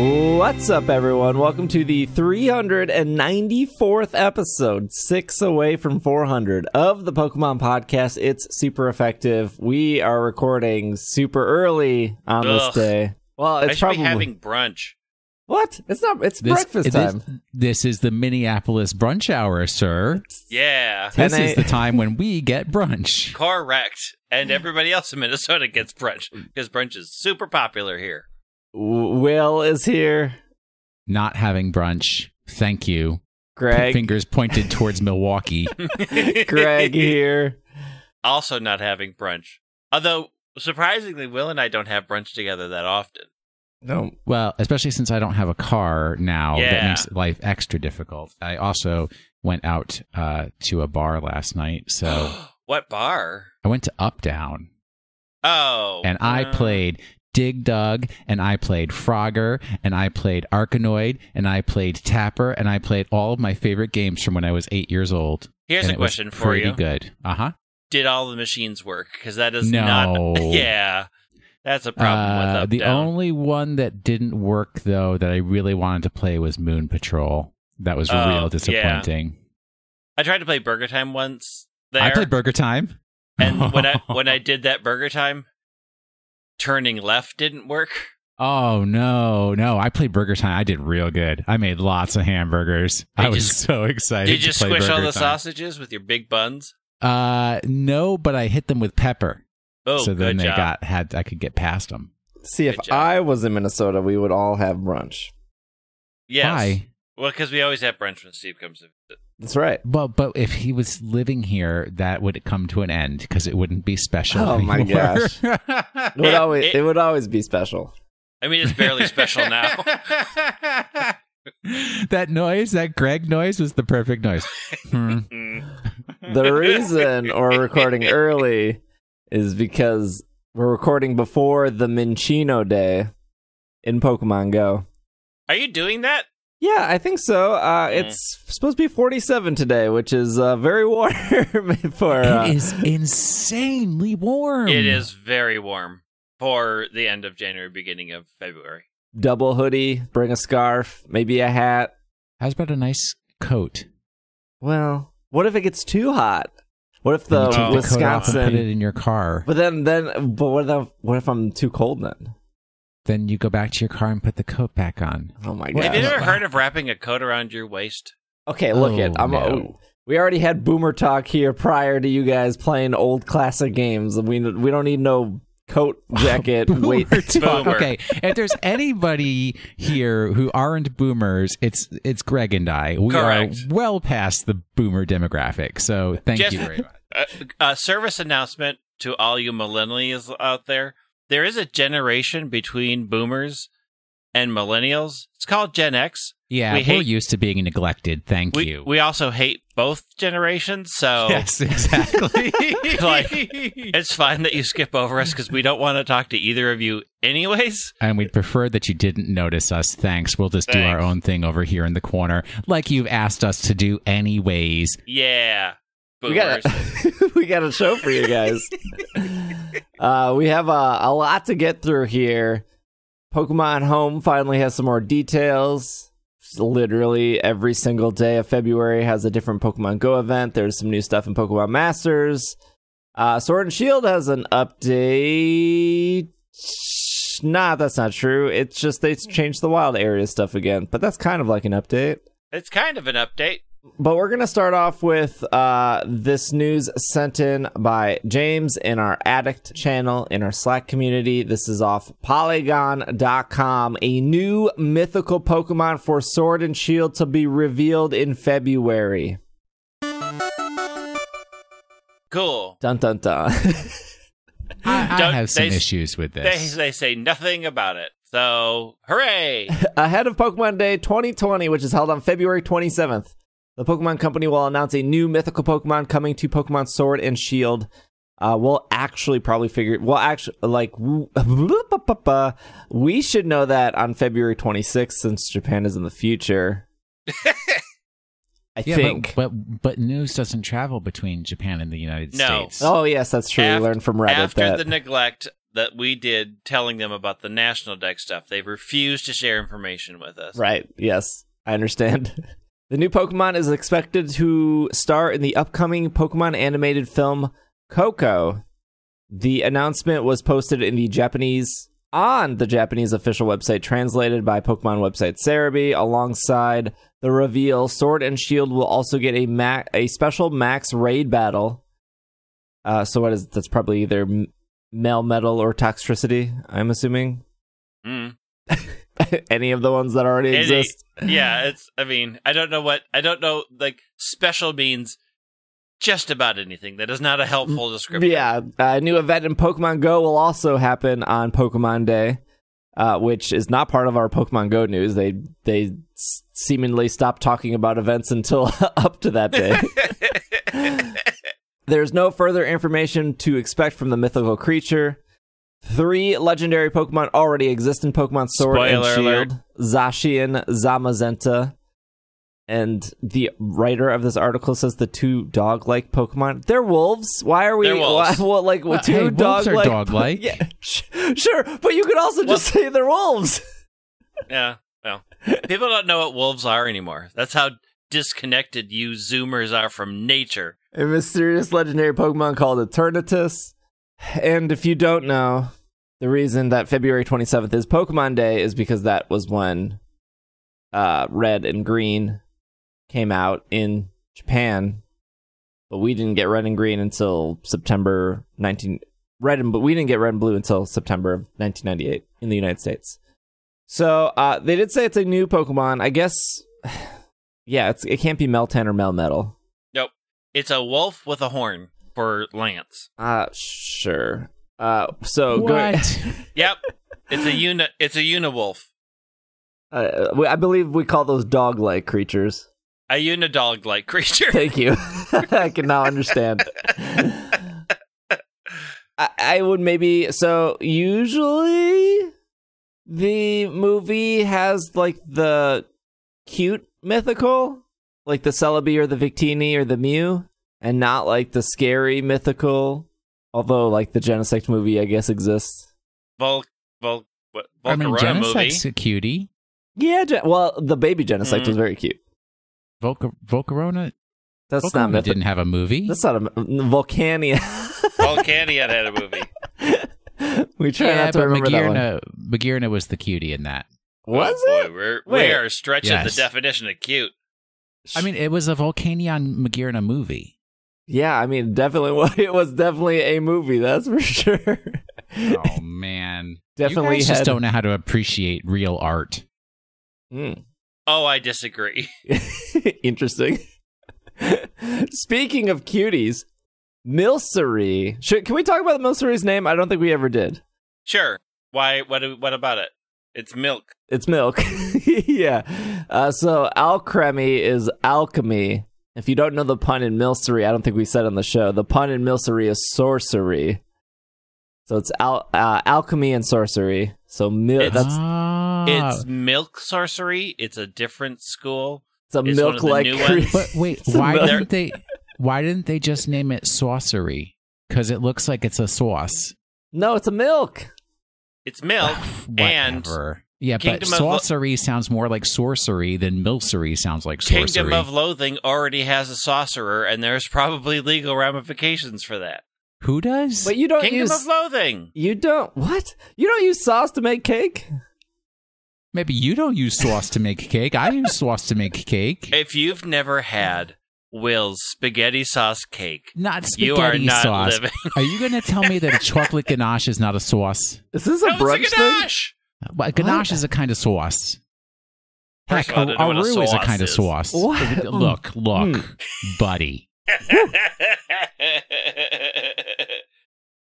What's up, everyone? Welcome to the 394th episode, 6 away from 400 of the Pokemon Podcast. It's super effective. We are recording super early on this day. Well, it's probably be having brunch. What? It's not. It's breakfast time. This is the Minneapolis brunch hour, sir. Yeah. This is the time when we get brunch. Correct. And everybody else in Minnesota gets brunch because brunch is super popular here. Will is here. Not having brunch. Thank you. Greg. Fingers pointed towards Milwaukee. Greg here. Also not having brunch. Although, surprisingly, Will and I don't have brunch together that often. No. Well, especially since I don't have a car now, Yeah. that makes life extra difficult. I also went out to a bar last night, so... What bar? I went to Up Down. Oh. And I played Dig Dug, and I played Frogger, and I played Arkanoid, and I played Tapper, and I played all of my favorite games from when I was 8 years old. Here's a question for you. Pretty good. Uh-huh. Did all the machines work? Because that is No. not... Yeah. That's a problem with Up The Down. only one that didn't work, though, that I really wanted to play was Moon Patrol. That was real disappointing. Yeah. I tried to play Burger Time once there. I played Burger Time. And when I did that Burger Time, turning left didn't work. Oh, no. I played Burger Time. I did real good. I made lots of hamburgers. I was so excited. Did you to play squish all Burger the Time. sausages with your big buns? No, but I hit them with pepper. Oh, so then good job. I could get past them. See, if I was in Minnesota, we would all have brunch. Yes. Why? Well, because we always have brunch when Steve comes to visit. That's right. Well, but if he was living here, that would come to an end because it wouldn't be special Oh my anymore. gosh. It would always be special. I mean, it's barely special now. That noise, that Greg noise, was the perfect noise. The reason we're recording early is because we're recording before the Minchino Day in Pokemon Go. Are you doing that? Yeah, I think so. It's supposed to be 47 today, which is very warm for... It is insanely warm. It is very warm for the end of January, beginning of February. Double hoodie, bring a scarf, maybe a hat. How's about a nice coat? Well, what if it gets too hot? What if the You take the coat off Wisconsin... and put it in your car. But what if I'm too cold then? Then you go back to your car and put the coat back on. Oh my god! Have you ever heard of wrapping a coat around your waist? Okay, look No. We already had boomer talk here prior to you guys playing old classic games. We don't need no coat jacket. Wait, Boomer. Okay, if there's anybody here who aren't boomers, it's Greg and I. We Correct. are well past the boomer demographic. So thank Just- you very much. A service announcement to all you millennials out there. There is a generation between boomers and millennials. It's called Gen X. Yeah, we're used to being neglected. Thank you. We also hate both generations, so Yes, exactly. like, it's fine that you skip over us because we don't want to talk to either of you anyways. And we'd prefer that you didn't notice us. Thanks. We'll just do our Thanks. own thing over here in the corner, like you've asked us to do anyways. Yeah. we Boomers. got a show for you guys. We have a lot to get through here. Pokemon Home finally has some more details. Literally every single day of February has a different Pokemon Go event. There's some new stuff in Pokemon Masters. Sword and Shield has an update. Nah, that's not true. It's just they changed the wild area stuff again, but that's kind of like an update. It's kind of an update. But we're going to start off with this news sent in by James in our Addict channel in our Slack community. This is off Polygon.com. A new mythical Pokemon for Sword and Shield to be revealed in February. Cool. Dun dun dun. I have some issues with this. They say nothing about it. So, hooray! Ahead of Pokemon Day 2020, which is held on February 27th, the Pokemon Company will announce a new mythical Pokemon coming to Pokemon Sword and Shield. We'll actually probably we should know that on February 26th since Japan is in the future. I think. But news doesn't travel between Japan and the United States. Oh, yes, that's true. We learned from Reddit after that... the neglect, that we did telling them about the National Deck stuff. They've refused to share information with us. Right. Yes, I understand. The new Pokemon is expected to star in the upcoming Pokemon animated film Coco. The announcement was posted on the Japanese official website, translated by Pokemon website Cerebi. Alongside the reveal, Sword and Shield will also get a special max raid battle. So that's probably either Melmetal or Toxtricity, I'm assuming. Any of the ones that already exist. Yeah, I don't know, like, special means just about anything. That is not a helpful description. Yeah, a new event in Pokemon GO will also happen on Pokemon Day, which is not part of our Pokemon GO news. They seemingly stopped talking about events until up to that day. There's no further information to expect from the mythical creature. 3 legendary Pokemon already exist in Pokemon Sword and Shield. Zacian, Zamazenta. And the writer of this article says the 2 dog-like Pokemon. They're wolves. Why are we... They're wolves. Two wolves dog-like... are dog-like. Yeah, sure, but you could also just say they're wolves. Yeah, well, people don't know what wolves are anymore. That's how disconnected you Zoomers are from nature. A mysterious legendary Pokemon called Eternatus. And if you don't know, the reason that February 27th is Pokemon Day is because that was when Red and Green came out in Japan, but we didn't get Red and Green until September 19... but we didn't get Red and Blue until September of 1998 in the United States. So they did say it's a new Pokemon. I guess, yeah, it can't be Meltan or Melmetal. Nope. It's a wolf with a horn for Lance. Sure. So what? Yep. It's a Uniwolf. I believe we call those dog-like creatures. A Unidog-like creature. Thank you. I can now understand. I would maybe... So, usually, the movie has, like, the cute mythical, like the Celebi or the Victini or the Mew, and not, like, the scary mythical, although, like, the Genesect movie, I guess, exists. Volcarona Genesect's movie. a cutie. Yeah, the baby Genesect was very cute. Volcarona? That's Volcarona not mythical. didn't have a movie. That's not a... Volcania. Volcania had a movie. We try not to remember that one. Magearna was the cutie in that. Was it? Boy, we are stretching the definition of cute. I mean, it was a Volcanion Magearna movie. Yeah, I mean, it was definitely a movie, that's for sure. Oh, man. Definitely you guys just don't know how to appreciate real art. Oh, I disagree. Interesting. Speaking of cuties, Milcery. Can we talk about Milcery's name? I don't think we ever did. Sure. Why? What about it? It's milk. It's milk. Yeah. So alchemy is alchemy. If you don't know the pun in Milcery, I don't think we said on the show. The pun in Milcery is sorcery. So it's alchemy and sorcery. So it's milk sorcery. It's a different school. It's a milk-like creature. But wait, why didn't they just name it sorcery? Because it looks like it's a sauce. No, it's a milk. It's milk and yeah, but sorcery sounds more like sorcery than milcery sounds like sorcery. Kingdom of Loathing already has a sorcerer, and there's probably legal ramifications for that. Who does? But you don't Kingdom of Loathing. You don't what? You don't use sauce to make cake? Maybe you don't use sauce to make cake. I use sauce to make cake. If you've never had Will's spaghetti sauce cake, not spaghetti you are not sauce. living. Are you going to tell me that a chocolate ganache is not a sauce? Is this a brunch thing? Well, a ganache is a kind of sauce. Heck, a roux is a kind of sauce. What? Look, buddy.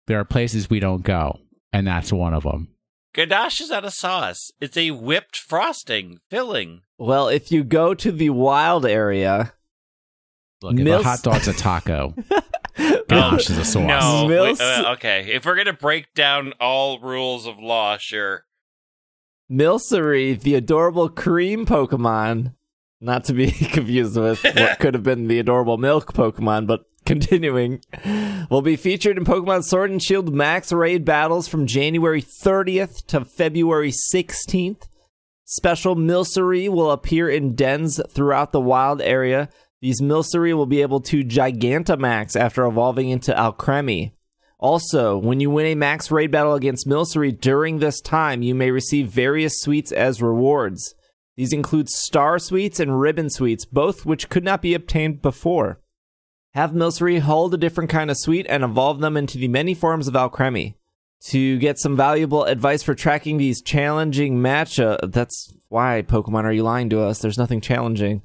There are places we don't go, and that's one of them. Ganache is not a sauce. It's a whipped frosting filling. Well, if you go to the wild area... Look, if a hot dog's a taco, ganache is a sauce. No, okay. If we're going to break down all rules of law, sure. Milcery, the adorable cream Pokemon, not to be confused with what could have been the adorable milk Pokemon, but continuing, will be featured in Pokemon Sword and Shield Max Raid battles from January 30th to February 16th. Special Milcery will appear in dens throughout the wild area. These Milcery will be able to Gigantamax after evolving into Alcremie. Also, when you win a max raid battle against Milcery during this time, you may receive various sweets as rewards. These include Star Sweets and Ribbon Sweets, both which could not be obtained before. Have Milcery hold a different kind of sweet and evolve them into the many forms of Alcremie. To get some valuable advice for tracking these challenging matchups, that's why, Pokemon, are you lying to us? There's nothing challenging.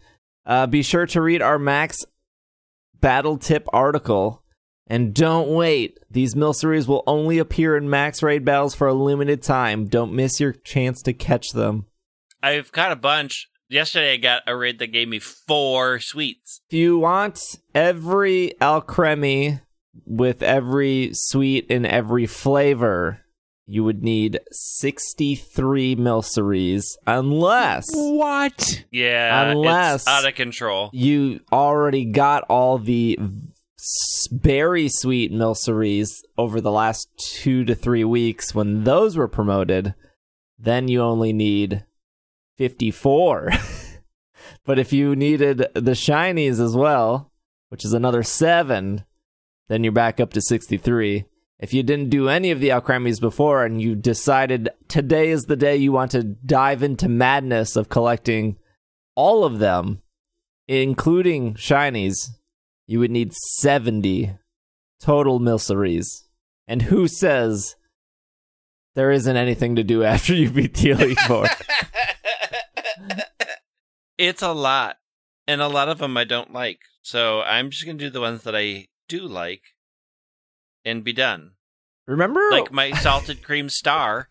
Be sure to read our Max Battle Tip article. And don't wait. These Milceries will only appear in Max Raid battles for a limited time. Don't miss your chance to catch them. I've got a bunch. Yesterday I got a raid that gave me 4 sweets. If you want every Alcremie with every sweet in every flavor, you would need 63 Milceries, unless... What? Yeah, unless it's out of control. You already got all the berry sweet Milceries over the last 2 to 3 weeks when those were promoted. Then you only need 54. But if you needed the shinies as well, which is another 7... then you're back up to 63. If you didn't do any of the Alcremies before and you decided today is the day you want to dive into madness of collecting all of them, including shinies, you would need 70 total Milceries. And who says there isn't anything to do after you beat the Elite Four? It's a lot. And a lot of them I don't like. So I'm just going to do the ones that I do like and be done. Remember? Like my salted cream star,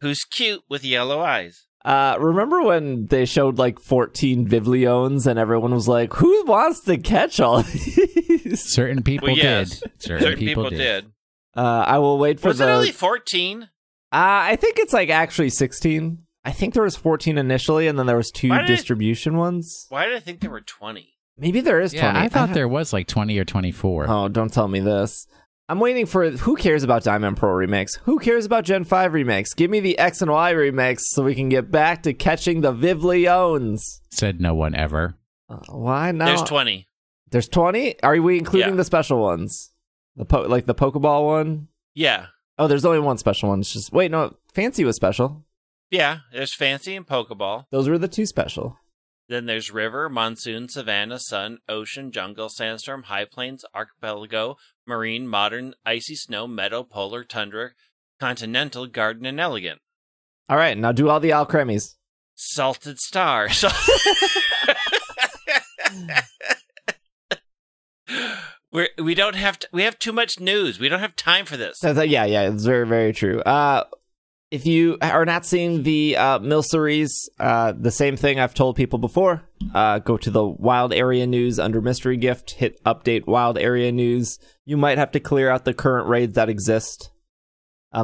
who's cute with yellow eyes. Remember when they showed like 14 Vivleons and everyone was like, who wants to catch all these? Certain people yes, did. Certain people did. I will wait for Was it only 14? I think it's like actually 16. I think there was 14 initially, and then there was 2 distribution ones. Why did I think there were 20? Maybe there is 20. Yeah, I thought there was like 20 or 24. Oh, don't tell me this. I'm waiting for... Who cares about Diamond Pro Remix? Who cares about Gen 5 Remix? Give me the X and Y Remix so we can get back to catching the Vivleons. Said no one ever. Why not? There's 20. There's 20? Are we including Yeah. the special ones? Like the Pokeball one? Yeah. Oh, there's only one special one. It's just... Wait, no. Fancy was special. Yeah, there's Fancy and Pokeball. Those were the 2 special. Then there's River, Monsoon, Savannah, Sun, Ocean, Jungle, Sandstorm, High Plains, Archipelago, Marine, Modern, Icy Snow, Meadow, Polar, Tundra, Continental, Garden, and Elegant. All right, now do all the Alcremies. Salted Star. We don't have we have too much news. We don't have time for this. Yeah, it's very, very true. If you are not seeing the Milceries, the same thing I've told people before, go to the Wild Area News under Mystery Gift, hit Update Wild Area News. You might have to clear out the current raids that exist.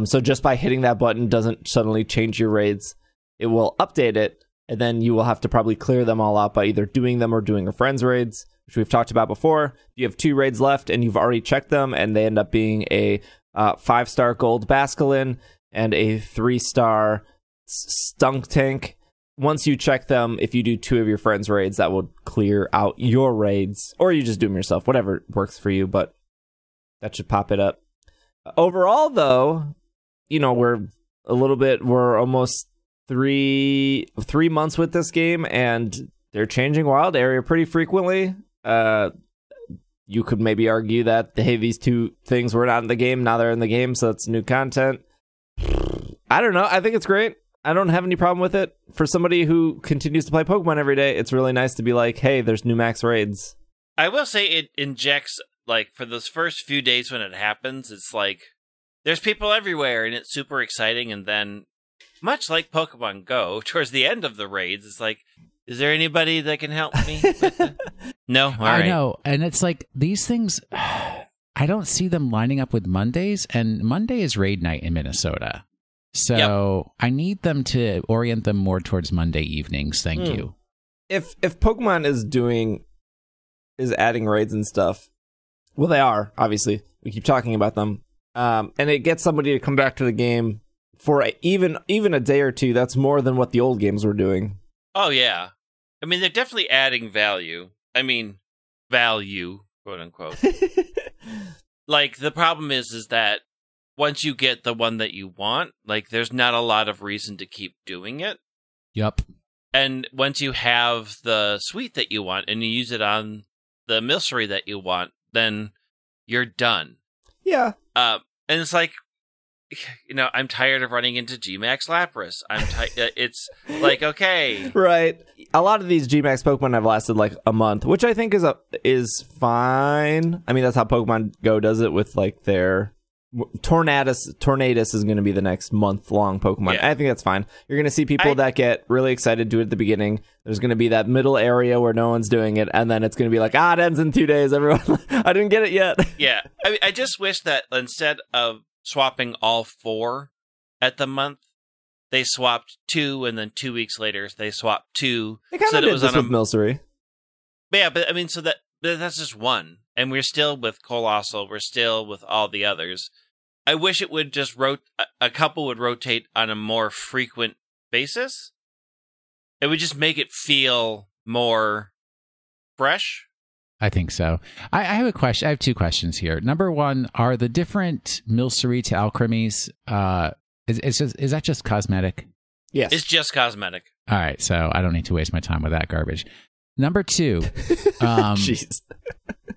So just by hitting that button doesn't suddenly change your raids. It will update it, and then you will have to probably clear them all out by either doing them or doing a friend's raids, which we've talked about before. You have 2 raids left, and you've already checked them, and they end up being a 5-star gold Basculin, and a 3-star Stunk Tank. Once you check them, if you do 2 of your friends' raids, that will clear out your raids. Or you just do them yourself, whatever works for you, but that should pop it up. Overall, though, you know, we're almost 3 months with this game, and they're changing Wild Area pretty frequently. You could maybe argue that, hey, these 2 things were not in the game, now they're in the game, so it's new content. I don't know. I think it's great. I don't have any problem with it. For somebody who continues to play Pokemon every day, it's really nice to be like, hey, there's new max raids. I will say it injects, like, for those first few days when it happens, it's like, there's people everywhere, and it's super exciting, and then, much like Pokemon GO, towards the end of the raids, it's like, is there anybody that can help me? No? All right. I know, and it's like, these things... I don't see them lining up with Mondays, and Monday is raid night in Minnesota. So I need them to orient them more towards Monday evenings. Thank you. If Pokemon is adding raids and stuff, Well, they are, obviously. We keep talking about them. And it gets somebody to come back to the game for even a day or two. That's more than what the old games were doing. Oh, yeah. I mean, they're definitely adding value. I mean, value, quote unquote. Like, the problem is that once you get the one that you want, like, there's not a lot of reason to keep doing it. Yep. And once you have the suite that you want and you use it on the milcery that you want, then you're done. Yeah. And it's like, I'm tired of running into Gmax Lapras. It's like, okay. Right. A lot of these Gmax Pokemon have lasted like a month, which I think is fine. I mean, that's how Pokemon Go does it with like their Tornadus is going to be the next month-long Pokemon. Yeah. I think that's fine. You're going to see people that get really excited, do it at the beginning. There's going to be that middle area where no one's doing it, and then it's going to be like, it ends in 2 days, everyone. I didn't get it yet. Yeah. I mean, I just wish that instead of swapping all 4 at the month, they swapped 2, and then 2 weeks later, they swapped 2. They kind of did this with Milcery. Yeah, but I mean, that's just 1. And we're still with Colossal, we're still with all the others. I wish it would just a couple would rotate on a more frequent basis. It would just make it feel more fresh. I think so. I have a question. I have 2 questions here. Number 1, are the different Milcery to Alchremies, is that just cosmetic? Yes. It's just cosmetic. All right, so I don't need to waste my time with that garbage. Number 2, Jeez.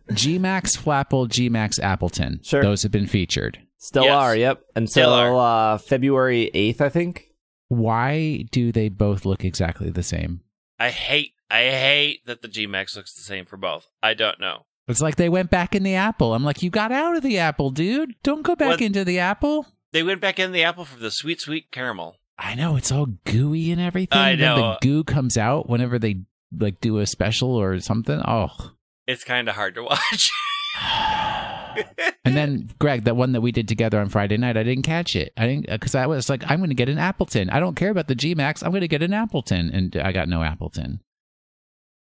Gmax Flapple, Gmax Appleton. Sure. Those have been featured. Still are, yep. Until February 8th, I think. Why do they both look exactly the same? I hate that the Gmax looks the same for both. I don't know. It's like they went back in the apple. I'm like, you got out of the apple, dude. Don't go back into the apple. They went back in the apple for the sweet, sweet caramel. I know, it's all gooey and everything. I know. Then the goo comes out whenever they like do a special or something. Oh. It's kind of hard to watch. And then, Greg, that one that we did together on Friday night, I didn't catch it. I didn't, because I was like, I'm going to get an Appleton. I don't care about the Gmax. I'm going to get an Appleton. And I got no Appleton.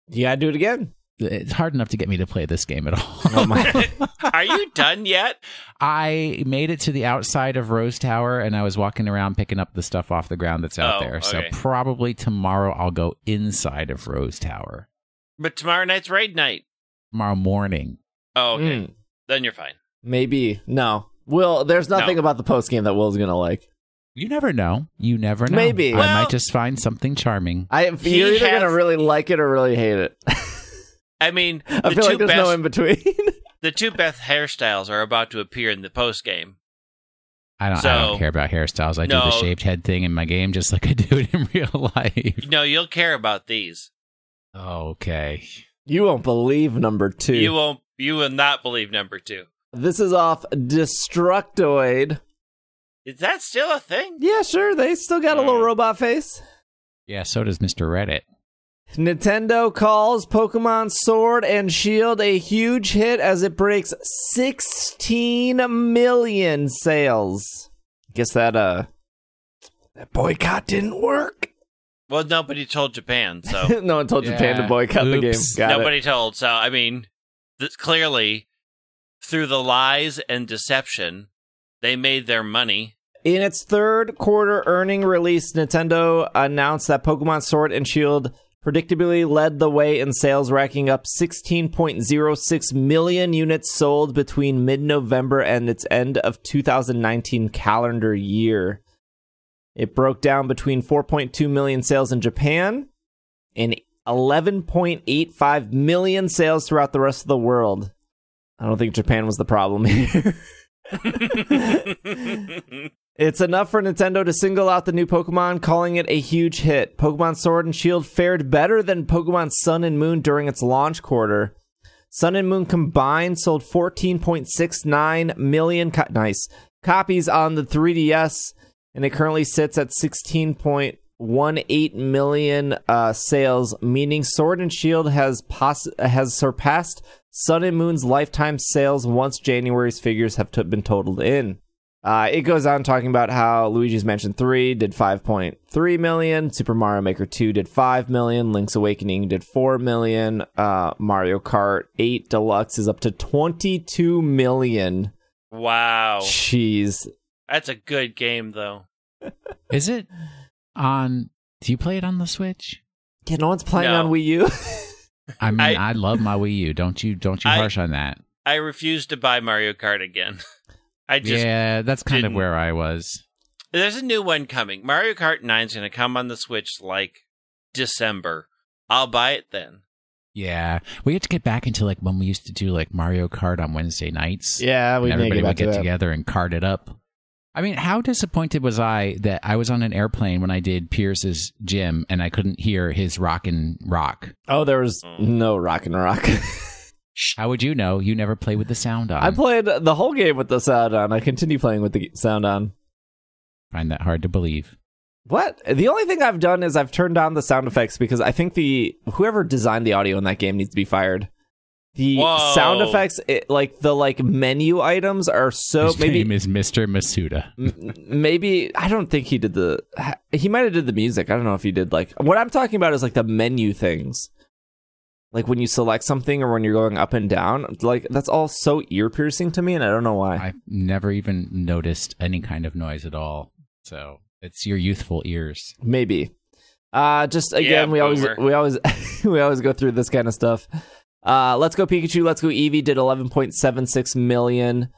You got to do it again. It's hard enough to get me to play this game at all. Oh my. Are you done yet? I made it to the outside of Rose Tower, and I was walking around picking up the stuff off the ground that's out there. Okay. So probably tomorrow I'll go inside of Rose Tower. But tomorrow night's raid night. Tomorrow morning. Oh, okay. Then you're fine. Maybe. No. Will, there's nothing about the post game that Will's going to like. You never know. You never know. Maybe. I Well, might just find something charming. You're either going to really like it or really hate it. I mean, I feel like there's no in between. The 2 best hairstyles are about to appear in the post game. I don't care about hairstyles. I do the shaved head thing in my game just like I do it in real life. No, you'll care about these. Okay. You won't believe number 2. You will not believe number 2. This is off Destructoid. Is that still a thing? Yeah, sure. They still got a little robot face. Yeah, so does Mr. Reddit. Nintendo calls Pokemon Sword and Shield a huge hit as it breaks 16 million sales. Guess that boycott didn't work. Well, nobody told Japan, so no one told Japan to boycott the game. Nobody told. So I mean, clearly, through the lies and deception, they made their money. In its third quarter earning release, Nintendo announced that Pokemon Sword and Shield predictably led the way in sales, racking up 16.06 million units sold between mid-November and its end of 2019 calendar year. It broke down between 4.2 million sales in Japan and 11.85 million sales throughout the rest of the world. I don't think Japan was the problem here. It's enough for Nintendo to single out the new Pokemon, calling it a huge hit. Pokemon Sword and Shield fared better than Pokemon Sun and Moon during its launch quarter. Sun and Moon combined sold 14.69 million copies on the 3DS, and it currently sits at 16.18 million sales, meaning Sword and Shield has surpassed Sun and Moon's lifetime sales once January's figures have been totaled in. It goes on talking about how Luigi's Mansion 3 did 5.3 million, Super Mario Maker 2 did 5 million, Link's Awakening did 4 million, Mario Kart 8 Deluxe is up to 22 million. Wow. Jeez. That's a good game, though. Is it on... Do you play it on the Switch? Yeah, no one's playing on Wii U. I mean, I love my Wii U. Don't you harsh on that. I refuse to buy Mario Kart again. Yeah, that's kind of where I was. There's a new one coming. Mario Kart 9 is going to come on the Switch like December. I'll buy it then. Yeah, we have to get back into like when we used to do like Mario Kart on Wednesday nights. Yeah, everybody would get together and cart it up. I mean, how disappointed was I that I was on an airplane when I did Pierce's gym and I couldn't hear his Rockin' Rock? Oh, there was no Rockin' Rock. How would you know? You never play with the sound on. I played the whole game with the sound on. I continue playing with the sound on. Find that hard to believe. What? The only thing I've done is I've turned down the sound effects because I think whoever designed the audio in that game needs to be fired. The sound effects, the menu items are so... His name is Mr. Masuda. Maybe, I don't think he did he might have did the music. I don't know if he did what I'm talking about is the menu things. Like when you select something or when you're going up and down, that's all so ear piercing to me, and I don't know why. I've never even noticed any kind of noise at all. So it's your youthful ears. We always go through this kind of stuff. Let's Go Pikachu, Let's Go Eevee did 11.76 million.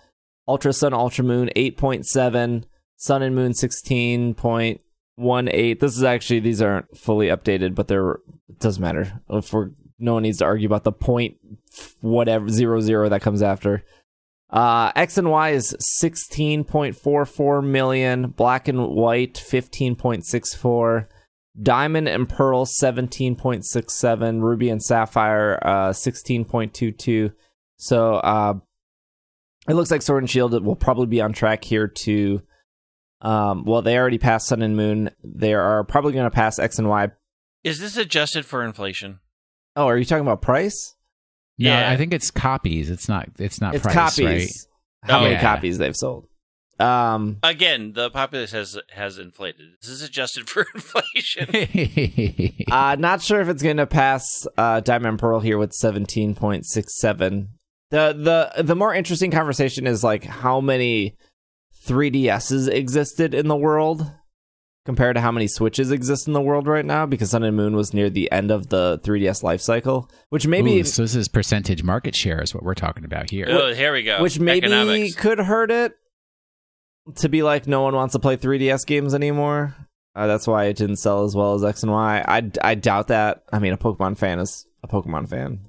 Ultra Sun, Ultra Moon 8.7. Sun and Moon 16.18. This is actually, these aren't fully updated, but it doesn't matter. No one needs to argue about the point whatever 00 that comes after. X and Y is 16.44 million. Black and White 15.64. Diamond and Pearl 17.67. Ruby and Sapphire 16.22. So it looks like Sword and Shield will probably be on track here to they already passed Sun and Moon. They are probably going to pass X and Y. Is this adjusted for inflation? Oh, are you talking about price? Yeah, I think it's copies. It's not price, copies. Right? How many copies they've sold? Again, the populace has inflated. This is adjusted for inflation. Not sure if it's going to pass Diamond and Pearl here with 17.67. The more interesting conversation is how many 3DSs existed in the world compared to how many Switches exist in the world right now, because Sun and Moon was near the end of the 3DS life cycle, which maybe... Ooh, so this is percentage market share is what we're talking about here. Oh, here we go. Which maybe Economics. could hurt it to be no one wants to play 3DS games anymore. That's why it didn't sell as well as X and Y. I doubt that. I mean, a Pokemon fan is a Pokemon fan.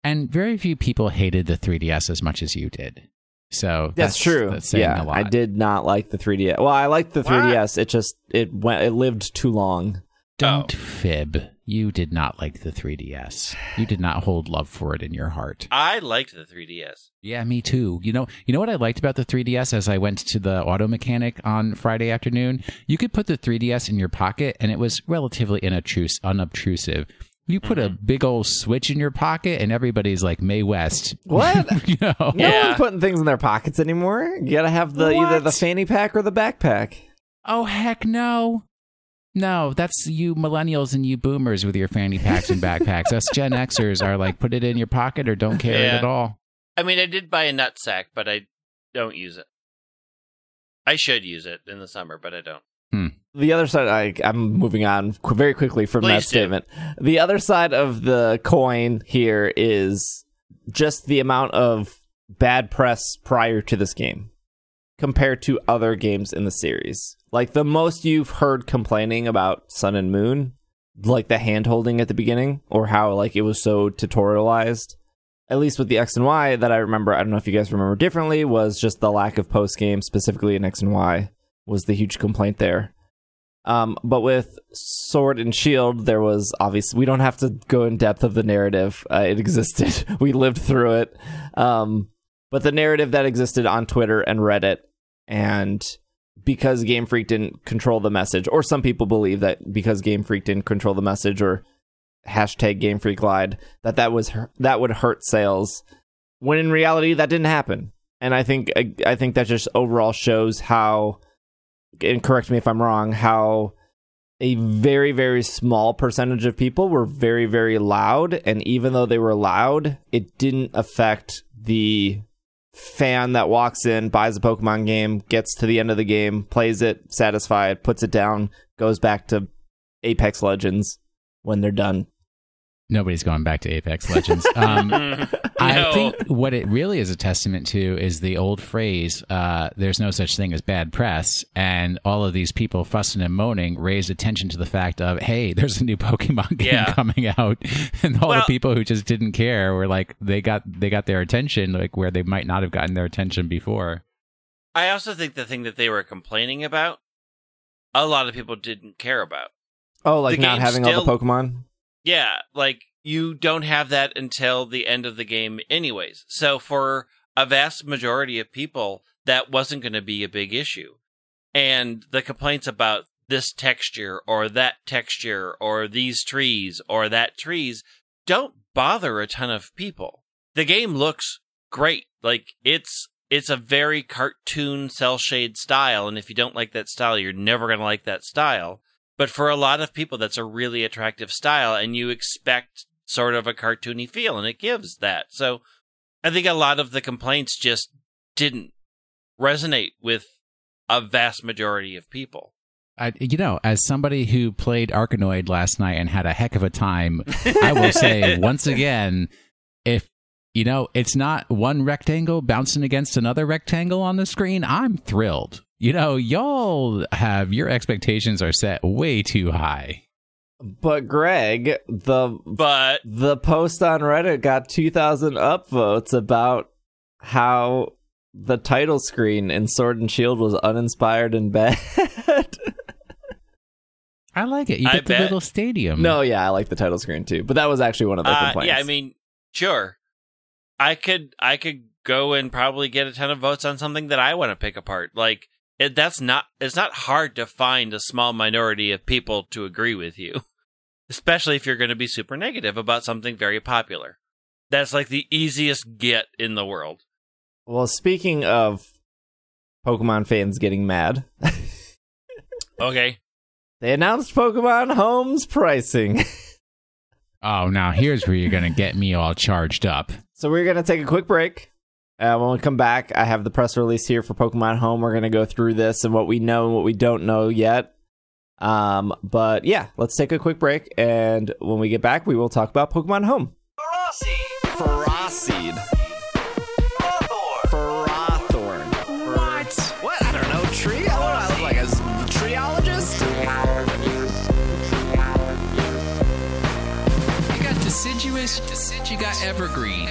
And very few people hated the 3DS as much as you did. So that's true. That's saying a lot. I did not like the 3DS. Well, I liked the 3DS. It lived too long. Don't fib. You did not like the 3DS. You did not hold love for it in your heart. I liked the 3DS. Yeah, me too. You know what I liked about the 3DS as I went to the auto mechanic on Friday afternoon? You could put the 3DS in your pocket and it was relatively unobtrusive. You put a big old Switch in your pocket, and everybody's like Mae West. What? No one's putting things in their pockets anymore. You gotta have either the fanny pack or the backpack. Oh, heck no. No, that's you millennials and you boomers with your fanny packs and backpacks. Us Gen Xers are put it in your pocket or don't carry it at all. I mean, I did buy a nutsack, but I don't use it. I should use it in the summer, but I don't. The other side, I'm moving on very quickly from that statement. The other side of the coin here is just the amount of bad press prior to this game compared to other games in the series. The most you've heard complaining about Sun and Moon, the hand-holding at the beginning, or how it was so tutorialized, at least with the X and Y that I remember, I don't know if you guys remember differently, was just the lack of post-game, specifically in X and Y, was the huge complaint there. But with Sword and Shield, there was obviously, we don't have to go in depth of the narrative. It existed. We lived through it. But the narrative that existed on Twitter and Reddit, and because Game Freak didn't control the message, or some people believe that because Game Freak didn't control the message, or hashtag Game Freak lied, that would hurt sales, when in reality that didn't happen. And I think that just overall shows how, and correct me if I'm wrong, how a very, very small percentage of people were very, very loud. And even though they were loud, it didn't affect the fan that walks in, buys a Pokemon game, gets to the end of the game, plays it, satisfied, puts it down, goes back to Apex Legends when they're done. Nobody's going back to Apex Legends. I think what it really is a testament to is the old phrase, there's no such thing as bad press. And all of these people fussing and moaning raised attention to the fact of, hey, there's a new Pokemon game coming out. And all the people who just didn't care were like, they got their attention, like where they might not have gotten their attention before. I also think the thing that they were complaining about, a lot of people didn't care about. Oh, like not having all the Pokemon? Yeah, like, you don't have that until the end of the game anyways. So for a vast majority of people, that wasn't going to be a big issue. And the complaints about this texture or that texture or these trees or that trees don't bother a ton of people. The game looks great. Like, it's a very cartoon cell shade style, and if you don't like that style, you're never going to like that style. But for a lot of people, that's a really attractive style, and you expect sort of a cartoony feel, and it gives that. So I think a lot of the complaints just didn't resonate with a vast majority of people. As somebody who played Arkanoid last night and had a heck of a time, I will say once again, if it's not one rectangle bouncing against another rectangle on the screen, I'm thrilled. Y'all have your expectations are set way too high. But Greg, the post on Reddit got 2,000 upvotes about how the title screen in Sword and Shield was uninspired and bad. I like it. You get the little stadium. No, yeah, I like the title screen too. But that was actually one of the complaints. Yeah, I mean, sure. I could go and probably get a ton of votes on something that I want to pick apart. Like, it's not hard to find a small minority of people to agree with you, especially if you're going to be super negative about something very popular. That's like the easiest get in the world. Well, speaking of Pokemon fans getting mad. Okay. They announced Pokemon Home's pricing. Oh, now here's where you're going to get me all charged up. So we're going to take a quick break. When we come back, I have the press release here for Pokemon Home. We're going to go through this and what we know and what we don't know yet. But yeah, let's take a quick break. And when we get back, we will talk about Pokemon Home. Ferroseed. Ferrothorn. What? I don't know. Tree? I look like a treeologist? You got deciduous, you got evergreen.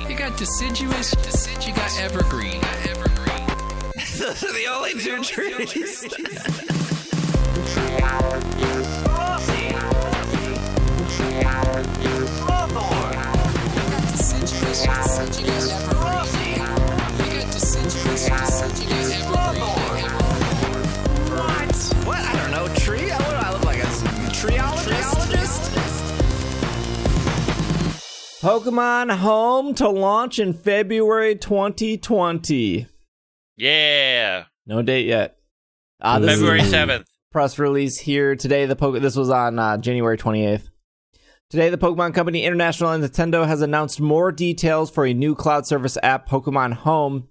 You got deciduous, you got evergreen. Those are the only two trees. What? I don't know. Tree? What do I look like? A treeologist? Pokemon Home to launch in February 2020. Yeah. No date yet. February 7th. Press release here today. This was on January 28th. Today, the Pokemon Company International and Nintendo has announced more details for a new cloud service app, Pokemon Home.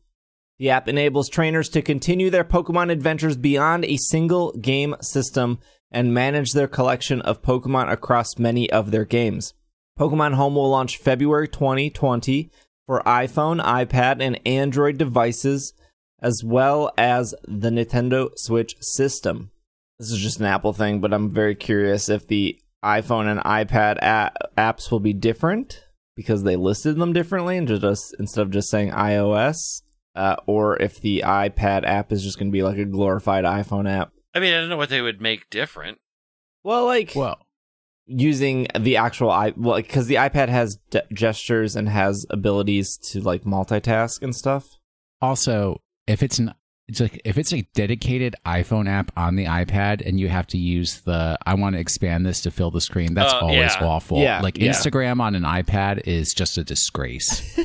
The app enables trainers to continue their Pokemon adventures beyond a single game system and manage their collection of Pokemon across many of their games. Pokemon Home will launch February 2020 for iPhone, iPad, and Android devices, as well as the Nintendo Switch system. This is just an Apple thing, but I'm very curious if the iPhone and iPad apps will be different because they listed them differently and just instead of just saying iOS, or if the iPad app is just going to be like a glorified iPhone app. I mean, I don't know what they would make different. Well, using the actual because the iPad has gestures and has abilities to like multitask and stuff. Also, if it's a dedicated iPhone app on the iPad and you have to use I want to expand this to fill the screen, that's always awful. Yeah, Instagram on an iPad is just a disgrace.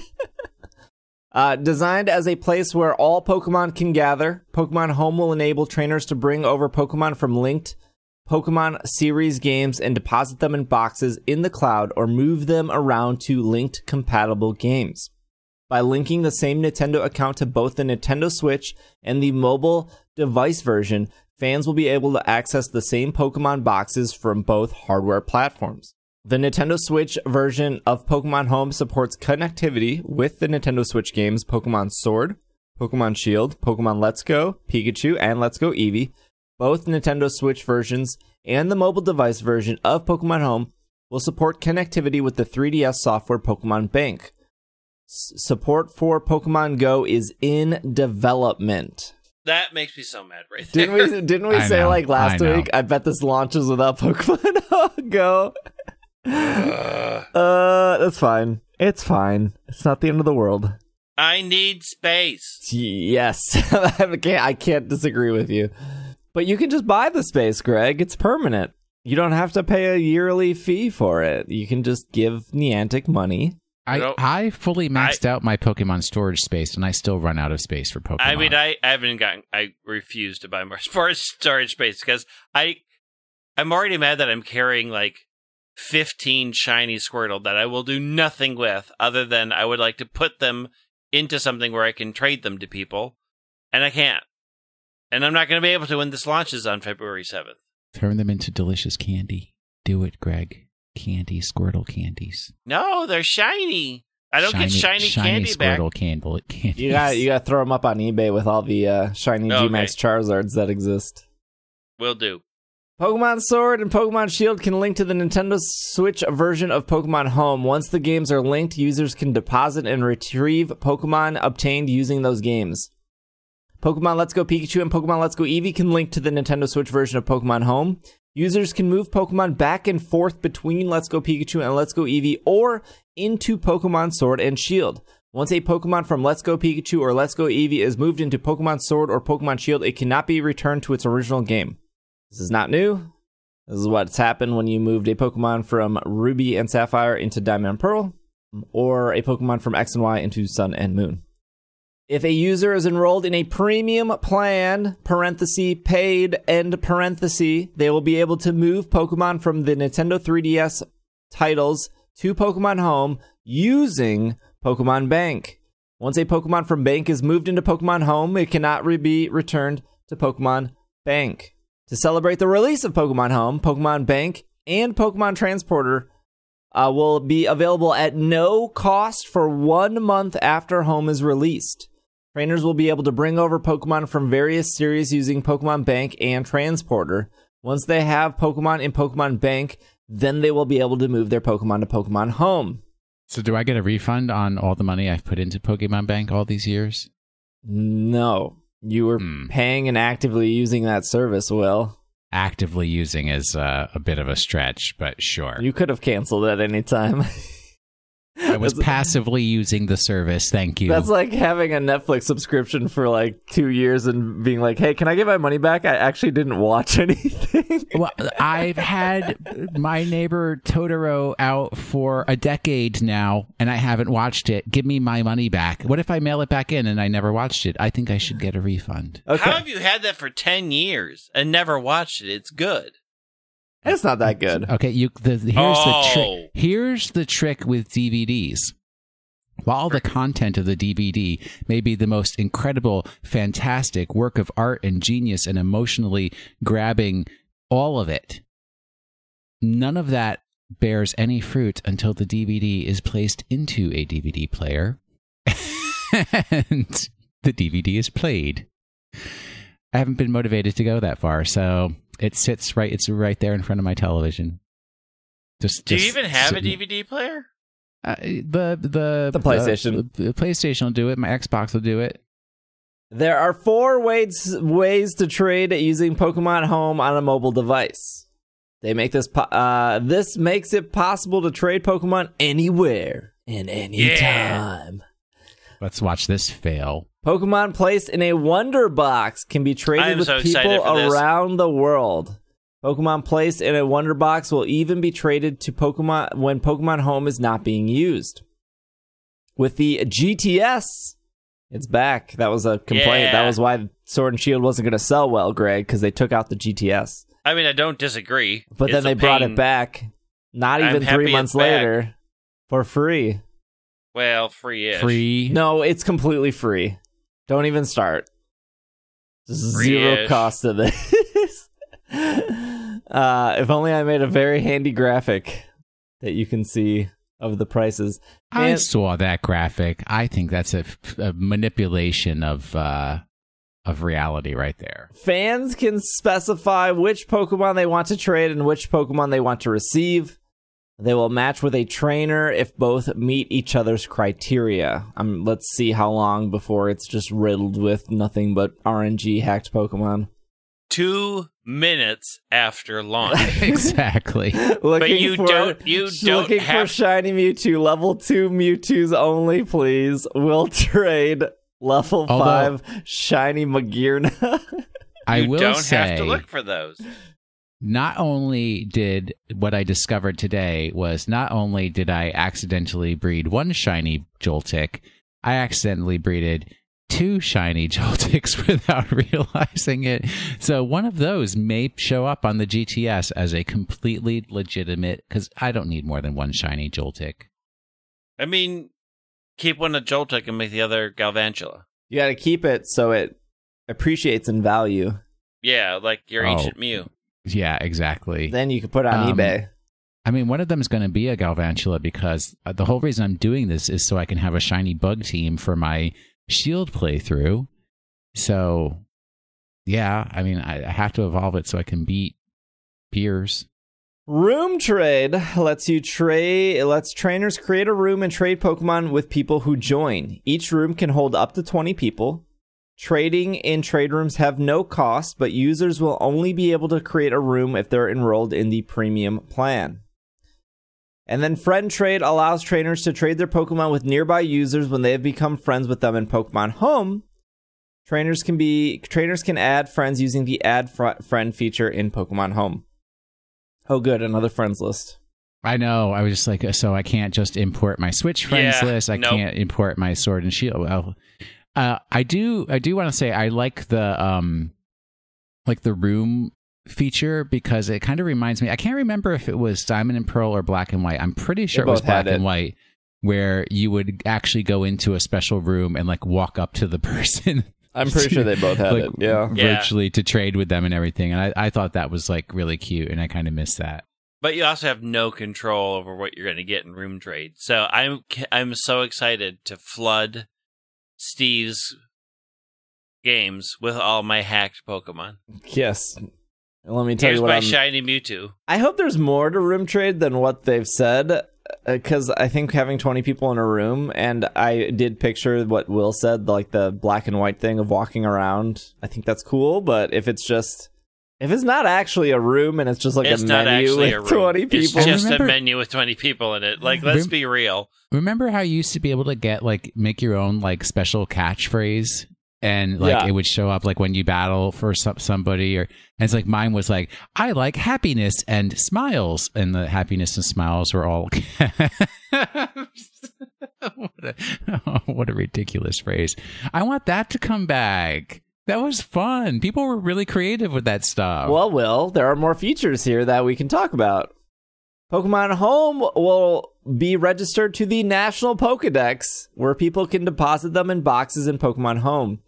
Designed as a place where all Pokemon can gather, Pokemon Home will enable trainers to bring over Pokemon from linked Pokemon series games and deposit them in boxes in the cloud or move them around to linked compatible games. By linking the same Nintendo account to both the Nintendo Switch and the mobile device version, fans will be able to access the same Pokemon boxes from both hardware platforms. The Nintendo Switch version of Pokemon Home supports connectivity with the Nintendo Switch games Pokemon Sword, Pokemon Shield, Pokemon Let's Go, Pikachu, and Let's Go Eevee. Both Nintendo Switch versions and the mobile device version of Pokemon Home will support connectivity with the 3DS software Pokemon Bank. Support for Pokemon GO is in development. That makes me so mad right there. Didn't we say like last week? I bet this launches without Pokemon GO. That's fine. It's fine. It's not the end of the world. I need space. Yes. I can't disagree with you. But you can just buy the space, Greg. It's permanent. You don't have to pay a yearly fee for it. You can just give Niantic money. I fully maxed out my Pokemon storage space, and I still run out of space for Pokemon. I mean, I refuse to buy more storage space because I'm already mad that I'm carrying like 15 shiny Squirtle that I will do nothing with other than I would like to put them into something where I can trade them to people, and I can't. And I'm not going to be able to when this launches on February 7th. Turn them into delicious candy. Do it, Greg. Candy, Squirtle candies. No, they're shiny. I don't get shiny candy back. Squirtle candies. You got to throw them up on eBay with all the shiny G-Max Charizards that exist. Will do. Pokemon Sword and Pokemon Shield can link to the Nintendo Switch version of Pokemon Home. Once the games are linked, users can deposit and retrieve Pokemon obtained using those games. Pokemon Let's Go Pikachu and Pokemon Let's Go Eevee can link to the Nintendo Switch version of Pokemon Home. Users can move Pokemon back and forth between Let's Go Pikachu and Let's Go Eevee or into Pokemon Sword and Shield. Once a Pokemon from Let's Go Pikachu or Let's Go Eevee is moved into Pokemon Sword or Pokemon Shield, it cannot be returned to its original game. This is not new. This is what's happened when you moved a Pokemon from Ruby and Sapphire into Diamond and Pearl, or a Pokemon from X and Y into Sun and Moon. If a user is enrolled in a premium plan, paid, end parenthesis, they will be able to move Pokemon from the Nintendo 3DS titles to Pokemon Home using Pokemon Bank. Once a Pokemon from Bank is moved into Pokemon Home, it cannot be returned to Pokemon Bank. To celebrate the release of Pokemon Home, Pokemon Bank and Pokemon Transporter will be available at no cost for 1 month after Home is released. Trainers will be able to bring over Pokemon from various series using Pokemon Bank and Transporter. Once they have Pokemon in Pokemon Bank, then they will be able to move their Pokemon to Pokemon Home. So do I get a refund on all the money I've put into Pokemon Bank all these years? No. You were paying and actively using that service, Will. Actively using is a bit of a stretch, but sure. You could have canceled at any time. I was passively using the service, thank you. That's like having a Netflix subscription for like 2 years and being like, hey, can I get my money back? I actually didn't watch anything. Well, I've had My Neighbor Totoro out for a decade now, and I haven't watched it. Give me my money back. What if I mail it back in and I never watched it? I think I should get a refund. Okay. How have you had that for 10 years and never watched it? It's good. It's not that good. Okay, here's the trick with DVDs. While the content of the DVD may be the most incredible, fantastic work of art and genius and emotionally grabbing, all of it, none of that bears any fruit until the DVD is placed into a DVD player and the DVD is played. I haven't been motivated to go that far, so it sits right. It's right there in front of my television. Do you even have a DVD player? The PlayStation. The PlayStation will do it. My Xbox will do it. There are 4 ways to trade using Pokemon Home on a mobile device. They make this this makes it possible to trade Pokemon anywhere and anytime. Let's watch this fail. Pokemon placed in a Wonder Box can be traded with people around the world. Pokemon placed in a Wonder Box will even be traded to Pokemon when Pokemon Home is not being used. With the GTS It's back. That was a complaint. Yeah. That was why Sword and Shield wasn't going to sell well, Greg, because they took out the GTS. I mean, I don't disagree. But then they brought it back, not even 3 months later, for free. Well, free-ish. Free? No, it's completely free. Don't even start. Zero cost to this. If only I made a very handy graphic that you can see of the prices. I saw that graphic. I think that's a manipulation of reality right there. Fans can specify which Pokemon they want to trade and which Pokemon they want to receive. They will match with a trainer if both meet each other's criteria. Let's see how long before it's just riddled with nothing but RNG hacked Pokemon. 2 minutes after launch. Exactly. But you don't looking have for shiny Mewtwo, level 2 Mewtwo's only, please. We'll trade level 5 shiny Magearna. You don't have to look for those. Not only did what I discovered today was not only did I accidentally breed 1 shiny Joltik, I accidentally breeded 2 shiny Joltiks without realizing it. So one of those may show up on the GTS as a completely legitimate, because I don't need more than 1 shiny Joltik. I mean, keep one a Joltik and make the other Galvantula. You got to keep it so it appreciates in value. Yeah, like your ancient Mew. Yeah, exactly. Then you can put it on eBay. I mean, one of them is going to be a Galvantula because the whole reason I'm doing this is so I can have a shiny bug team for my Shield playthrough. So, yeah, I mean, I have to evolve it so I can beat Piers. Room trade lets trainers create a room and trade Pokemon with people who join. Each room can hold up to 20 people. Trading in trade rooms have no cost, but users will only be able to create a room if they're enrolled in the premium plan. And then Friend Trade allows trainers to trade their Pokemon with nearby users when they have become friends with them in Pokemon Home. Trainers can add friends using the Add Friend feature in Pokemon Home. Oh, good, another friends list. I know. I was just like, so I can't just import my Switch friends list. I can't import my Sword and Shield. Well, I do want to say I like the room feature because it kind of reminds me. I can't remember if it was Diamond and Pearl or Black and White. I'm pretty sure it was Black and White, where you would actually go into a special room and like walk up to the person. I'm pretty sure they both had it. Yeah, virtually to trade with them and everything. And I thought that was like really cute, and I kind of missed that. But you also have no control over what you're going to get in room trade. So I'm so excited to flood Steve's games with all my hacked Pokemon. Yes. Let me tell Here's you what my shiny Mewtwo. I hope there's more to room trade than what they've said, because I think having 20 people in a room, and I did picture what Will said, like the black and white thing of walking around. I think that's cool, but if it's not actually a room and it's just like a menu with 20 people. It's just a menu with 20 people in it. Like, let's be real. Remember how you used to be able to make your own like special catchphrase? And like it would show up like when you battle for somebody, and it's like mine was like, I like happiness and smiles, and the happiness and smiles were all. What a ridiculous phrase! I want that to come back. That was fun. People were really creative with that stuff. Well, Will, there are more features here that we can talk about. Pokemon Home will be registered to the National Pokédex, where people can deposit them in boxes in Pokemon Home.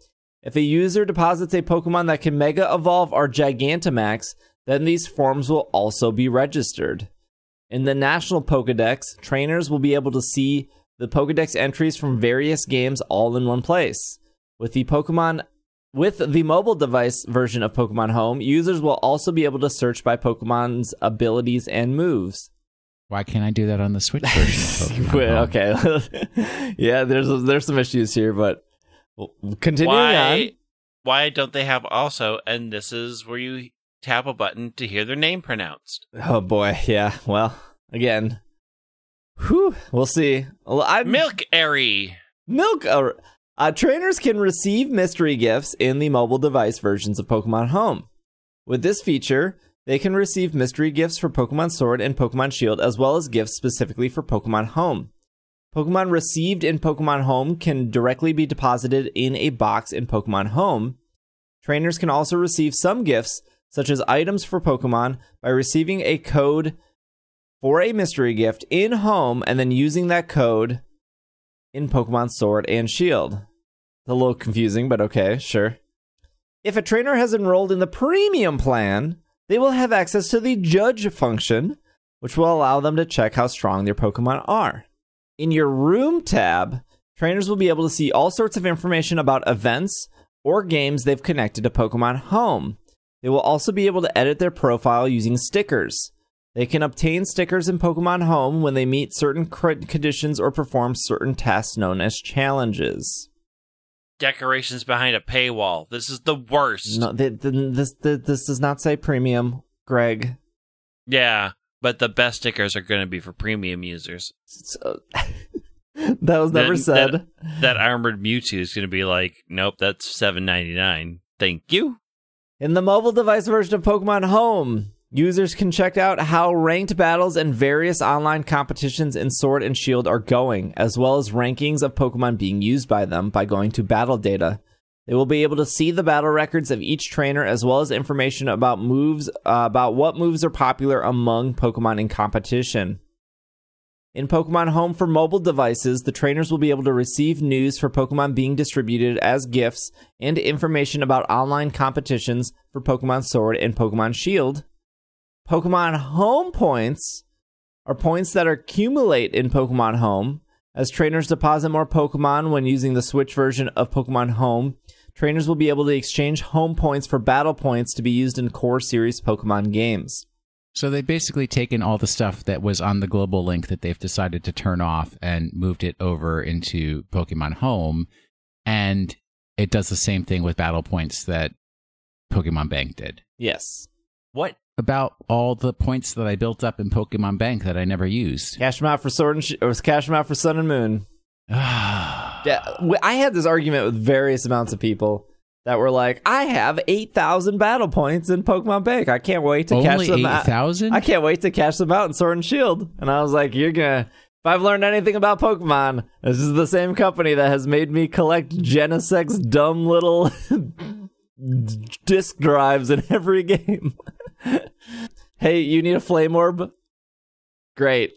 If a user deposits a Pokemon that can Mega Evolve or Gigantamax, then these forms will also be registered. In the National Pokédex, trainers will be able to see the Pokédex entries from various games all in one place. With the mobile device version of Pokemon Home, users will also be able to search by Pokemon's abilities and moves. Why can't I do that on the Switch version? Okay. Yeah, there's some issues here, but continuing on. Why don't they have also, and this is where you tap a button to hear their name pronounced? Oh boy, yeah. Well, again, we'll see. Milk Airy. Trainers can receive mystery gifts in the mobile device versions of Pokemon Home. With this feature, they can receive mystery gifts for Pokemon Sword and Pokemon Shield, as well as gifts specifically for Pokemon Home. Pokemon received in Pokemon Home can directly be deposited in a box in Pokemon Home. Trainers can also receive some gifts, such as items for Pokemon, by receiving a code for a mystery gift in Home and then using that code in Pokemon Sword and Shield. It's a little confusing, but okay, sure. If a trainer has enrolled in the premium plan, they will have access to the Judge function, which will allow them to check how strong their Pokemon are. In your Room tab, trainers will be able to see all sorts of information about events or games they've connected to Pokemon Home. They will also be able to edit their profile using stickers. They can obtain stickers in Pokemon Home when they meet certain conditions or perform certain tasks known as challenges. Decorations behind a paywall. This is the worst. No, this does not say premium, Greg. Yeah, but the best stickers are going to be for premium users. So, that was never said. That armored Mewtwo is going to be like, nope, that's $7.99. Thank you. In the mobile device version of Pokemon Home, users can check out how ranked battles and various online competitions in Sword and Shield are going, as well as rankings of Pokemon being used by them by going to battle data. They will be able to see the battle records of each trainer, as well as information about moves, about what moves are popular among Pokemon in competition. In Pokemon Home for mobile devices, the trainers will be able to receive news for Pokemon being distributed as gifts and information about online competitions for Pokemon Sword and Pokemon Shield. Pokemon Home points are points that accumulate in Pokemon Home. As trainers deposit more Pokemon when using the Switch version of Pokemon Home, trainers will be able to exchange home points for battle points to be used in core series Pokemon games. So they've basically taken all the stuff that was on the global link that they've decided to turn off and moved it over into Pokemon Home, and it does the same thing with battle points that Pokemon Bank did. Yes. What about all the points that I built up in Pokemon Bank that I never used? Cash them out for Sword and or cash them out for Sun and Moon. I had this argument with various amounts of people that were like, I have 8,000 battle points in Pokemon Bank. I can't wait to cash them out. 8,000? I can't wait to cash them out in Sword and Shield. And I was like, if I've learned anything about Pokemon, this is the same company that has made me collect Genesec's dumb little disk drives in every game. Hey, you need a Flame Orb? Great.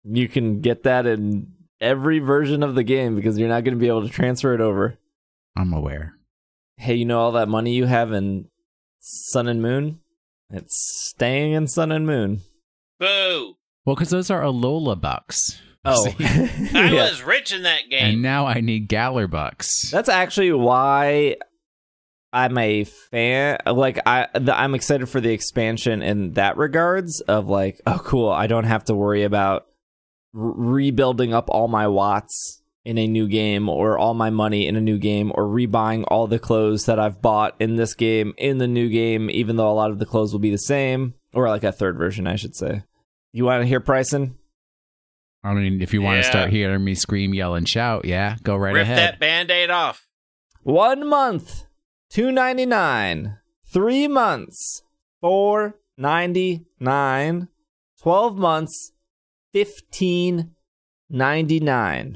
You can get that in every version of the game because you're not going to be able to transfer it over. I'm aware. Hey, you know all that money you have in Sun and Moon? It's staying in Sun and Moon. Boo! Well, because those are Alola bucks. Oh. I was rich in that game. And now I need Galar bucks. That's actually why I'm a fan. Like, I'm excited for the expansion in that regards of like, oh, cool. I don't have to worry about rebuilding up all my watts in a new game or all my money in a new game or rebuying all the clothes that I've bought in this game in the new game, even though a lot of the clothes will be the same, or like a third version, I should say. You want to hear pricing? I mean, if you want to start hearing me scream, yell, and shout, yeah, go right ahead. Rip that Band-Aid off. 1 month, $2.99. 3 months, $4.99. 12 months, $15.99.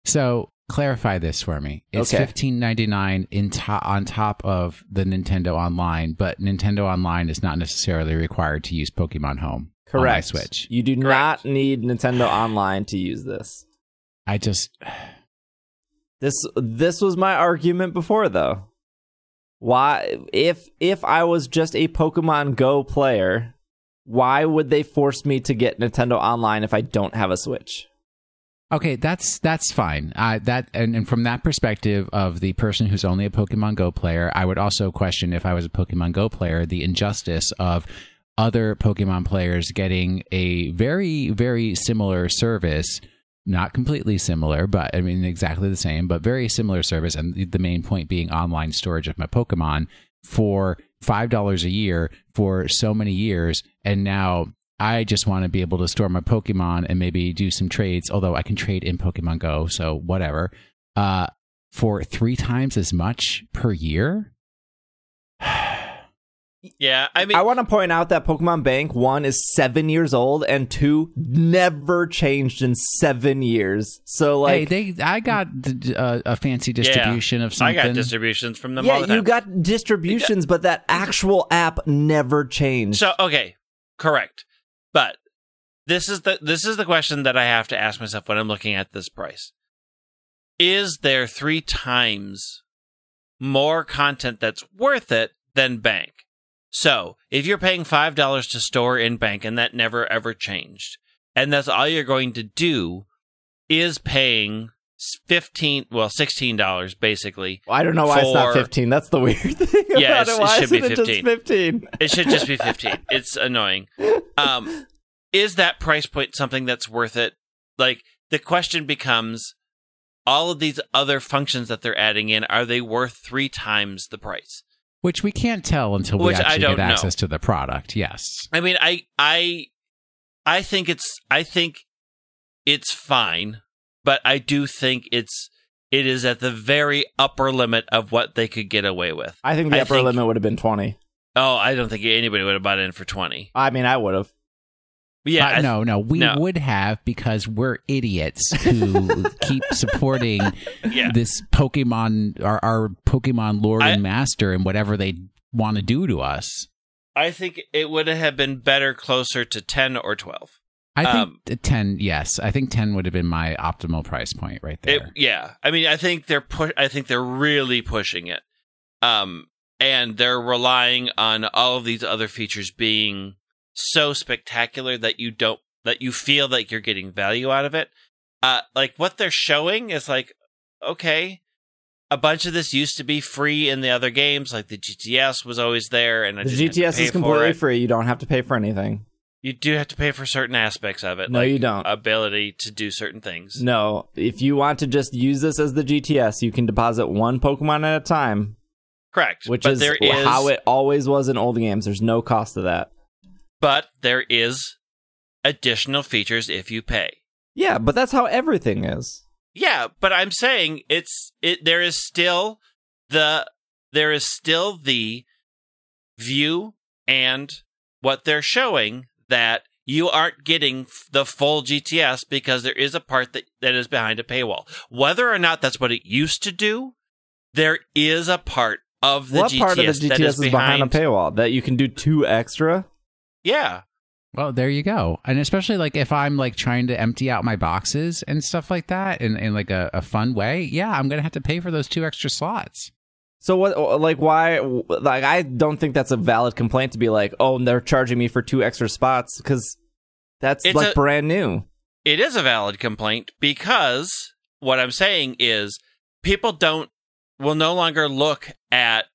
So clarify this for me. It's okay. $15.99 on top of the Nintendo Online, but Nintendo Online is not necessarily required to use Pokemon Home. Correct. On my Switch. You do not need Nintendo Online to use this. I just this was my argument before, though. Why, if I was just a Pokemon Go player, why would they force me to get Nintendo Online if I don't have a Switch? Okay, that's fine. And from that perspective of the person who's only a Pokemon Go player, I would also question, if I was a Pokemon Go player, the injustice of other Pokemon players getting a very, very similar service, not completely similar, but I mean exactly the same, but very similar service, and the main point being online storage of my Pokemon for $5 a year for so many years, and now I just want to be able to store my Pokemon and maybe do some trades, although I can trade in Pokemon Go, so whatever, for 3 times as much per year? Yeah, I mean, I want to point out that Pokemon Bank 1 is 7 years old and 2 never changed in 7 years. So like, I got a fancy distribution of something. I got distributions from them all the time. you got distributions, but that actual app never changed. So okay, correct. But this is the question that I have to ask myself when I'm looking at this price. Is there 3 times more content that's worth it than Bank? So, if you're paying $5 to store in Bank and that never ever changed, and that's all you're going to do is paying $16 basically. I don't know why it's not 15. That's the weird thing. Yeah, about it. Why it should be isn't it just 15. It should just be 15. It's annoying. Is that price point something that's worth it? Like, the question becomes, all of these other functions that they're adding in, are they worth 3 times the price? Which we can't tell until we actually get access to the product. Yes. I mean, I think it's fine, but I do think it is at the very upper limit of what they could get away with. I think the upper limit would have been 20. Oh, I don't think anybody would have bought in for 20. I mean, I would have. Yeah, no, we would have, because we're idiots who keep supporting this Pokemon, our Pokemon Lord and Master, and whatever they want to do to us. I think it would have been better closer to 10 or 12. I think 10. Yes, I think 10 would have been my optimal price point right there. I mean, I think they're really pushing it, and they're relying on all of these other features being so spectacular that you feel like you're getting value out of it. Like, what they're showing is like, okay, a bunch of this used to be free in the other games, like the GTS was always there, and the GTS is completely free. You don't have to pay for anything. You do have to pay for certain aspects of it. No, like you don't. Ability to do certain things. No, if you want to just use this as the GTS, you can deposit 1 Pokemon at a time. Correct. Which is how it always was in old games. There's no cost to that. But there is additional features if you pay. Yeah, but that's how everything is. Yeah, but I'm saying there is still the view and what they're showing that you aren't getting the full GTS because there is a part that is behind a paywall. Whether or not that's what it used to do, there is a part of the GTS. What part of the GTS is behind a paywall? That you can do 2 extra? Yeah. Well, there you go. And especially like if I'm like trying to empty out my boxes and stuff like that in like a fun way, yeah, I'm going to have to pay for those 2 extra slots. So what, like, why, like, I don't think that's a valid complaint to be like, oh, they're charging me for 2 extra spots, because that's brand new. It is a valid complaint, because what I'm saying is people will no longer look at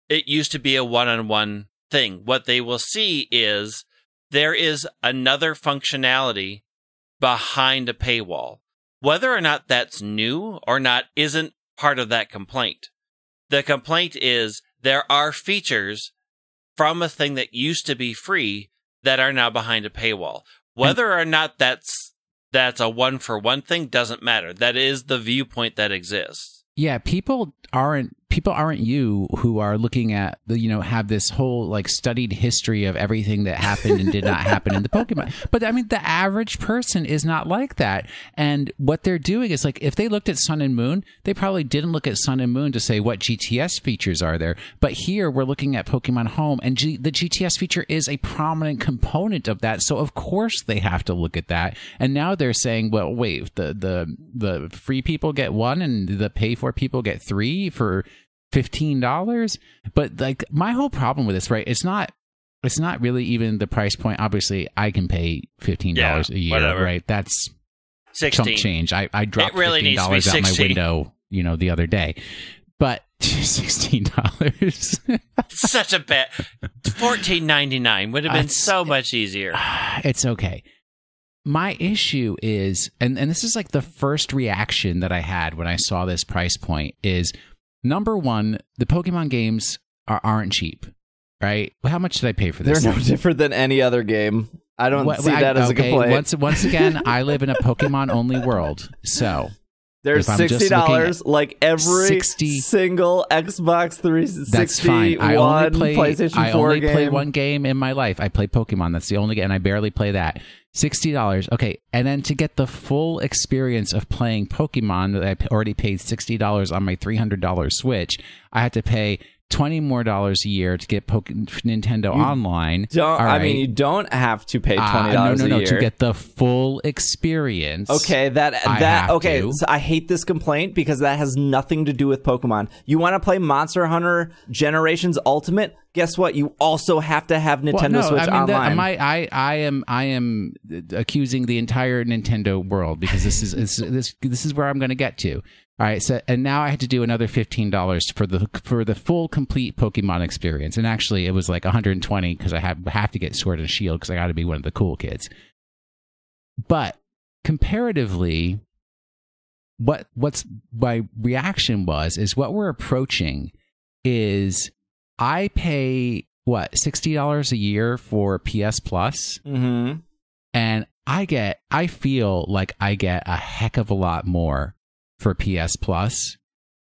it used to be a one-on-one thing. What they will see is there is another functionality behind a paywall. Whether or not that's new or not isn't part of that complaint. The complaint is there are features from a thing that used to be free that are now behind a paywall. Whether or not that's a one-for-one thing doesn't matter. That is the viewpoint that exists. Yeah, people aren't you who are looking at have this whole like studied history of everything that happened and did not happen in the Pokemon. But I mean, the average person is not like that. And what they're doing is like, if they looked at Sun and Moon, they probably didn't look at Sun and Moon to say what GTS features are there. But here we're looking at Pokemon Home, and the GTS feature is a prominent component of that. So of course they have to look at that. And now they're saying, well, wait, the free people get 1 and the pay for people get 3 for $15. But like, my whole problem with this, right, it's not really even the price point. Obviously I can pay $15 a year, whatever. Right? That's 16 chump change. I dropped really $15 out my window the other day, but $16 such a bad. $14.99 would have been so much easier. It's okay. My issue is, and this is like the first reaction that I had when I saw this price point is, number one, the Pokemon games aren't cheap, right? How much did I pay for this? They're no different than any other game. I don't see that as a complaint. Once again, I live in a Pokemon-only world, so There's $60 like every single Xbox 360 that's fine. PlayStation 4 I only game. play one game in my life. I play Pokemon. That's the only game, and I barely play that. $60. Okay, and then to get the full experience of playing Pokemon, that I already paid $60 on my $300 Switch, I had to pay $20 more a year to get Nintendo Online. I mean, you don't have to pay $20 a year to get the full experience. Okay, so I hate this complaint because that has nothing to do with Pokemon. You want to play Monster Hunter Generations Ultimate? Guess what? You also have to have Nintendo Switch Online. I am accusing the entire Nintendo world because this is where I'm going to get to. All right, so and now I had to do another $15 for the full complete Pokemon experience, and actually it was like $120 because I have to get Sword and Shield because I got to be one of the cool kids. But comparatively, what's my reaction is what we're approaching is I pay $60 a year for PS Plus, and I feel like I get a heck of a lot more for PS Plus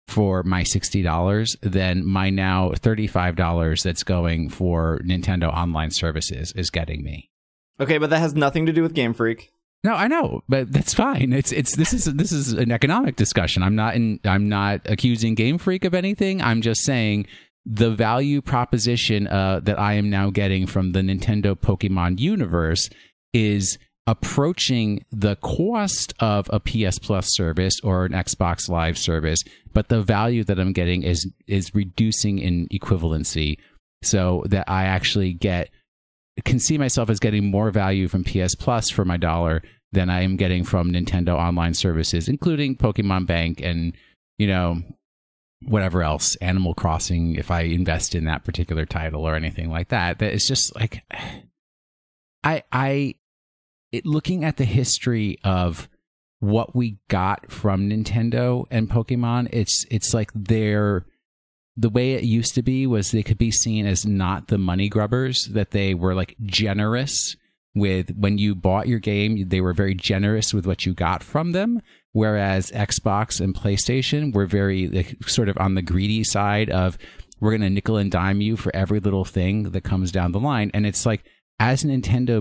for my $60 than my now $35 that's going for Nintendo Online services is getting me. Okay, but that has nothing to do with Game Freak. No, I know, but that's fine. This is an economic discussion. I'm not accusing Game Freak of anything. I'm just saying the value proposition that I am now getting from the Nintendo Pokemon universe is approaching the cost of a PS Plus service or an Xbox Live service, but the value that I'm getting is reducing in equivalency, so that I actually can see myself as getting more value from PS Plus for my dollar than I am getting from Nintendo Online services, including Pokemon Bank and, whatever else, Animal Crossing, if I invest in that particular title or anything like that. That it's just like, looking at the history of what we got from Nintendo and Pokemon, it's like the way it used to be was they could be seen as not the money grubbers, that they were like generous with when you bought your game, they were very generous with what you got from them. Whereas Xbox and PlayStation were very sort of on the greedy side of, we're going to nickel and dime you for every little thing that comes down the line. And it's like, as Nintendo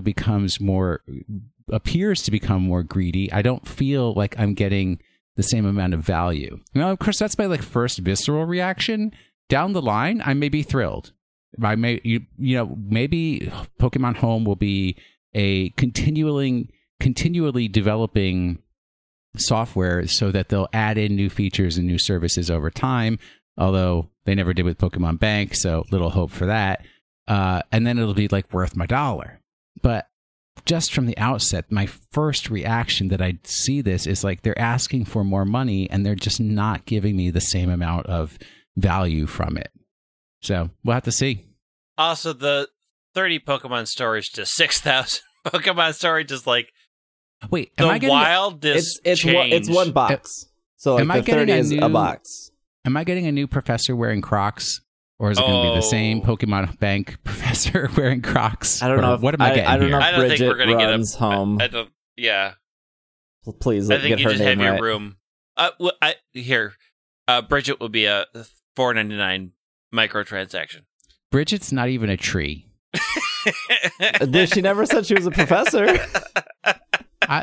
appears to become more greedy, I don't feel like I'm getting the same amount of value. Of course, that's my first visceral reaction. Down the line, I may be thrilled. Maybe Pokemon Home will be a continually developing software so that they'll add in new features and new services over time, although they never did with Pokemon Bank, so little hope for that. And then it'll be worth my dollar. But just from the outset, my first reaction that I see this is they're asking for more money and they're just not giving me the same amount of value from it. So we'll have to see. Also, the 30 Pokemon storage to 6,000 Pokemon storage is wait, the wildest change. It's one box. So the 30 is a box. Am I getting a new professor wearing Crocs? Or is it going to be the same Pokemon Bank professor wearing Crocs? I don't know. What am I getting I don't here? know if I don't think we're Bridget going to runs home. I don't. Yeah. Please, I think get you her just name have your right. room. Bridget will be a $4.99 microtransaction. Bridget's not even a tree. She never said she was a professor.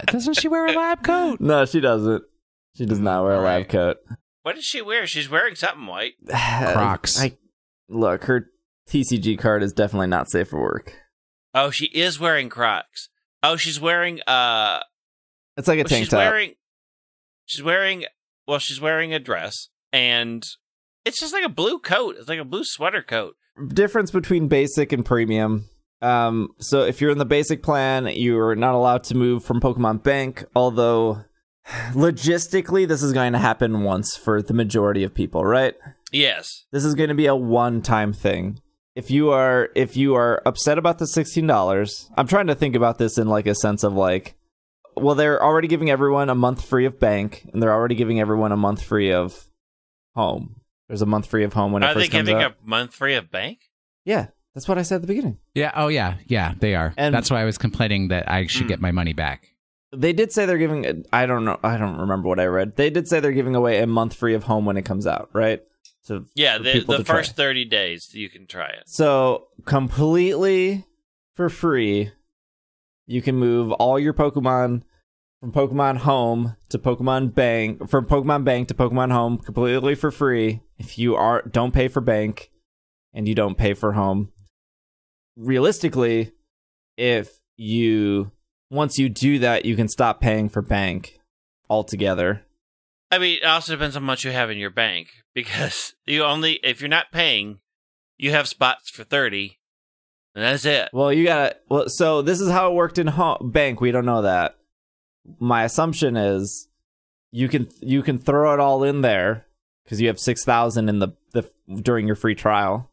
Doesn't she wear a lab coat? No, she doesn't. She does not wear a lab coat. What does she wear? She's wearing something white. Crocs. Look, her TCG card is definitely not safe for work. Oh, she is wearing Crocs. Oh, she's wearing it's like a tank top. She's wearing a dress, and it's just like a blue coat. It's like a blue sweater coat. Difference between basic and premium. So if you're in the basic plan, you're not allowed to move from Pokemon Bank, although logistically this is going to happen once for the majority of people, right? Yes. This is going to be a one-time thing. If you are upset about the $16, I'm trying to think about this in a sense of well, they're already giving everyone a month free of Bank, and they're already giving everyone a month free of Home. There's a month free of Home when it first comes out. Are they giving a month free of Bank? Yeah, that's what I said at the beginning. Yeah. Oh, yeah. Yeah, they are. And that's why I was complaining that I should get my money back. They did say they're giving, I don't know, I don't remember what I read. They did say they're giving away a month free of home when it comes out, right? So yeah, the first 30 days you can try it. So completely for free, you can move all your Pokemon from Pokemon Home to Pokemon Bank, from Pokemon Bank to Pokemon Home completely for free if you don't pay for Bank and you don't pay for Home. Realistically, once you do that, you can stop paying for Bank altogether. I mean, it also depends on how much you have in your bank, because if you're not paying, you have spots for 30, and that's it. Well, so this is how it worked in Bank. We don't know that. My assumption is you can throw it all in there because you have 6,000 in the during your free trial,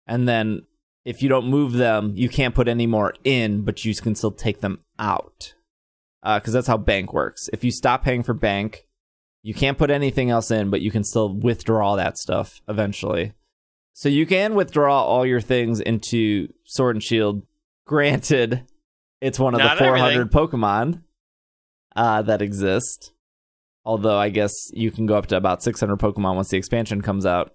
and then if you don't move them, you can't put any more in, but you can still take them out because that's how Bank works. If you stop paying for Bank, you can't put anything else in, but you can still withdraw that stuff eventually. So you can withdraw all your things into Sword and Shield. Granted, it's one of the 400 Pokemon that exist. Although I guess you can go up to about 600 Pokemon once the expansion comes out.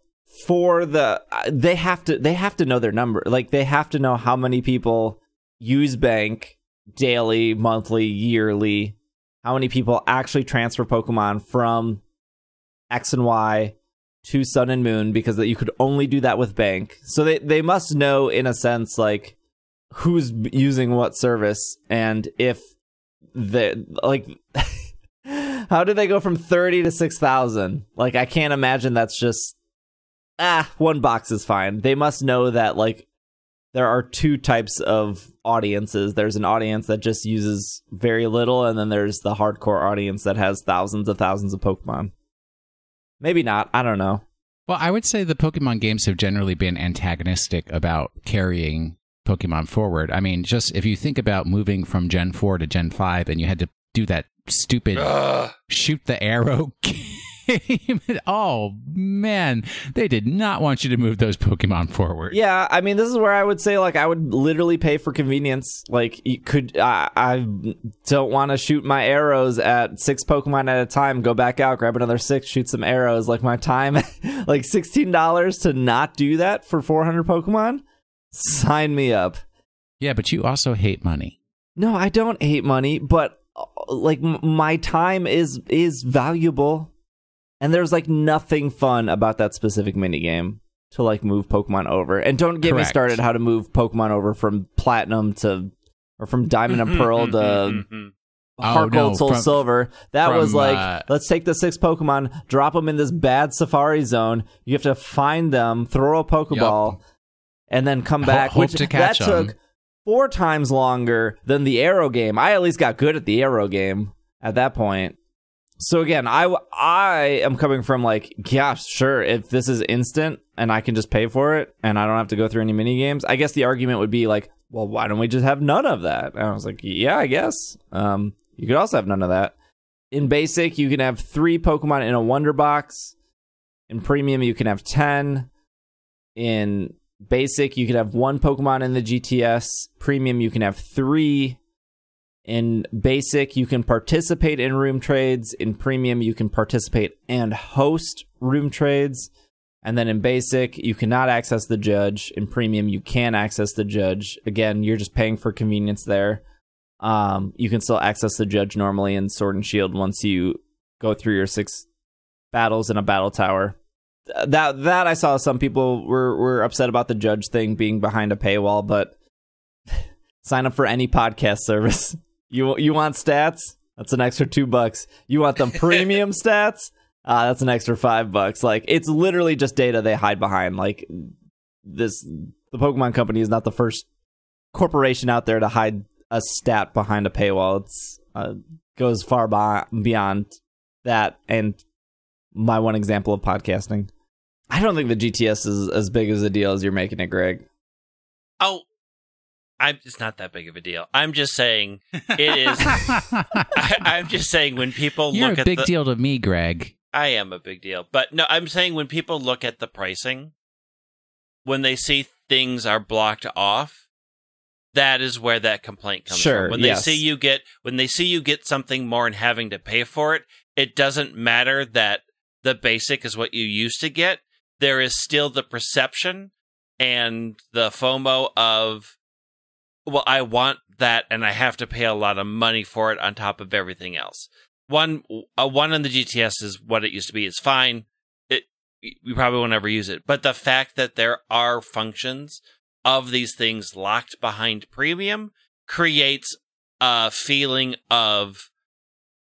They have to know their number. Like, they have to know how many people use Bank daily, monthly, yearly. How many people actually transfer Pokemon from X and Y to Sun and Moon, because you could only do that with Bank. So they must know, in a sense, like, who's using what service, and if how did they go from 30 to 6,000? Like, I can't imagine that's just, one box is fine. They must know that, like, there are two types of audiences. There's an audience that just uses very little, and then there's the hardcore audience that has thousands of Pokemon. Maybe not. I don't know. Well, I would say the Pokemon games have generally been antagonistic about carrying Pokemon forward. I mean, just if you think about moving from Gen 4 to Gen 5 and you had to do that stupid shoot the arrow game. Oh, man. They did not want you to move those Pokemon forward. Yeah, I mean, this is where I would say, like, I would literally pay for convenience. Like, I don't want to shoot my arrows at 6 Pokemon at a time, go back out, grab another 6, shoot some arrows. Like, my time, like, $16 to not do that for 400 Pokemon? Sign me up. Yeah, but you also hate money. No, I don't hate money, but, like, my time is valuable. And there's, like, nothing fun about that specific minigame to, like, move Pokemon over. And don't get me started how to move Pokemon over from Platinum or from Diamond and Pearl to Heart Gold, Soul Silver. That was like, let's take the 6 Pokemon, drop them in this bad Safari Zone. You have to find them, throw a Pokeball, and then come back. Hope to catch that took 4 times longer than the Arrow game. I at least got good at the Arrow game at that point. So again, I am coming from, like, yeah, sure, if this is instant and I can just pay for it and I don't have to go through any mini games, I guess the argument would be like, well, why don't we just have none of that? And I was like, yeah, I guess. You could also have none of that. In Basic, you can have 3 Pokemon in a Wonder Box. In Premium, you can have 10. In Basic, you can have 1 Pokemon in the GTS. Premium, you can have 3. In Basic, you can participate in room trades. In Premium, you can participate and host room trades. And then in Basic, you cannot access the judge. In Premium, you can access the judge. Again, you're just paying for convenience there. You can still access the judge normally in Sword and Shield once you go through your 6 battles in a battle tower. That I saw some people were upset about the judge thing being behind a paywall, but sign up for any podcast service. You want stats? That's an extra $2. You want the premium stats? That's an extra $5. Like, it's literally just data they hide behind. Like, the Pokemon Company is not the first corporation out there to hide a stat behind a paywall. It's goes far beyond that. And my one example of podcasting. I don't think the GTS is as big as a deal as you're making it, Greg. Oh. It's not that big of a deal. I'm just saying it is. I'm just saying when people You're look at a big deal to me, Greg. I am a big deal. But no, I'm saying when people look at the pricing, when they see things are blocked off, that is where that complaint comes Sure, from. When they see you get something more and having to pay for it, it doesn't matter that the basic is what you used to get. There is still the perception and the FOMO of, well, I want that and I have to pay a lot of money for it on top of everything else. A 1 on the GTS is what it used to be. It's fine. You probably won't ever use it. But the fact that there are functions of these things locked behind premium creates a feeling of,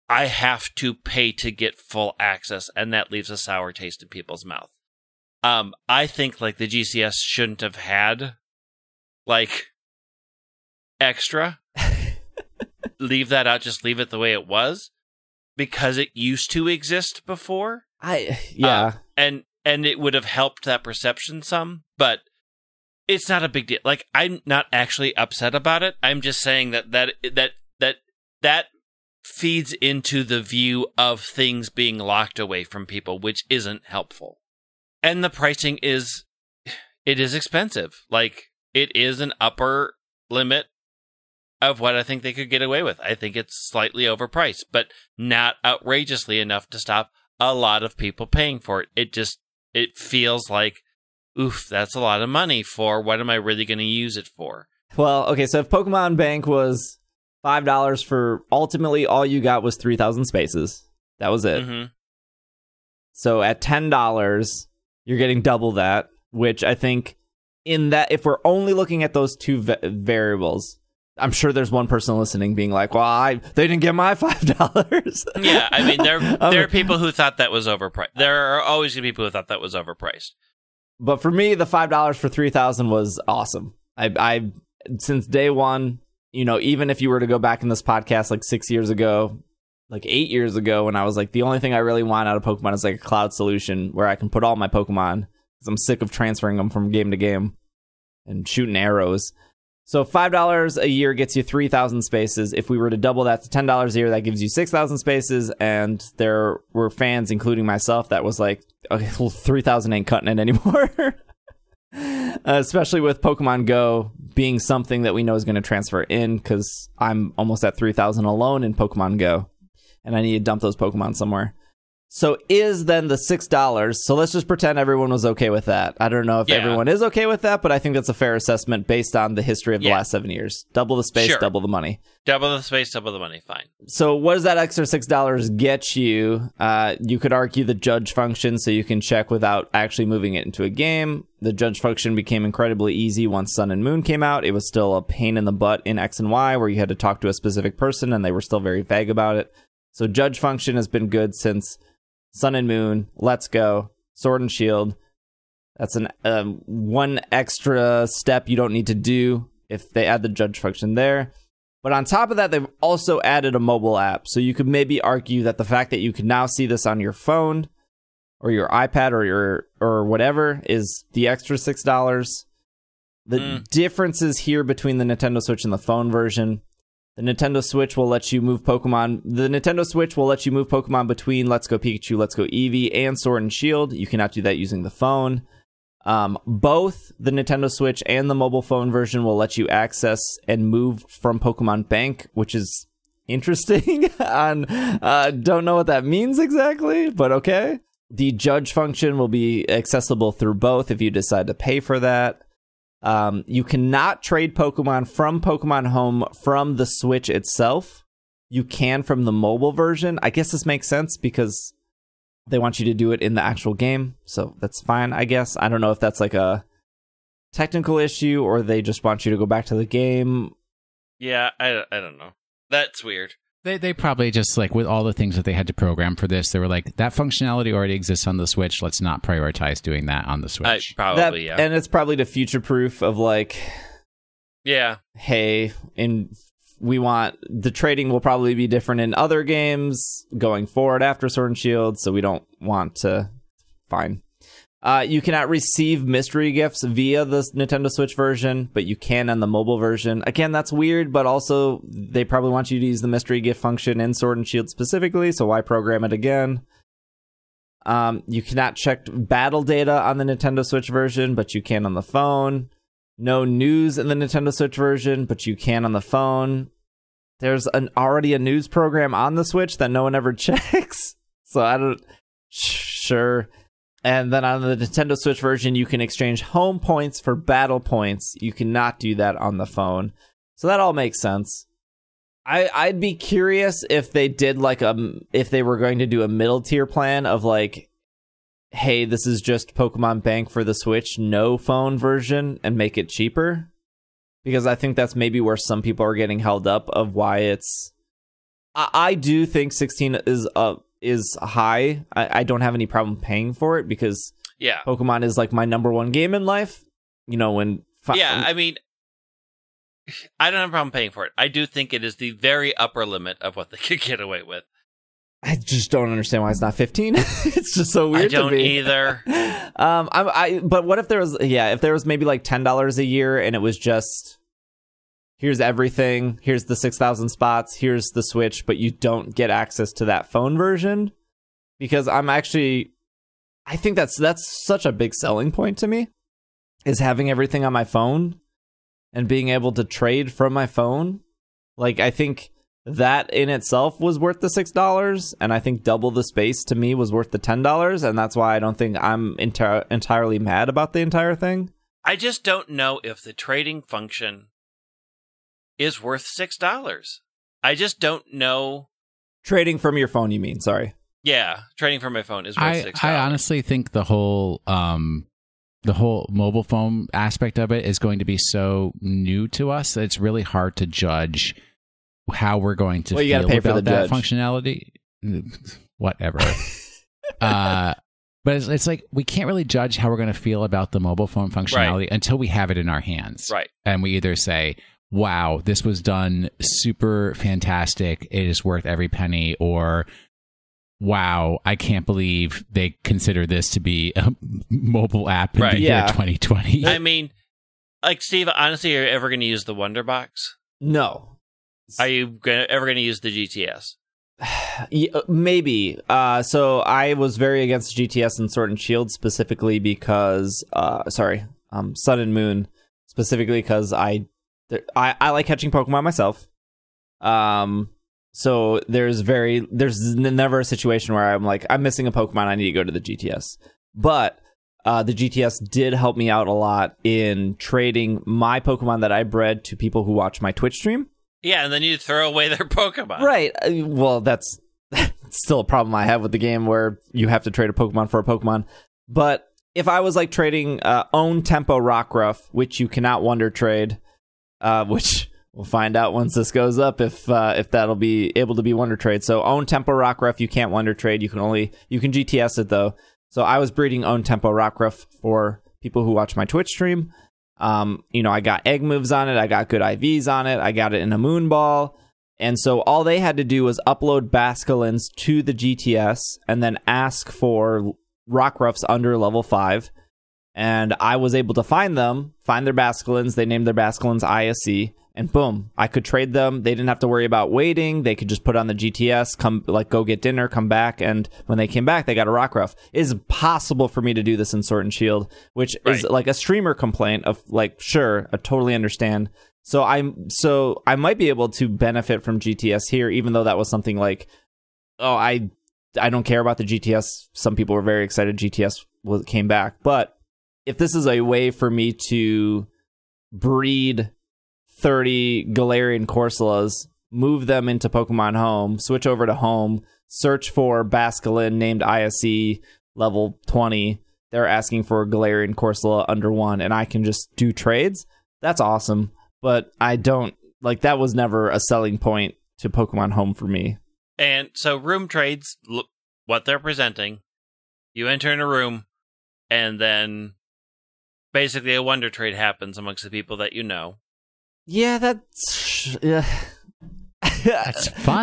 I have to pay to get full access, and that leaves a sour taste in people's mouth. I think like the GCS shouldn't have had like extra. Leave that out, just leave it the way it was, because it used to exist before. And it would have helped that perception some, but it's not a big deal. Like, I'm not actually upset about it. I'm just saying that feeds into the view of things being locked away from people, which isn't helpful. And the pricing is expensive. Like, it is an upper limit of what I think they could get away with. I think it's slightly overpriced, but not outrageously enough to stop a lot of people paying for it. It feels like, oof, that's a lot of money for what am I really going to use it for? Well, okay, so if Pokemon Bank was $5 for, ultimately all you got was 3,000 spaces. That was it. Mm-hmm. So at $10, you're getting double that, which I think in that, if we're only looking at those two variables, I'm sure there's one person listening being like, well, they didn't get my $5. Yeah, I mean, there are people who thought that was overpriced. There are always going to be people who thought that was overpriced. But for me, the $5 for 3,000 was awesome. I since day one, even if you were to go back in this podcast like 6 years ago, like 8 years ago, when I was like, the only thing I really want out of Pokemon is like a cloud solution where I can put all my Pokemon, because I'm sick of transferring them from game to game and shooting arrows. So $5 a year gets you 3,000 spaces. If we were to double that to $10 a year, that gives you 6,000 spaces. And there were fans, including myself, that was like, okay, well, 3,000 ain't cutting it anymore. Especially with Pokemon Go being something that we know is going to transfer in, because I'm almost at 3,000 alone in Pokemon Go, and I need to dump those Pokemon somewhere. So is then the $6, so let's just pretend everyone was okay with that. I don't know if everyone is okay with that, but I think that's a fair assessment based on the history of the last 7 years. Double the space, double the money. Double the space, double the money, fine. So what does that extra $6 get you? You could argue the judge function, so you can check without actually moving it into a game. The judge function became incredibly easy once Sun and Moon came out. It was still a pain in the butt in X and Y, where you had to talk to a specific person, and they were still very vague about it. So judge function has been good since Sun and Moon, Let's Go, Sword and Shield. That's an one extra step you don't need to do if they add the judge function there. But on top of that, they've also added a mobile app. So you could maybe argue that the fact that you can now see this on your phone or your iPad or whatever is the extra $6. The differences here between the Nintendo Switch and the phone version. The Nintendo Switch will let you move Pokemon. The Nintendo Switch will let you move Pokemon between Let's Go Pikachu, Let's Go Eevee, and Sword and Shield. You cannot do that using the phone. Both the Nintendo Switch and the mobile phone version will let you access and move from Pokemon Bank, which is interesting. Don't know what that means exactly, but okay. The judge function will be accessible through both if you decide to pay for that. You cannot trade Pokemon from Pokemon Home from the Switch itself. You can from the mobile version. I guess this makes sense because they want you to do it in the actual game, so that's fine, I guess. I don't know if that's like a technical issue or they just want you to go back to the game. Yeah, I don't know. That's weird. They probably just, like, with all the things that they had to program for this, they were like, that functionality already exists on the Switch. Let's not prioritize doing that on the Switch. Probably, yeah. And it's probably the future-proof of, like, hey, we want the trading will probably be different in other games going forward after Sword and Shield, so we don't want to. Fine. You cannot receive mystery gifts via the Nintendo Switch version, but you can on the mobile version. Again, that's weird, but also they probably want you to use the mystery gift function in Sword and Shield specifically, so why program it again? You cannot check battle data on the Nintendo Switch version, but you can on the phone. no news in the Nintendo Switch version, but you can on the phone. There's already a news program on the Switch that no one ever checks. So I don't... Sure. And then on the Nintendo Switch version, you can exchange home points for battle points. You cannot do that on the phone. So that all makes sense. I'd be curious if they did if they were going to do a middle tier plan of like, hey, this is just Pokemon Bank for the Switch, no phone version, and make it cheaper. Because I think that's maybe where some people are getting held up of why it's... I do think 16 is high. I don't have any problem paying for it because Pokemon is like my number one game in life. You know, when... I mean... I don't have a problem paying for it. I do think it is the very upper limit of what they could get away with. I just don't understand why it's not 15. It's just so weird to me. I don't either. But what if there was maybe like $10 a year and it was just, here's everything, here's the 6,000 spots, here's the Switch, but you don't get access to that phone version? Because I think that's such a big selling point to me, is having everything on my phone. And being able to trade from my phone. Like, I think that in itself was worth the $6. And I think double the space to me was worth the $10. And that's why I don't think I'm entirely mad about the entire thing. I just don't know if the trading function is worth $6. I just don't know. Trading from your phone, you mean? Sorry. Yeah, trading from my phone is worth $6. I honestly think the whole mobile phone aspect of it is going to be so new to us that it's really hard to judge how we're going to feel about that functionality. Whatever. But it's like we can't really judge how we're going to feel about the mobile phone functionality until we have it in our hands. Right. And we either say, wow, this was done super fantastic, it is worth every penny, or wow, I can't believe they consider this to be a mobile app in the year 2020. I mean, like, Steve, honestly, are you ever going to use the Wonder Box? No. Are you ever going to use the GTS? Maybe. So I was very against GTS and Sword and Shield specifically because, Sun and Moon specifically because I like catching Pokemon myself. So there's never a situation where I'm like, I'm missing a Pokemon, I need to go to the GTS. But the GTS did help me out a lot in trading my Pokemon that I bred to people who watch my Twitch stream. Yeah, and then you throw away their Pokemon. Right. Well, that's still a problem I have with the game where you have to trade a Pokemon for a Pokemon. But if I was like trading Own Tempo Rockruff, which you cannot Wonder Trade, which... we'll find out once this goes up if that'll be able to be Wonder Trade. So Own Tempo Rockruff, you can't Wonder Trade. You can GTS it though. So I was breeding Own Tempo Rockruff for people who watch my Twitch stream. I got egg moves on it. I got good IVs on it. I got it in a moon ball. And so all they had to do was upload Basculins to the GTS and then ask for Rockruffs under level 5. And I was able to find their Basculins. They named their Basculins ISC. And boom, I could trade them. They didn't have to worry about waiting. They could just put on the GTS, go get dinner, come back. And when they came back, they got a Rockruff. It is possible for me to do this in Sword and Shield, which is like a streamer complaint of like, sure, I totally understand. So I might be able to benefit from GTS here, even though that was something like, oh, I don't care about the GTS. Some people were very excited GTS came back. But if this is a way for me to breed 30 Galarian Corsolas, move them into Pokemon Home, switch over to Home, search for Basculin named ISC level 20. They're asking for Galarian Corsola under 1, and I can just do trades. That's awesome. But I don't, that was never a selling point to Pokemon Home for me. And so room trades, what they're presenting, you enter in a room, and then basically a Wonder Trade happens amongst the people that you know. Yeah, that's fun.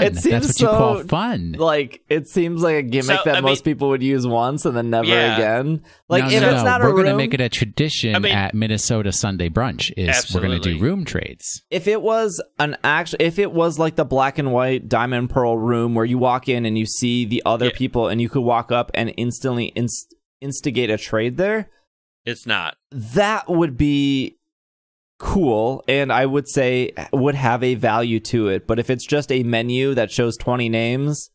That's what you call fun. Like, it seems like a gimmick that most people would use once and then never again. Like, no, if it's not we're a room, going to make it a tradition at Minnesota Sunday Brunch. We're going to do room trades. If it was like the black and white Diamond Pearl room where you walk in and you see the other people and you could walk up and instantly instigate a trade there, it's not. That would be cool, and I would say would have a value to it. But if it's just a menu that shows 20 names,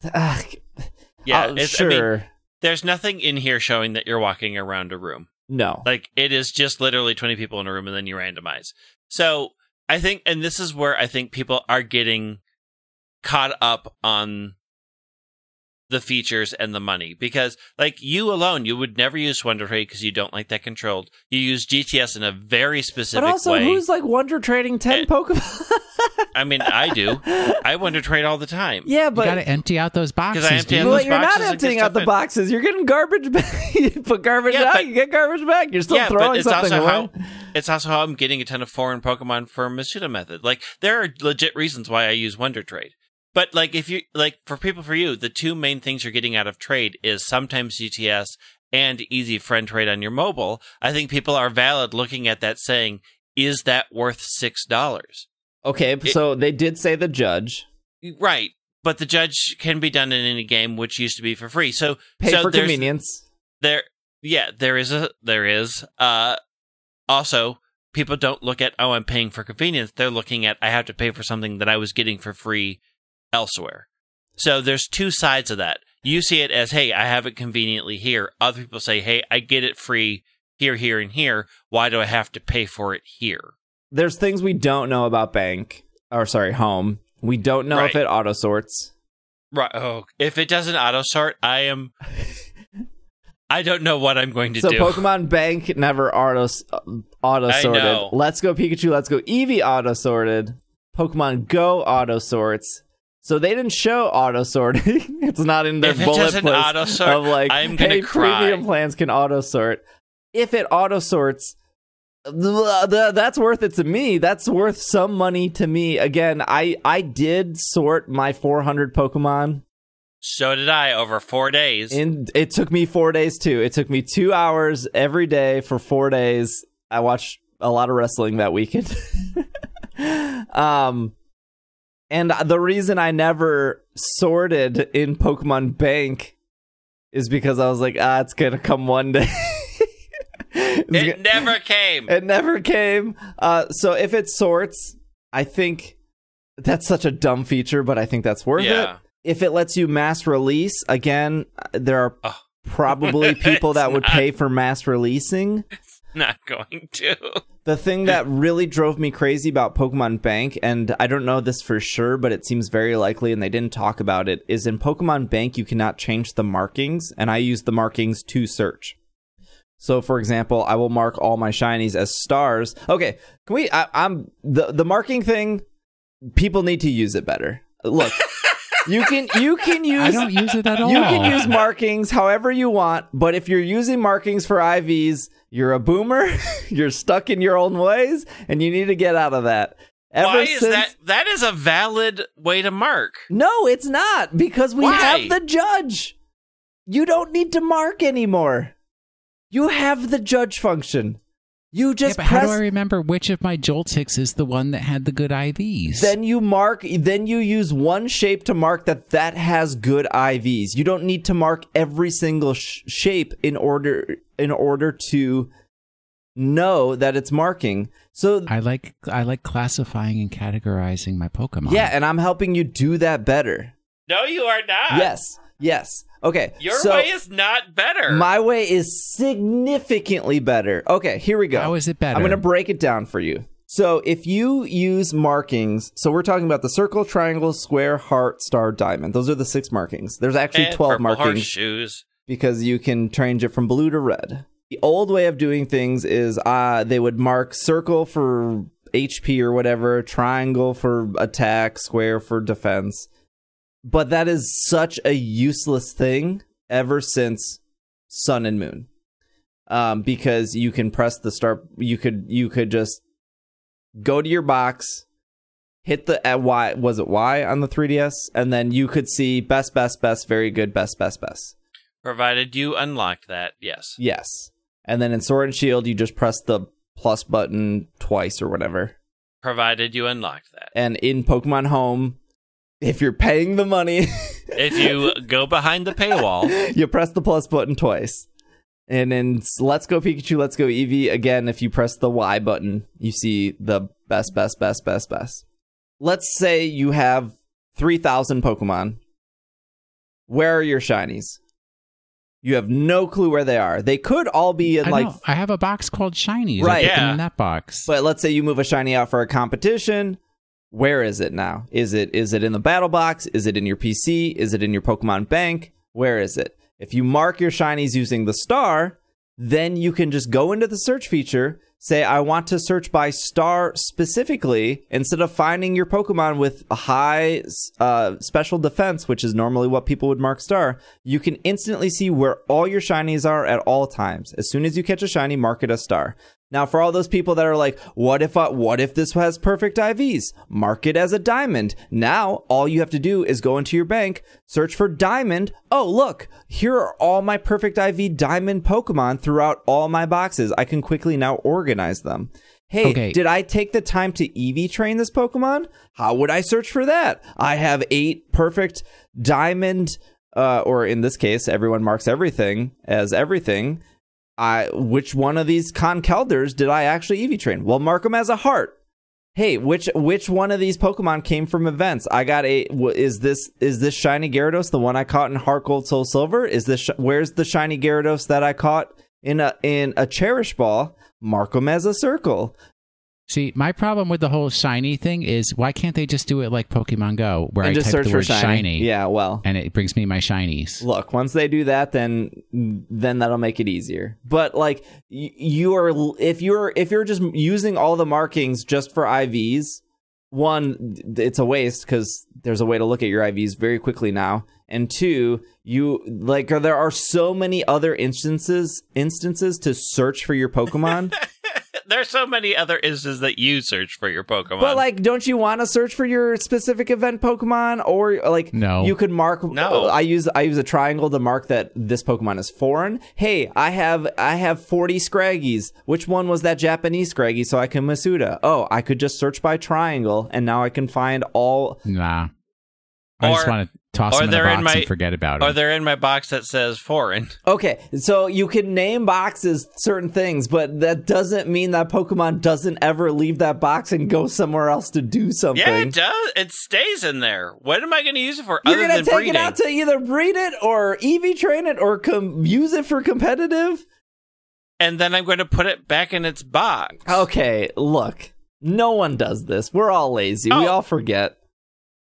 sure. I mean, there's nothing in here showing that you're walking around a room. No. Like, it is just literally 20 people in a room, and then you randomize. So, I think, and this is where I think people are getting caught up on the features and the money. Because, like, you alone, you would never use Wonder Trade because you don't like that controlled. You use GTS in a very specific way. But also, who's, like, Wonder Trading 10 Pokemon? I mean, I do. I Wonder Trade all the time. Yeah, but... You gotta empty out those boxes. Because I empty out those you're boxes. not emptying out the boxes. You're getting garbage back. You put garbage out, you get garbage back. You're still throwing something away. It's also how I'm getting a ton of foreign Pokemon for Masuda method. Like, there are legit reasons why I use Wonder Trade. But, like, if you, like, for you, the two main things you're getting out of trade is sometimes GTS and easy friend trade on your mobile. I think people are valid looking at that saying, is that worth $6? Okay, so they did say the judge. Right. But the judge can be done in any game, which used to be for free. So pay for convenience. There is. Also, people don't look at, I'm paying for convenience. They're looking at, I have to pay for something that I was getting for free elsewhere. So there's two sides of that. You see it as, hey, I have it conveniently here. Other people say, hey, I get it free here, here, and here. Why do I have to pay for it here? There's things we don't know about home. We don't know if it auto sorts. Right. Oh, if it doesn't auto sort, I don't know what I'm going to do. So Pokemon Bank never auto sorted. Let's Go Pikachu, Let's Go Eevee auto sorted. Pokemon Go auto sorts. So they didn't show auto sorting. It's not in their bullet points of like, hey, premium plans can auto sort. If it auto sorts, that's worth it to me. That's worth some money to me. Again, I did sort my 400 Pokemon. So did I over 4 days. And it took me 4 days too. It took me 2 hours every day for 4 days. I watched a lot of wrestling that weekend. And the reason I never sorted in Pokemon Bank is because I was like, it's going to come one day. It never came. It never came. So if it sorts, I think that's such a dumb feature, but I think that's worth it. If it lets you mass release, again, there are probably people that would pay for mass releasing. It's not going to. The thing that really drove me crazy about Pokemon Bank, and I don't know this for sure, but it seems very likely, and they didn't talk about it, is in Pokemon Bank, you cannot change the markings, and I use the markings to search. So, for example, I will mark all my shinies as stars. Okay, can we? The marking thing. People need to use it better. Look, you can use. I don't use it at all. You can use markings however you want, but if you're using markings for IVs, you're a boomer. You're stuck in your own ways, and you need to get out of that. Why is that? That is a valid way to mark. No, it's not, because we have the judge. You don't need to mark anymore. You have the judge function. You just press... How do I remember which of my Joltix is the one that had the good IVs? Then you mark. Then you use one shape to mark that has good IVs. You don't need to mark every single shape in order to know that it's marking. So I like classifying and categorizing my Pokemon. Yeah, and I'm helping you do that better. No, you are not. Yes. Okay. Your way is not better. My way is significantly better. Okay, here we go. How is it better? I'm going to break it down for you. So if you use markings, so we're talking about the circle, triangle, square, heart, star, diamond. Those are the 6 markings. There's actually 12 markings. Horseshoes. Because you can change it from blue to red. The old way of doing things is they would mark circle for HP or whatever, triangle for attack, square for defense. But that is such a useless thing ever since Sun and Moon. Because you can press the start, you could just go to your box, hit the Y, was it Y on the 3DS? And then you could see best, very good, best. Provided you unlock that, yes. Yes. And then in Sword and Shield, you just press the plus button twice or whatever. Provided you unlock that. And in Pokemon Home, if you're paying the money... if you go behind the paywall... you press the plus button twice. And in Let's Go Pikachu, Let's Go Eevee, again, if you press the Y button, you see the best. Let's say you have 3,000 Pokemon. Where are your shinies? You have no clue where they are. They could all be in I have a box called Shinies. Right. I put them in that box. But let's say you move a shiny out for a competition. Where is it now? Is it in the battle box? Is it in your PC? Is it in your Pokemon bank? Where is it? If you mark your shinies using the star, then you can just go into the search feature, say, I want to search by star specifically, instead of finding your Pokemon with a high special defense, which is normally what people would mark star. You can instantly see where all your shinies are at all times. As soon as you catch a shiny, mark it as star. Now, for all those people that are like, what if this has perfect IVs? Mark it as a diamond. Now, all you have to do is go into your bank, search for diamond. Oh, look, here are all my perfect IV diamond Pokemon throughout all my boxes. I can quickly now organize them. Hey, Did I take the time to EV train this Pokemon? How would I search for that? I have 8 perfect diamond, or in this case, everyone marks everything as everything. Which one of these Conkeldurs did I actually EV train? Well, mark them as a heart. Hey, which one of these Pokemon came from events? I got is this shiny Gyarados the one I caught in Heart Gold Soul Silver? Where's the shiny Gyarados that I caught in a Cherish Ball? Mark them as a circle. See, my problem with the whole shiny thing is, why can't they just do it like Pokemon Go, where I just type search the for word shiny? Yeah, well, and it brings me my shinies. Look, once they do that, then that'll make it easier. But like, if you're just using all the markings just for IVs, one, it's a waste because there's a way to look at your IVs very quickly now. And two, there are so many other instances to search for your Pokemon. There's so many other instances that you search for your Pokemon. But, like, don't you want to search for your specific event Pokemon? Or, like, no. You could mark... No. I use a triangle to mark that this Pokemon is foreign. Hey, I have 40 Scraggies. Which one was that Japanese Scraggy so I can Masuda? Oh, I could just search by triangle, and now I can find all... Nah. I just want to toss them in the box and forget about it. Or they're in my box that says foreign. Okay, so you can name boxes certain things, but that doesn't mean that Pokemon doesn't ever leave that box and go somewhere else to do something. Yeah, it does. It stays in there. What am I going to use it for You're other gonna than take breeding? it out to either breed it or EV train it or use it for competitive? And then I'm going to put it back in its box. Okay, look. No one does this. We're all lazy. We all forget.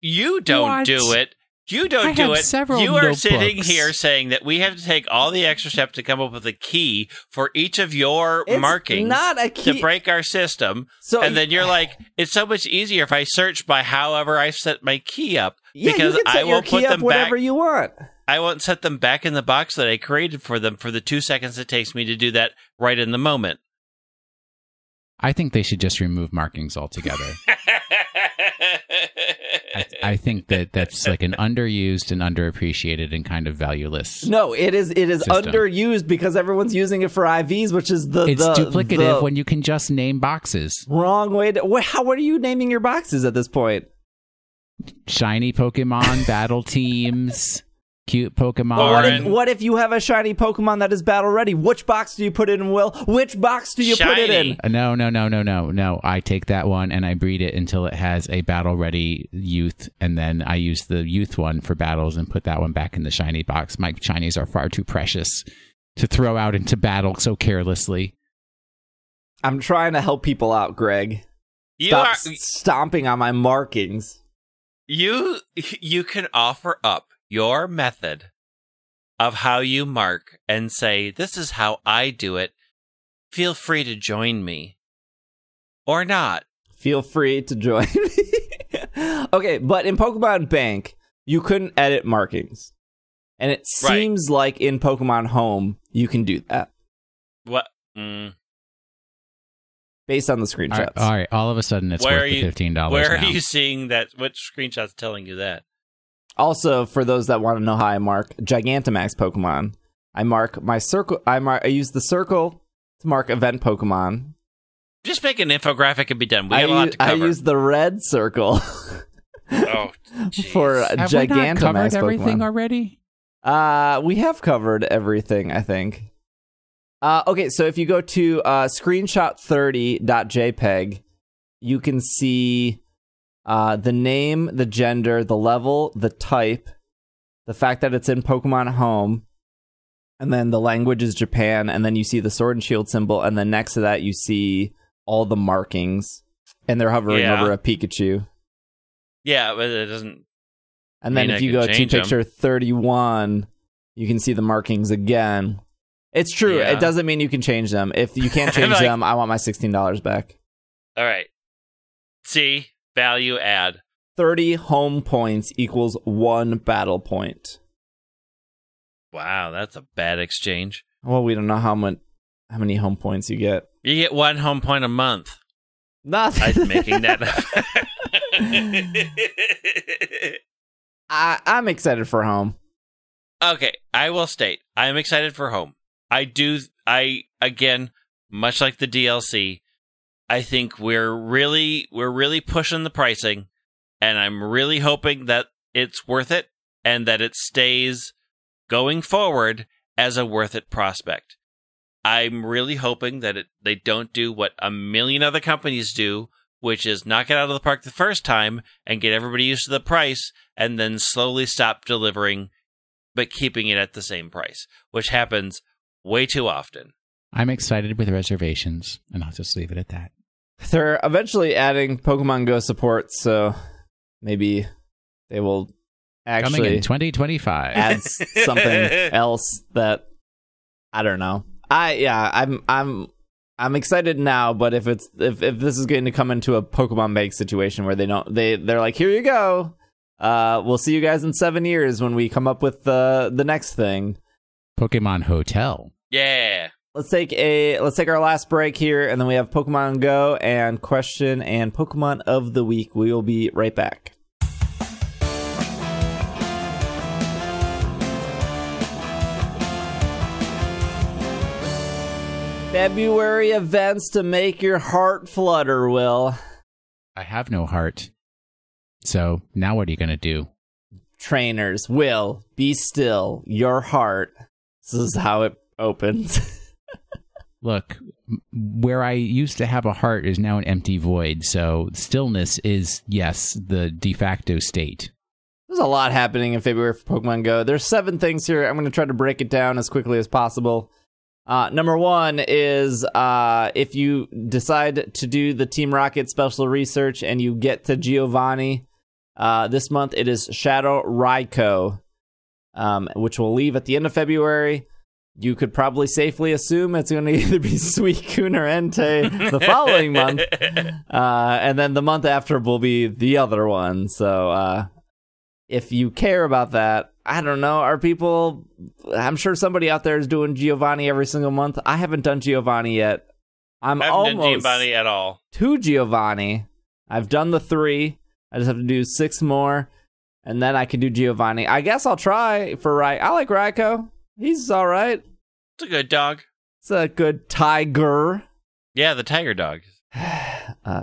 You don't do it. You don't do it. You are sitting here saying that we have to take all the extra steps to come up with a key for each of your markings not a key. To break our system. And then you're like, it's so much easier if I search by however I set my key up. Yeah, because you can set I will your key put up them whatever back. you want. I won't set them back in the box that I created for them for the 2 seconds it takes me to do that right in the moment. I think they should just remove markings altogether. I think that's like an underused and underappreciated and kind of valueless. No, it is system. underused because everyone's using it for IVs, which is it's duplicative when you can just name boxes. Wrong way to. What are you naming your boxes at this point? Shiny Pokemon, battle teams, cute Pokemon. What if you have a shiny Pokemon that is battle ready? Which box do you put it in, Will? Which box do you put it in? No. I take that one and I breed it until it has a battle ready youth, and then I use the youth one for battles and put that one back in the shiny box. My shinies are far too precious to throw out into battle so carelessly. I'm trying to help people out, Greg. Stop stomping on my markings. You can offer up your method of how you mark and say, this is how I do it. Feel free to join me. Or not. Feel free to join me. Okay, but in Pokemon Bank, you couldn't edit markings. And it seems like in Pokemon Home, you can do that. What? Based on the screenshots. All right. All of a sudden, it's worth the $15 Where now. are you seeing that? Which screenshot's telling you that? Also, for those that want to know how I mark Gigantamax Pokemon, I mark my circle. I use the circle to mark event Pokemon. Just make an infographic and be done. We have a lot to cover. I use the red circle for Have Gigantamax we not covered Pokemon. everything already? We have covered everything, I think. Okay, so if you go to screenshot30.jpg, you can see the name, the gender, the level, the type, the fact that it's in Pokemon Home, and then the language is Japan, and then you see the Sword and Shield symbol, and then next to that you see all the markings, and they're hovering over a Pikachu. Yeah, but it doesn't. And then if you go to picture 31, you can see the markings again. It's true. Yeah. It doesn't mean you can change them. If you can't change them, I want my $16 back. All right. See? Value add. 30 home points equals 1 battle point. Wow, that's a bad exchange. Well, we don't know how many home points you get. You get 1 home point a month. Nothing. I'm making that up. I'm excited for home. Okay, I will state, I am excited for home. Again, much like the DLC, I think we're really pushing the pricing, and I'm really hoping that it's worth it, and that it stays going forward as a worth it prospect. I'm really hoping that they don't do what a million other companies do, which is knock it out of the park the first time and get everybody used to the price, and then slowly stop delivering, but keeping it at the same price, which happens way too often. I'm excited with reservations, and I'll just leave it at that. They're eventually adding Pokemon Go support, so maybe they will actually coming in 2025 add something else that I don't know. I'm excited now, but if this is going to come into a Pokemon Bank situation where they're like, here you go. We'll see you guys in 7 years when we come up with the next thing. Pokemon Hotel. Yeah. Let's take our last break here, and then we have Pokemon Go and question and Pokemon of the week. We will be right back. February events to make your heart flutter, Will. I have no heart. So now what are you going to do? Trainers, Will, be still. Your heart. This is how it opens. Look, where I used to have a heart is now an empty void. So stillness is, yes, the de facto state. There's a lot happening in February for Pokemon Go. There's 7 things here. I'm going to try to break it down as quickly as possible. Number 1 is if you decide to do the Team Rocket special research and you get to Giovanni, this month it is Shadow Raikou, which will leave at the end of February. You could probably safely assume it's going to either be Suicune or Entei the following month, and then the month after will be the other one. So if you care about that, I don't know. I'm sure somebody out there is doing Giovanni every single month. I haven't done Giovanni yet. I haven't done Giovanni at all. To Giovanni. I've done the 3. I just have to do 6 more, and then I can do Giovanni. I guess I'll try for I like Raikou. He's all right. It's a good dog. It's a good tiger. Yeah, the tiger dog.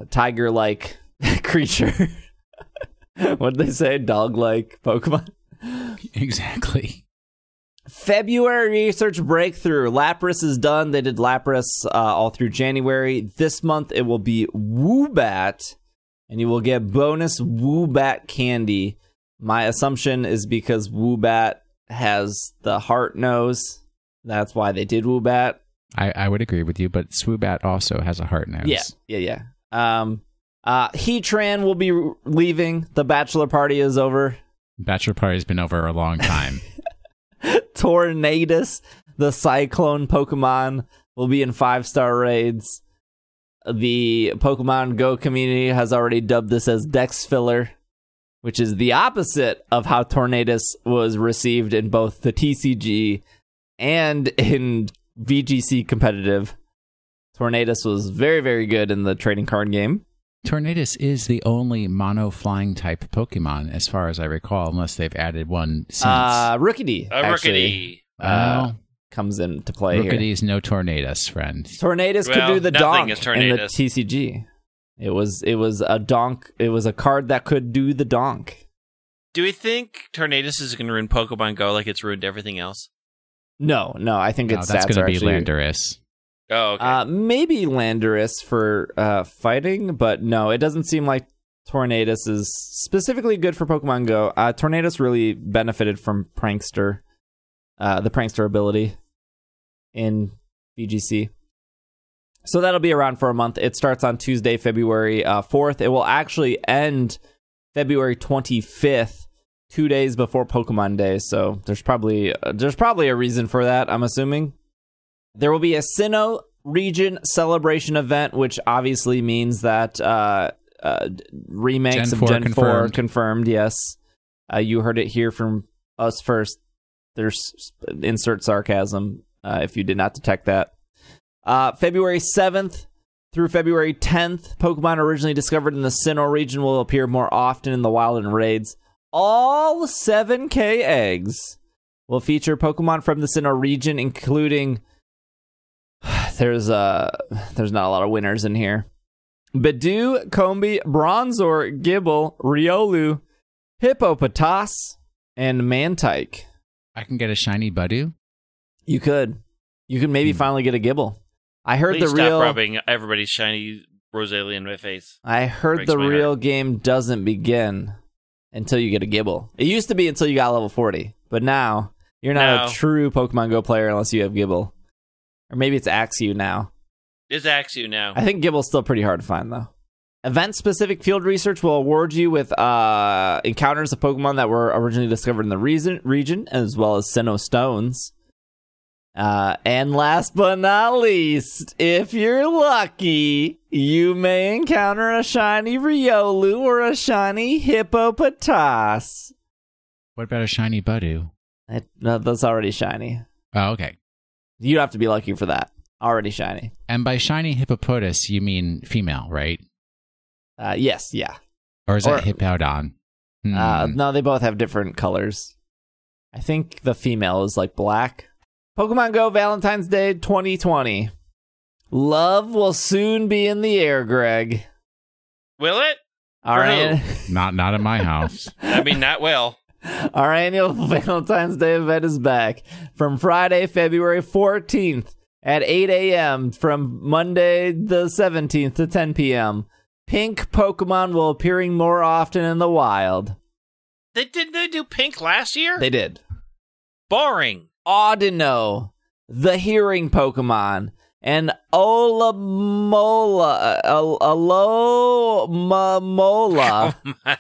Tiger-like creature. What did they say? Dog-like Pokemon? Exactly. February research breakthrough. Lapras is done. They did Lapras all through January. This month it will be Woobat, and you will get bonus Woobat candy. My assumption is because Woobat has the heart nose. That's why they did Woobat. I would agree with you, but Swoobat also has a heart nose. Yeah. Heatran will be leaving. The bachelor party is over. Bachelor party's been over a long time. Tornadus, the Cyclone Pokemon, will be in 5-star raids. The Pokemon Go community has already dubbed this as Dex Filler, which is the opposite of how Tornadus was received in both the TCG and in VGC competitive. Tornadus was very, very good in the trading card game. Tornadus is the only mono flying type Pokemon, as far as I recall, unless they've added one since. Rookidee, actually, comes into play here. Rookidee's no Tornadus, friend. Tornadus could do the donk in the TCG. It was a donk. It was a card that could do the donk. Do we think Tornadus is going to ruin Pokemon Go like it's ruined everything else? No, I think its that's stats going are to be actually Landorus. Oh, okay. maybe Landorus for fighting, but no, it doesn't seem like Tornadus is specifically good for Pokemon Go. Tornadus really benefited from Prankster, the Prankster ability in VGC. So that'll be around for a month. It starts on Tuesday, February 4th. It will actually end February 25th, 2 days before Pokemon Day. So there's probably a reason for that, I'm assuming. There will be a Sinnoh region celebration event, which obviously means that remakes of Gen 4 confirmed. Yes. You heard it here from us first. There's insert sarcasm if you did not detect that. February 7th through February 10th, Pokemon originally discovered in the Sinnoh region will appear more often in the wild and raids. All 7K eggs will feature Pokemon from the Sinnoh region, including... There's not a lot of winners in here. Bidoof, Combee, Bronzor, Gible, Riolu, Hippopotas, and Mantike. I can get a shiny Bidoof? You could maybe finally get a Gible. I heard Please the real... stop rubbing everybody's shiny Rosalie in my face. I heard the real game doesn't begin until you get a Gible. It used to be until you got level 40, but now you're not a true Pokemon Go player unless you have Gible. Or maybe it's Axew now. It's Axew now. I think Gibble's still pretty hard to find, though. Event-specific field research will award you with encounters of Pokemon that were originally discovered in the region, as well as Sinnoh Stones. And last but not least, if you're lucky, you may encounter a shiny Riolu or a shiny Hippopotas. What about a shiny Bidoof? No, that's already shiny. Oh, okay. You'd have to be lucky for that. Already shiny. And by shiny Hippopotas, you mean female, right? Yes, yeah. Or is that Hippowdon? No, they both have different colors. I think the female is like black. Pokemon Go Valentine's Day 2020. Love will soon be in the air, Greg. Will it? All right. Not in my house. I mean, not well. Our annual Valentine's Day event is back from Friday, February 14th at 8 a.m. from Monday the 17th to 10 p.m. Pink Pokemon will appearing more often in the wild. Didn't they do pink last year? They did. Boring. Audino, the hearing Pokemon, and Alomola, Oh my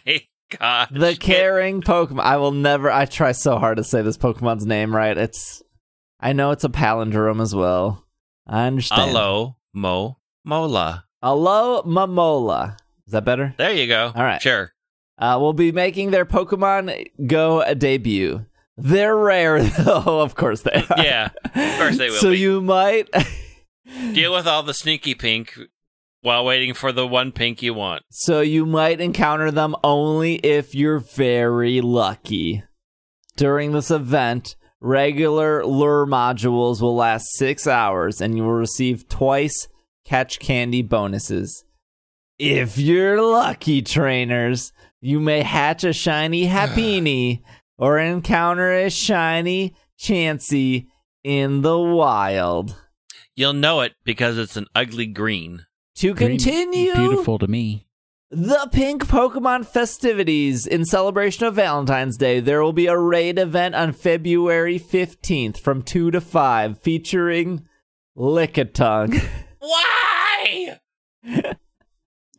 god. the caring Pokemon. I try so hard to say this Pokemon's name right. I know it's a palindrome as well. I understand. Alomola. Alomola. Is that better? There you go. All right. Sure. Will be making their Pokemon Go debut. They're rare, though. Of course they are. Yeah, of course they will So be. you might... Deal with all the sneaky pink while waiting for the one pink you want. So you might encounter them only if you're very lucky. During this event, regular lure modules will last 6 hours, and you will receive twice catch candy bonuses. If you're lucky, trainers, you may hatch a shiny Happiny or encounter a shiny Chansey in the wild. You'll know it because it's an ugly green. To continue, beautiful to me. The Pink Pokemon festivities in celebration of Valentine's Day, there will be a raid event on February 15th from 2 to 5 featuring Lickitung. Why?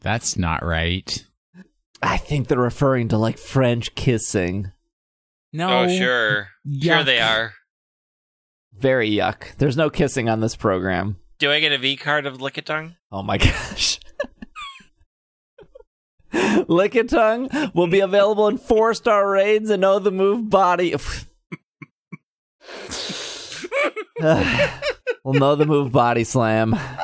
That's not right. I think they're referring to like French kissing. No. Oh, sure. Yuck. Sure they are. Very yuck. There's no kissing on this program. Do I get a V card of Lickitung? Oh my gosh. Lickitung will be available in 4-star raids and know the move body. We'll know the move body slam. I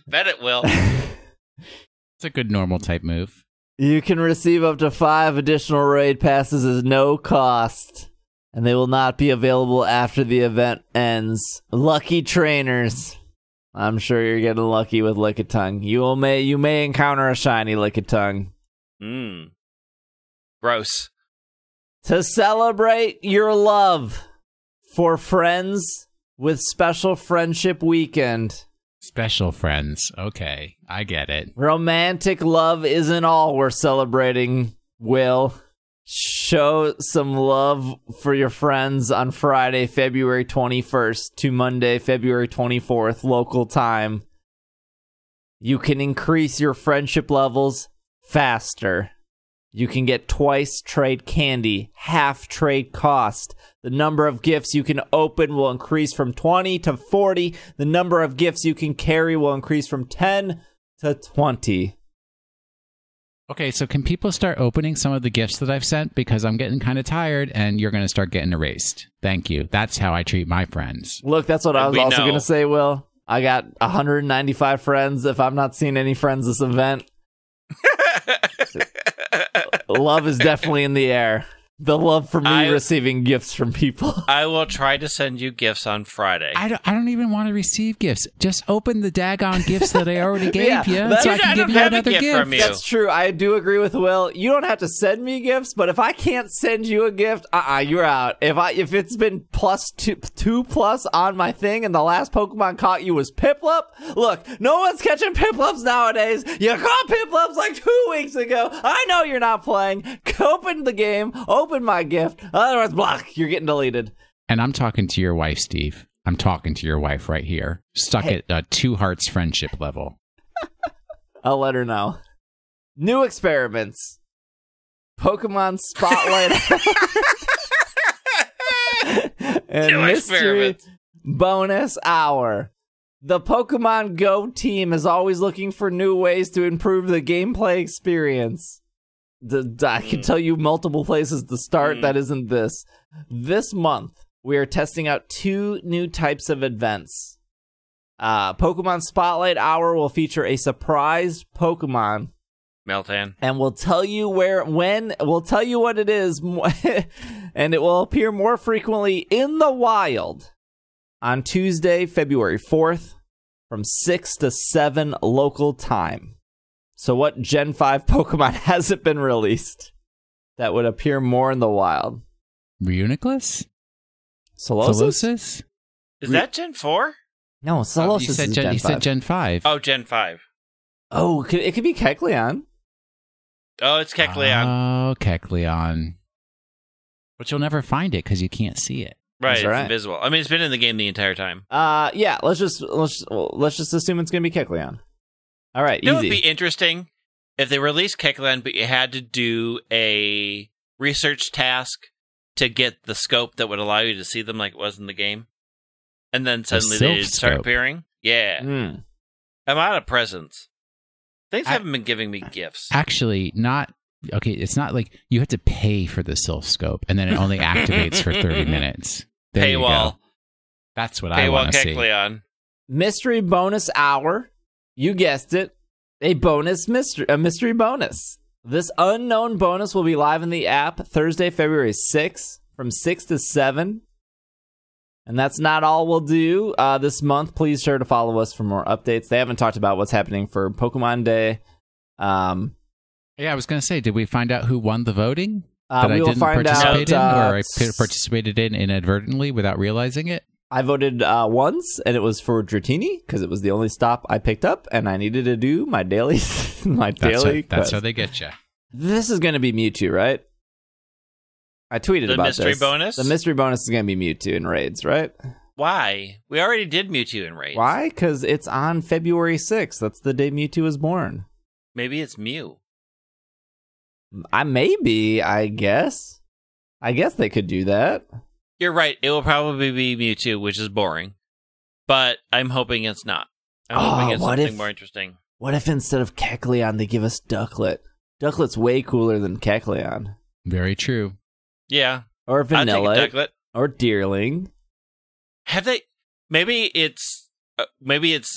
bet it will. It's a good normal type move. You can receive up to 5 additional raid passes as no cost, and they will not be available after the event ends. Lucky trainers. I'm sure you're getting lucky with Lickitung. You may encounter a shiny Lickitung. Gross. To celebrate your love, for friends with special friendship weekend. Special friends. Okay, I get it. Romantic love isn't all we're celebrating, Will. Show some love for your friends on Friday, February 21st to Monday, February 24th, local time. You can increase your friendship levels faster. You can get twice trade candy, half trade cost. The number of gifts you can open will increase from 20 to 40. The number of gifts you can carry will increase from 10 to 20. Okay, so can people start opening some of the gifts that I've sent? Because I'm getting kind of tired and you're going to start getting erased. Thank you. That's how I treat my friends. Look, that's what I was also going to say, Will. I got 195 friends. If I'm not seeing any friends this event, love is definitely in the air. The love for me receiving gifts from people. I will try to send you gifts on Friday. I don't even want to receive gifts. Just open the daggone gifts that I already gave you, so I can give you another gift. From you. That's true. I do agree with Will. You don't have to send me gifts, but if I can't send you a gift, you're out. If it's been plus two plus on my thing, and the last Pokemon caught you was Piplup, look, no one's catching Piplups nowadays. You caught Piplups like 2 weeks ago. I know you're not playing. Open the game. Open my gift. Otherwise, block. You're getting deleted. And I'm talking to your wife, Steve. I'm talking to your wife right here. Stuck at a 2 hearts friendship level. I'll let her know. New experiments. Pokemon Spotlight. And New Mystery experiments. Bonus Hour. The Pokemon Go team is always looking for new ways to improve the gameplay experience. I can tell you multiple places to start that isn't this. This month, we are testing out 2 new types of events. Pokemon Spotlight Hour will feature a surprise Pokemon. Meltan. And we'll tell you we'll tell you what it is, and it will appear more frequently in the wild on Tuesday, February 4th, from 6 to 7 local time. So what Gen 5 Pokemon hasn't been released that would appear more in the wild? Reuniclus? Solosis? Is that Gen 4? No, Solosis is Gen 5. You said Gen 5. Oh, Gen 5. Oh, it could be Kecleon. Oh, it's Kecleon. Oh, Kecleon. But you'll never find it because you can't see it. Right, it's invisible. I mean, it's been in the game the entire time. Yeah, let's just assume it's going to be Kecleon. All right, It would be interesting if they released Kecleon, but you had to do a research task to get the scope that would allow you to see them like it was in the game. And then suddenly they start appearing. Yeah. I'm out of presents. Things haven't been giving me gifts. Actually, not... Okay, it's not like you have to pay for the Sylph Scope, and then it only activates for 30 minutes. There Paywall. You go. That's what I want to see. Kecleon. Mystery Bonus Hour. You guessed it. A mystery bonus. This unknown bonus will be live in the app Thursday, February 6th from 6 to 7. And that's not all we'll do this month. Please sure to follow us for more updates. They haven't talked about what's happening for Pokemon Day. Yeah, I was going to say, did we find out who won the voting that we I will didn't find participate out, in, or I participated in inadvertently without realizing it? I voted once, and it was for Dratini, because it was the only stop I picked up, and I needed to do my daily That's how they get you. This is going to be Mewtwo, right? I tweeted about this. The mystery bonus? The mystery bonus is going to be Mewtwo in raids, right? Why? We already did Mewtwo in raids. Why? Because it's on February 6th. That's the day Mewtwo was born. Maybe it's Mew. I guess. I guess they could do that. You're right. It will probably be Mewtwo, which is boring. But I'm hoping it's not. I'm hoping it's something more interesting. What if instead of Kecleon, they give us Ducklet? Ducklet's way cooler than Kecleon. Very true. Yeah. Or Vanilla. I'll take a Ducklet. Or Deerling. Have they... Maybe it's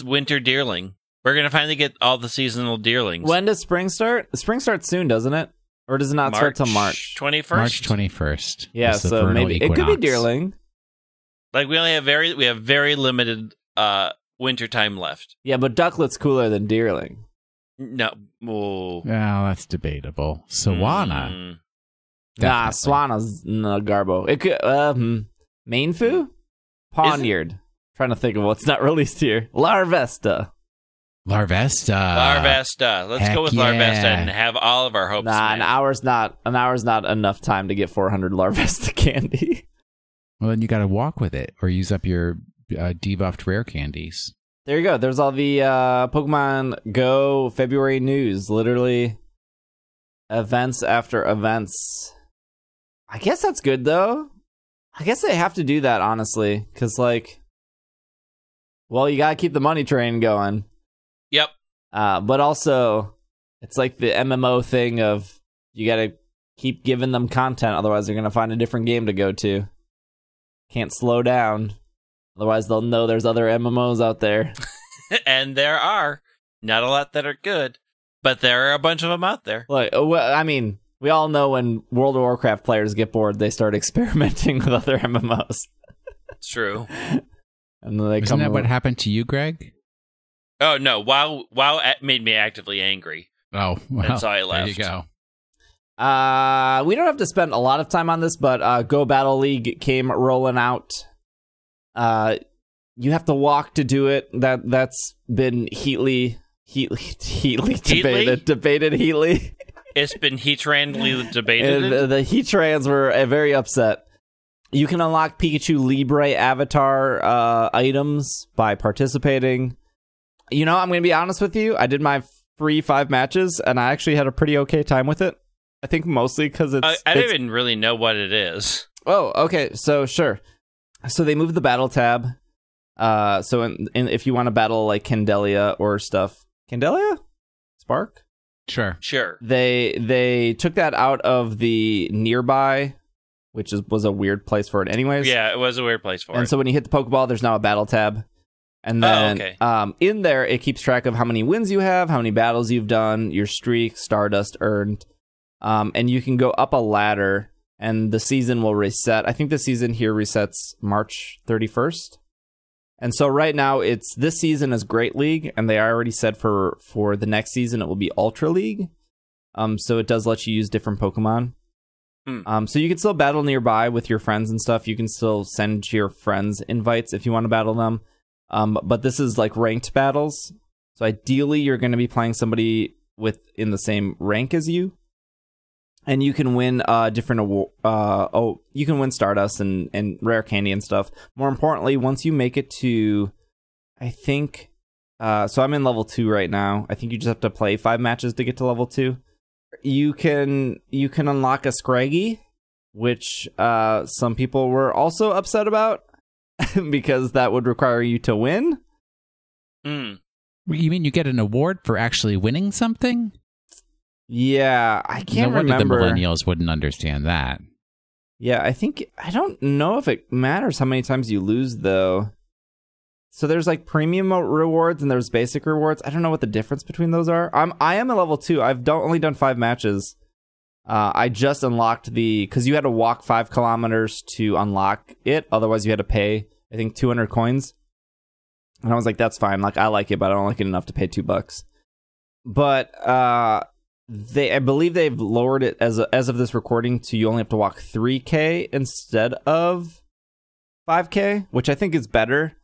Winter Deerling. We're going to finally get all the seasonal Deerlings. When does spring start? Spring starts soon, doesn't it? Or does it not start till March? 21st? March 21st. Yeah, so maybe equinox. It could be Deerling. Like we have very limited winter time left. Yeah, but Ducklet's cooler than Deerling. No. Oh. Well, that's debatable. Sawana. Nah, Swana's Garbo. It could Mainfu? Poniard. Trying to think of what's not released here. Larvesta. Larvesta. Let's Heck go with yeah. Larvesta and have all of our hopes. Nah, met. an hour's not enough time to get 400 Larvesta candy. Well, then you got to walk with it or use up your debuffed rare candies. There you go. There's all the Pokemon Go February news. Literally events after events. I guess that's good, though. I guess they have to do that, honestly. Because, like, well, you got to keep the money train going. Yep. But also, it's like the MMO thing of you got to keep giving them content. Otherwise, they're going to find a different game to go to. Can't slow down. Otherwise, they'll know there's other MMOs out there. And there are. Not a lot that are good, but there are a bunch of them out there. Like, well, I mean, we all know when World of Warcraft players get bored, they start experimenting with other MMOs. It's true. And then they Isn't that what happened to you, Greg? Oh, no. WoW made me actively angry. Oh, well, That's how I left. There you go. We don't have to spend a lot of time on this, but Go Battle League came rolling out. You have to walk to do it. That's been heatly debated heatly. It's been heat-randomly debated. And the Heatrans were very upset. You can unlock Pikachu Libre avatar items by participating. You know, I'm going to be honest with you. I did my free 5 matches, and I actually had a pretty okay time with it. I think mostly because I don't even really know what it is. Oh, okay. So, sure. So they moved the battle tab. So if you want to battle like Candelia or stuff. Candelia? Spark? Sure. They took that out of the nearby, which was a weird place for it anyways. Yeah, it was a weird place for it. And so when you hit the Pokeball, there's now a battle tab. And then in there, it keeps track of how many wins you have, how many battles you've done, your streak, Stardust earned. And you can go up a ladder, and the season will reset. I think the season here resets March 31st. And so right now, this season is Great League, and they already said for the next season, it will be Ultra League. So it does let you use different Pokemon. So you can still battle nearby with your friends and stuff. You can still send your friends invites if you want to battle them. But this is like ranked battles. So ideally, you're going to be playing somebody in the same rank as you. And you can win you can win Stardust and rare candy and stuff. More importantly, once you make it to, I think, so I'm in level 2 right now. I think you just have to play 5 matches to get to level 2. You can unlock a Scraggy, which some people were also upset about because that would require you to win. You mean you get an award for actually winning something? Yeah, I can't remember. The millennials wouldn't understand that. Yeah, I don't know if it matters how many times you lose, though. So there's like premium rewards and there's basic rewards. I don't know what the difference between those are. I am at level 2. I've only done 5 matches. I just unlocked because you had to walk 5 kilometers to unlock it. Otherwise, you had to pay, I think, 200 coins. And I was like, that's fine. Like, I like it, but I don't like it enough to pay $2. But I believe they've lowered it as of this recording to you only have to walk 3K instead of 5K, which I think is better.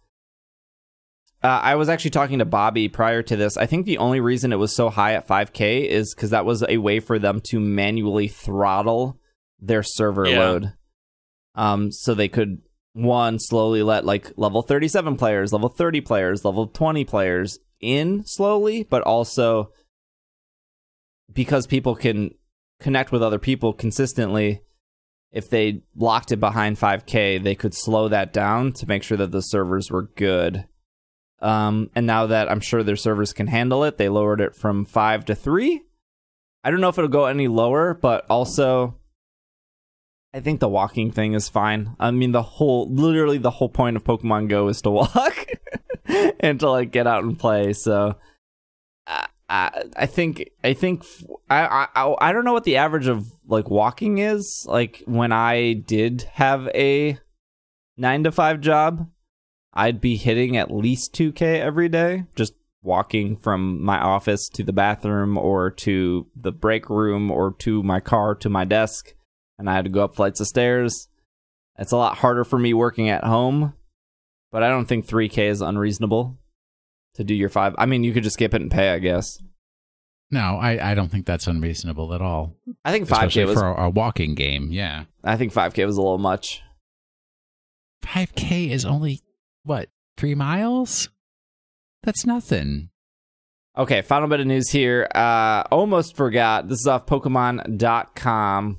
I was actually talking to Bobby prior to this. I think the only reason it was so high at 5K is because that was a way for them to manually throttle their server load. So they could, slowly let like level 37 players, level 30 players, level 20 players in slowly, but also because people can connect with other people consistently, if they locked it behind 5K, they could slow that down to make sure that the servers were good. And now that I'm sure their servers can handle it, they lowered it from 5 to 3. I don't know if it'll go any lower, but also I think the walking thing is fine. I mean, literally the whole point of Pokemon Go is to walk and to like get out and play. So I think I don't know what the average of like walking is. Like when I did have a 9 to 5 job, I'd be hitting at least 2K every day, just walking from my office to the bathroom or to the break room or to my car to my desk. And I had to go up flights of stairs. It's a lot harder for me working at home, but I don't think 3K is unreasonable to do your 5. I mean, you could just skip it and pay, I guess. No, I don't think that's unreasonable at all. I think 5K Especially was for a walking game. Yeah, I think 5K was a little much. 5K is only what, 3 miles? That's nothing. Okay, final bit of news here. Almost forgot. This is off Pokemon.com.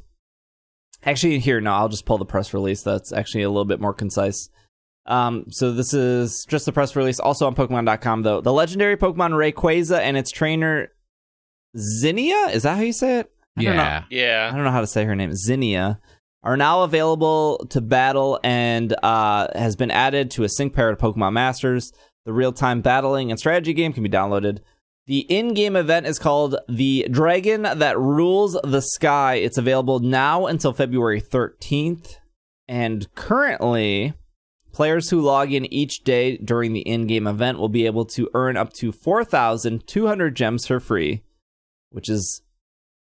Actually, here, no, I'll just pull the press release. That's actually a little bit more concise. So this is just the press release. Also on Pokemon.com, though. The legendary Pokemon Rayquaza and its trainer Zinnia? Is that how you say it? I don't know. Yeah. I don't know how to say her name. Zinnia are now available to battle and has been added to a sync pair to Pokemon Masters. The real-time battling and strategy game can be downloaded. The in-game event is called The Dragon That Rules the Sky. It's available now until February 13th. And currently, players who log in each day during the in-game event will be able to earn up to 4,200 gems for free, which is,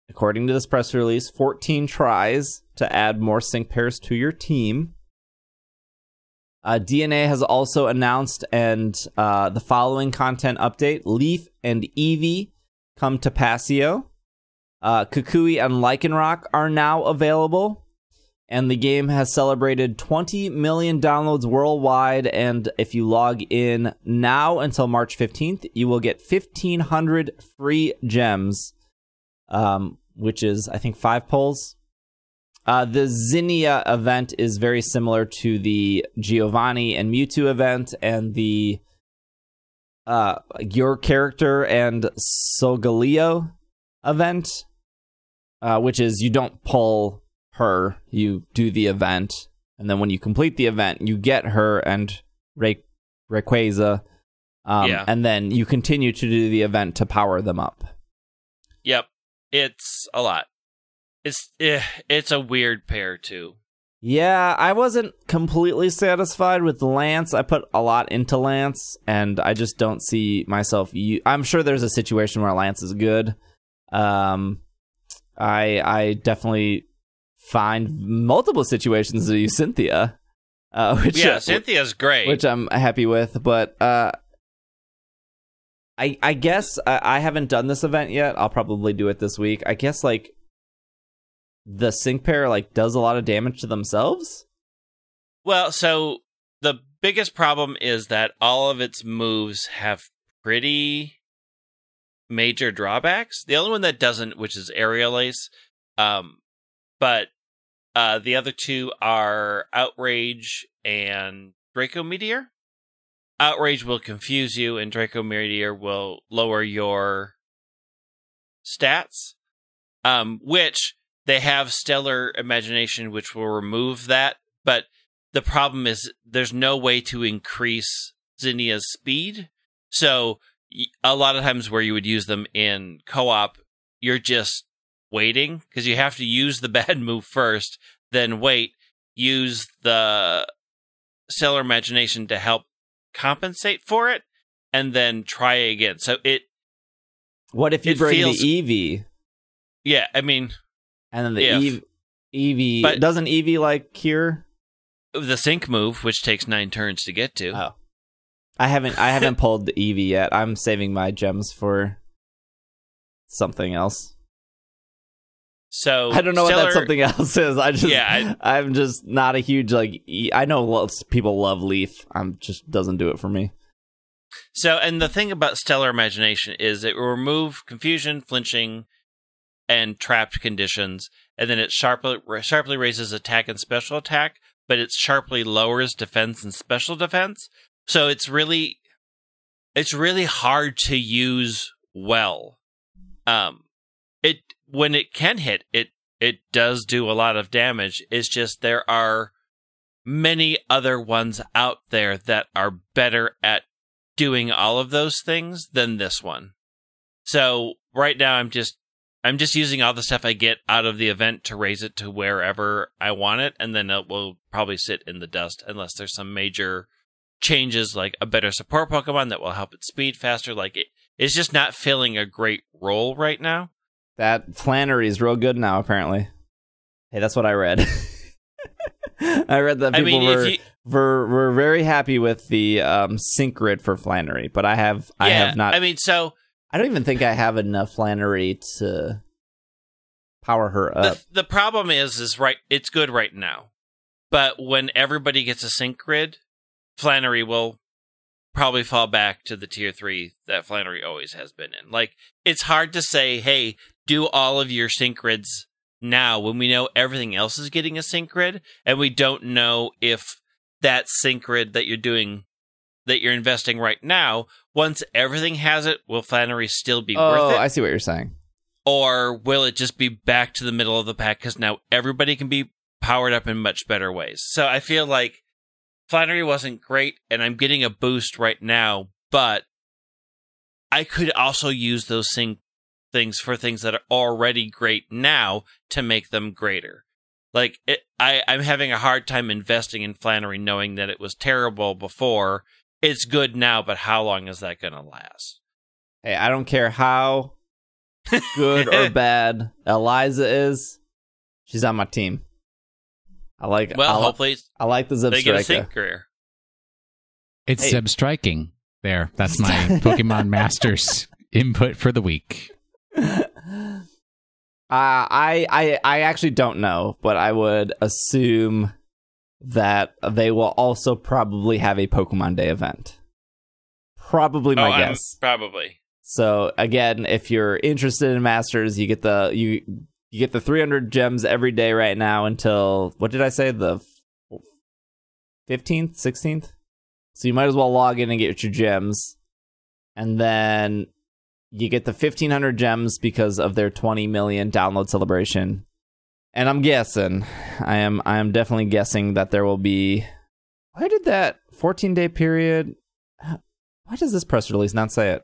according to this press release, 14 tries to add more sync pairs to your team. DNA has also announced the following content update. Leaf and Eevee come to Paseo. Kukui and Lycanroc are now available. And the game has celebrated 20 million downloads worldwide. And if you log in now until March 15th, you will get 1,500 free gems, which is, I think, 5 pulls. The Zinnia event is very similar to the Giovanni and Mewtwo event and the Your Character and Solgaleo event, which is you don't pull her, you do the event, and then when you complete the event, you get her and Rayquaza, and then you continue to do the event to power them up. Yep, it's a lot. It's a weird pair, too. Yeah, I wasn't completely satisfied with Lance. I put a lot into Lance, and I just don't see myself... I'm sure there's a situation where Lance is good. I definitely find multiple situations to use Cynthia. Cynthia's great. Which I'm happy with, but... I guess I haven't done this event yet. I'll probably do it this week. I guess, the sync pair does a lot of damage to themselves? Well, so the biggest problem is that all of its moves have pretty major drawbacks. The only one that doesn't, which is Aerial Ace, but the other two are Outrage and Draco Meteor. Outrage will confuse you, and Draco Meteor will lower your stats, which... They have Stellar Imagination, which will remove that, but the problem is there's no way to increase Zinnia's speed. So a lot of times where you would use them in co-op, you're just waiting, because you have to use the bad move first, then wait, use the Stellar Imagination to help compensate for it, and then try again. So what if you bring the Eevee? Yeah, I mean... And then the Eevee... But doesn't Eevee, cure? The sync move, which takes 9 turns to get to. Oh. I haven't pulled the Eevee yet. I'm saving my gems for something else. So I don't know what that something else is. I'm just not a huge, I know people love Leaf. Just doesn't do it for me. So, and the thing about Stellar Imagination is it will remove confusion, flinching, and trapped conditions, and then it sharply raises attack and special attack, but it sharply lowers defense and special defense. So it's really hard to use well. When it can hit, it does do a lot of damage. It's just there are many other ones out there that are better at doing all of those things than this one. So right now I'm just using all the stuff I get out of the event to raise it to wherever I want it, and then it will probably sit in the dust unless there's some major changes, like a better support Pokemon that will help it speed faster. It's just not filling a great role right now. That Flannery is real good now, apparently. Hey, that's what I read. I read that people were very happy with the sync grid for Flannery, but I have not. I mean, so I don't even think I have enough Flannery to power her up. The problem is right. It's good right now, but when everybody gets a sync grid, Flannery will probably fall back to the tier 3 that Flannery always has been in. Like, it's hard to say, hey, do all of your sync grids now when we know everything else is getting a sync grid, and we don't know if that sync grid that you're doing, that you're investing right now, once everything has it, will Flannery still be worth it? I see what you're saying. Or will it just be back to the middle of the pack because now everybody can be powered up in much better ways? So I feel like Flannery wasn't great, and I'm getting a boost right now, but I could also use those things for things that are already great now to make them greater. Like, I'm having a hard time investing in Flannery knowing that it was terrible before. It's good now, but how long is that going to last? Hey, I don't care how good or bad Eliza is. She's on my team. Hopefully I like the Zeb they get a Striker. sync career. It's Zeb striking. There. That's my Pokemon Masters input for the week. I actually don't know, but I would assume that they will also probably have a Pokemon Day event. Probably my guess. Probably. So again, if you're interested in Masters, you get the you get the 300 gems every day right now until, what did I say, the 15th, 16th? So you might as well log in and get your gems. And then you get the 1,500 gems because of their 20 million download celebration. And I'm guessing, I am definitely guessing that there will be, why did that 14-day period, why does this press release not say it?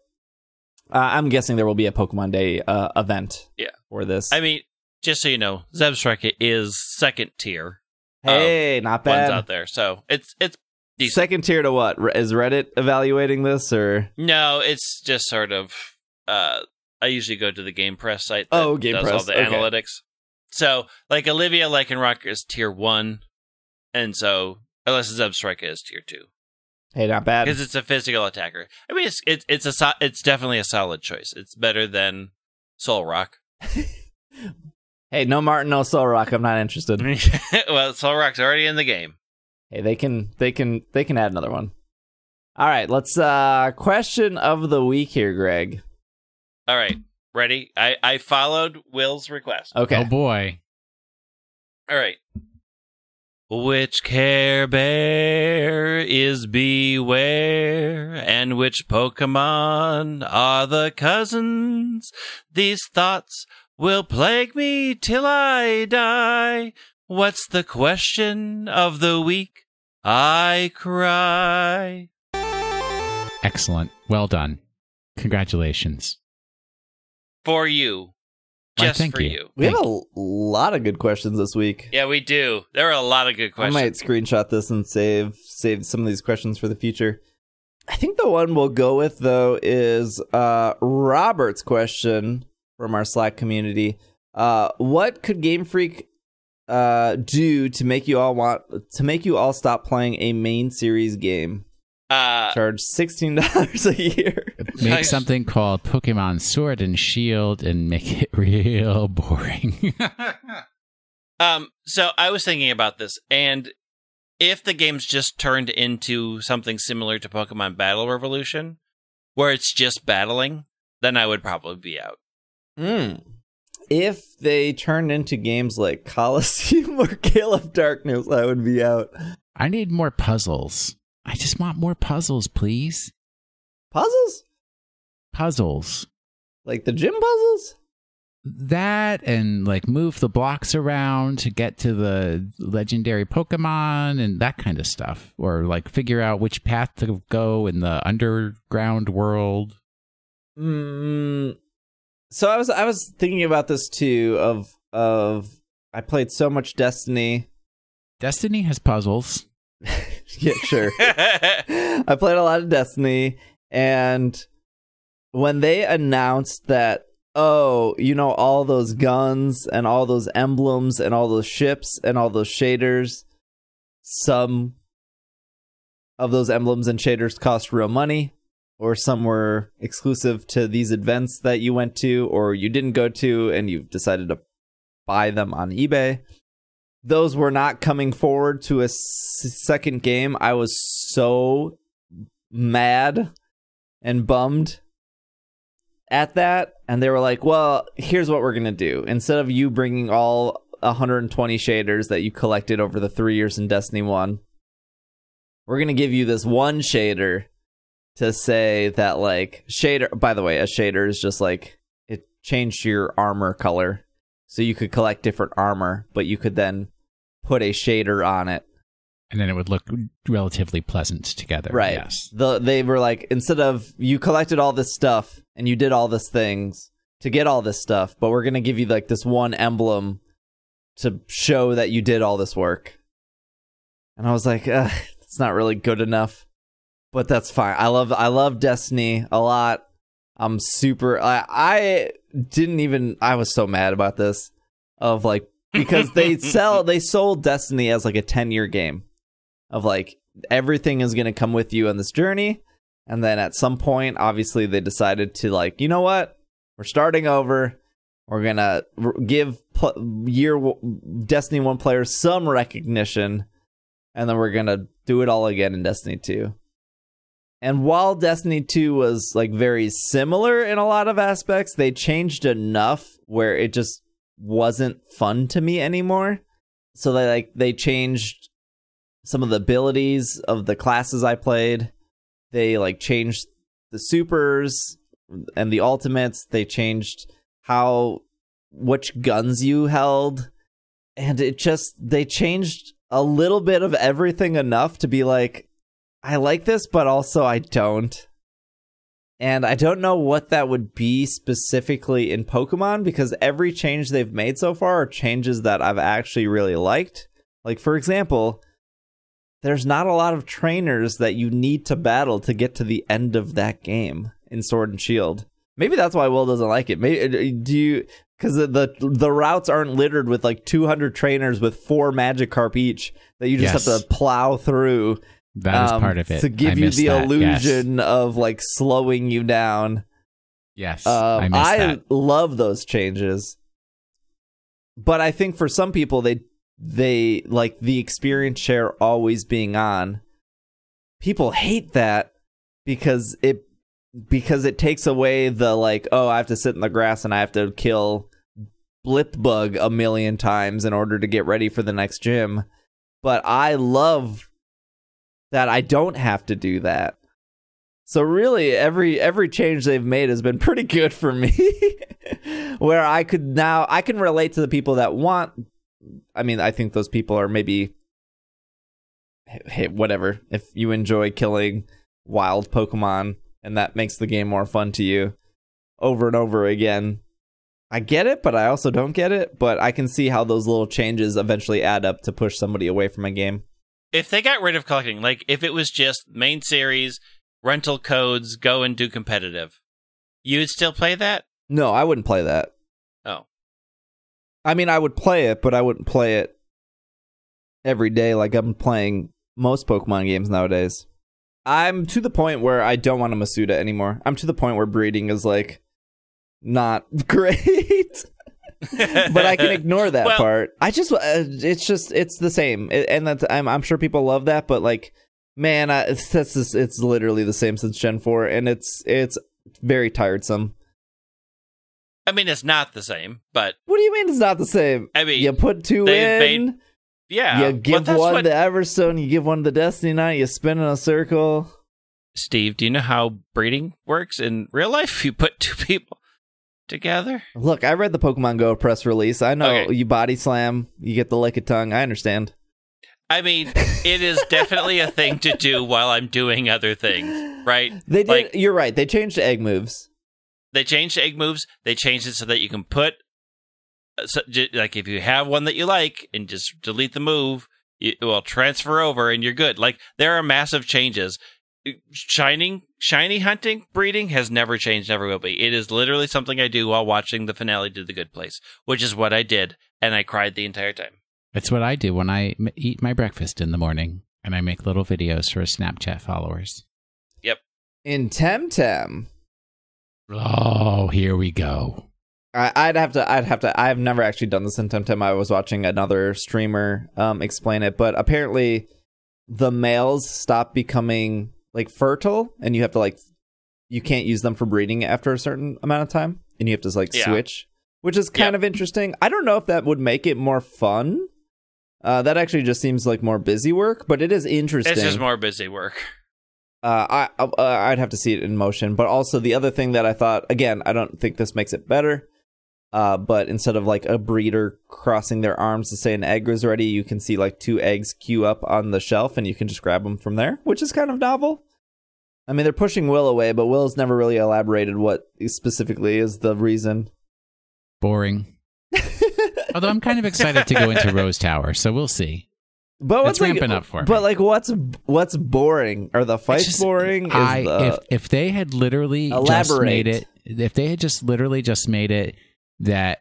I'm guessing there will be a Pokemon Day event for this. I mean, just so you know, Zeb Striker is second tier. Hey, not bad. Ones out there, so it's decent. Second tier to what? Is Reddit evaluating this, or? No, it's just sort of. I usually go to the Game Press site that does all the analytics. So, like, Olivia Lycanroc is tier 1, and so unless Zeb Striker is tier 2. Hey, not bad. Because it's a physical attacker. I mean, it's definitely a solid choice. It's better than Solrock. Hey, no Martin, no Solrock. I'm not interested. Well, Solrock's already in the game. Hey, they can add another one. All right, let's question of the week here, Greg. All right, ready? I followed Will's request. Okay. Oh boy. All right. Which Care Bear is Beware, and which Pokemon are the cousins? These thoughts will plague me till I die. What's the question of the week? I cry. Excellent. Well done. Congratulations. For you. Just thank for you. you. We have a lot of good questions this week. Yeah, we do. There are a lot of good questions. I might screenshot this and save some of these questions for the future. I think the one we'll go with, though, is Robert's question from our Slack community. What could Game Freak do to make you all stop playing a main series game? Charge $16 a year. Make something called Pokemon Sword and Shield and make it real boring. So I was thinking about this, and if the game's just turned into something similar to Pokemon Battle Revolution, where it's just battling, then I would probably be out. If they turned into games like Coliseum or Gale of Darkness, I would be out. I need more puzzles. I just want more puzzles, please. Puzzles? Puzzles. Like the gym puzzles? That and like move the blocks around to get to the legendary Pokemon and that kind of stuff. Or like figure out which path to go in the underground world. So I was thinking about this too of I played so much Destiny. Destiny has puzzles. Yeah, sure. I played a lot of Destiny, and when they announced that oh, all those guns and all those emblems and all those ships and all those shaders, some of those emblems and shaders cost real money, or some were exclusive to these events that you went to or you didn't go to and you decided to buy them on eBay. Those were not coming forward to a second game. I was so mad and bummed at that. And they were like, well, here's what we're going to do. Instead of you bringing all 120 shaders that you collected over the 3 years in Destiny 1, we're going to give you this one shader to say that, like, shader, by the way, a shader is just like, it changed your armor color. So you could collect different armor, but you could then put a shader on it. And then it would look relatively pleasant together. Right. Yes. They were like, instead of you collected all this stuff and you did all these things to get all this stuff, but we're going to give you like this one emblem to show that you did all this work. And I was like, it's not really good enough, but that's fine. I love Destiny a lot. I'm super, I was so mad about this of like, because they sold Destiny as like a 10-year game of like, everything is going to come with you on this journey. And then at some point, obviously they decided to like, you know what? We're starting over. We're going to give Destiny 1 players some recognition. And then we're going to do it all again in Destiny 2. And while Destiny 2 was like very similar in a lot of aspects, they changed enough where it just wasn't fun to me anymore. So they changed some of the abilities of the classes I played. They like changed the supers and the ultimates. They changed which guns you held. And they changed a little bit of everything enough to be like, I like this, but also I don't. And I don't know what that would be specifically in Pokemon, because every change they've made so far are changes that I've actually really liked. Like, for example, there's not a lot of trainers that you need to battle to get to the end of that game in Sword and Shield. Maybe that's why Will doesn't like it. Maybe because the routes aren't littered with like 200 trainers with 4 Magikarp each that you just have to plow through. That is part of it. To give you the illusion of like slowing you down. Yes. I love those changes. But I think for some people, they like the experience share always being on. People hate that because it takes away the like, oh, I have to sit in the grass and I have to kill Blipbug a million times in order to get ready for the next gym. But I love that I don't have to do that. So really, every change they've made has been pretty good for me. Where I can relate to the people that want. I mean, I think those people are maybe, hey, whatever. If you enjoy killing wild Pokemon and that makes the game more fun to you over and over again, I get it, but I also don't get it. But I can see how those little changes eventually add up to push somebody away from a game. If they got rid of collecting, like if it was just main series, rental codes, go and do competitive, you would still play that? No, I wouldn't play that. Oh. I mean, I would play it, but I wouldn't play it every day like I'm playing most Pokemon games nowadays. I'm to the point where I don't want a Masuda anymore. I'm to the point where breeding is like not great. But I can ignore that part. I just, it's the same, and that's, I'm sure people love that. But like, man, it's literally the same since Gen 4, and it's very tiresome. I mean, it's not the same, but what do you mean it's not the same? I mean, you put 2 in, yeah, you give one to Everstone, you give one to Destiny Knight, you spin in a circle. Steve, do you know how breeding works in real life? You put 2 people together. Look, I read the Pokemon Go press release. I know you body slam, you get the lick of tongue. I understand. I mean, it is definitely a thing to do while I'm doing other things, right? They did. You're right. They changed the egg moves. They changed the egg moves. They changed it so that you can put, like, if you have one that you like and just delete the move, it will transfer over and you're good. Like, there are massive changes. shiny hunting, breeding has never changed, never will be. It is literally something I do while watching the finale to The Good Place, which is what I did, and I cried the entire time. It's what I do when I eat my breakfast in the morning, and I make little videos for Snapchat followers. Yep. In Temtem. Oh, here we go. I'd have to. I've never actually done this in Temtem. I was watching another streamer explain it, but apparently the males stop becoming like fertile, and you have to like, you can't use them for breeding after a certain amount of time, and you have to like switch, which is kind of interesting. I don't know if that would make it more fun. That actually just seems like more busy work, but it is interesting. It's just more busy work. I'd have to see it in motion, but also the other thing that I thought, again, I don't think this makes it better. But instead of like a breeder crossing their arms to say an egg was ready, you can see like 2 eggs queue up on the shelf and you can just grab them from there, which is kind of novel. I mean, they're pushing Will away, but Will's never really elaborated what specifically is the reason. Boring. Although I'm kind of excited to go into Rose Tower, so we'll see. But it's ramping up for me. But like, what's boring? Are the fights boring? If they had literally just made it, if they had just literally just made it that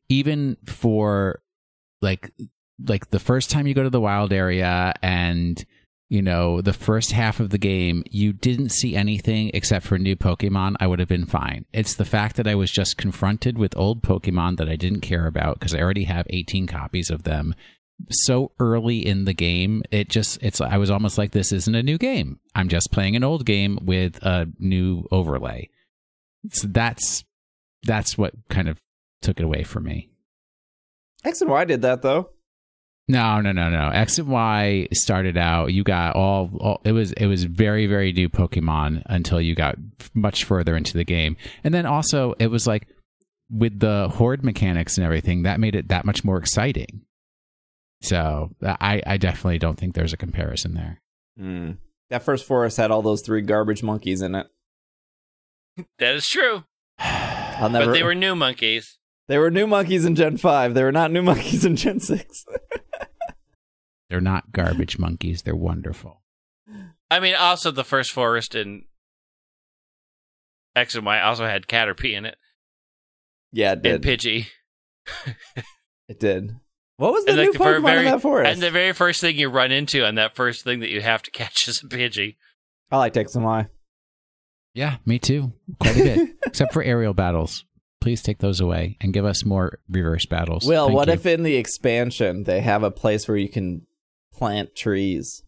even for like the first time you go to the wild area and you know the first half of the game you didn't see anything except for new Pokemon, I would have been fine. It's the fact that I was just confronted with old Pokemon that I didn't care about because I already have 18 copies of them so early in the game. I was almost like, this isn't a new game. I'm just playing an old game with a new overlay. So that's what kind of took it away from me. X and Y did that though. No. X and Y started out, you got all it was very, very new Pokemon until you got much further into the game. And then also it was like with the horde mechanics and everything, that made it that much more exciting. So I definitely don't think there's a comparison there. That first forest had all those 3 garbage monkeys in it. That is true. But they were new monkeys. They were new monkeys in Gen 5. They were not new monkeys in Gen 6. They're not garbage monkeys. They're wonderful. I mean, also the first forest in X and Y also had Caterpie in it. Yeah, it did. And Pidgey. It did. What was the new Pokemon in that forest? And the very first thing you run into on that first thing that you have to catch is a Pidgey. I like X and Y. Yeah, me too. Quite a bit. Except for aerial battles. Please take those away and give us more reverse battles. Will, what if in the expansion they have a place where you can plant trees?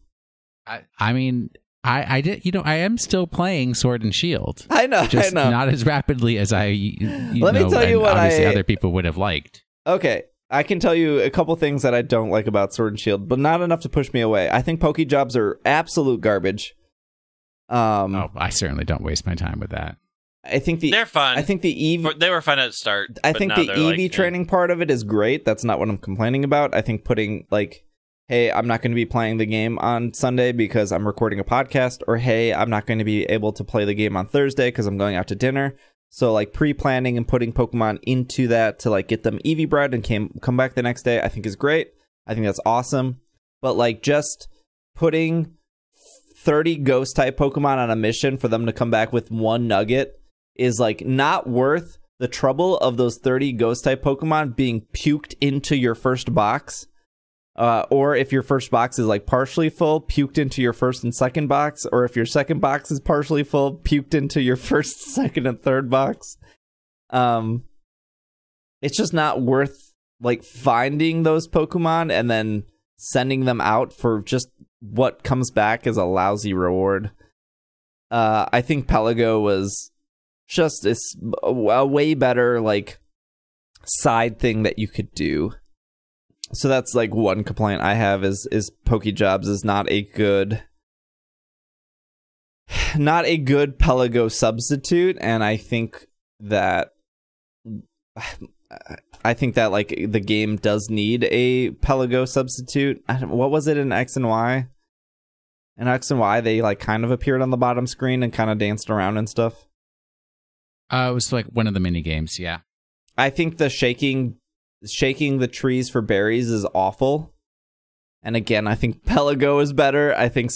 I mean, I did. You know, I am still playing Sword and Shield. I know. Not as rapidly as Let me tell you what obviously other people would have liked. Okay, I can tell you a couple things that I don't like about Sword and Shield, but not enough to push me away. I think Pokejobs are absolute garbage. I certainly don't waste my time with that. I think they're fun. I think the EV they were fun at the start. I think the EV training part of it is great. That's not what I'm complaining about. I think putting like, hey, I'm not going to be playing the game on Sunday because I'm recording a podcast, or hey, I'm not going to be able to play the game on Thursday because I'm going out to dinner. So like pre-planning and putting Pokemon into that to like get them EV bred and come back the next day, I think is great. I think that's awesome. But like just putting 30 ghost type Pokemon on a mission for them to come back with 1 nugget is like not worth the trouble of those 30 ghost type Pokemon being puked into your first box. Or if your first box is like partially full, puked into your first and second box. Or if your second box is partially full, puked into your first, second, and third box. It's just not worth like finding those Pokemon and then sending them out for just what comes back as a lousy reward. I think Pelago was just a way better like side thing that you could do. So that's like one complaint I have is Pokejobs is not a good Pelago substitute, and I think that like the game does need a Pelago substitute. What was it in X and Y? In X and Y, they like kind of appeared on the bottom screen and kind of danced around and stuff. It was like one of the mini games, yeah. I think the shaking the trees for berries is awful, And again, I think Pelago is better. I think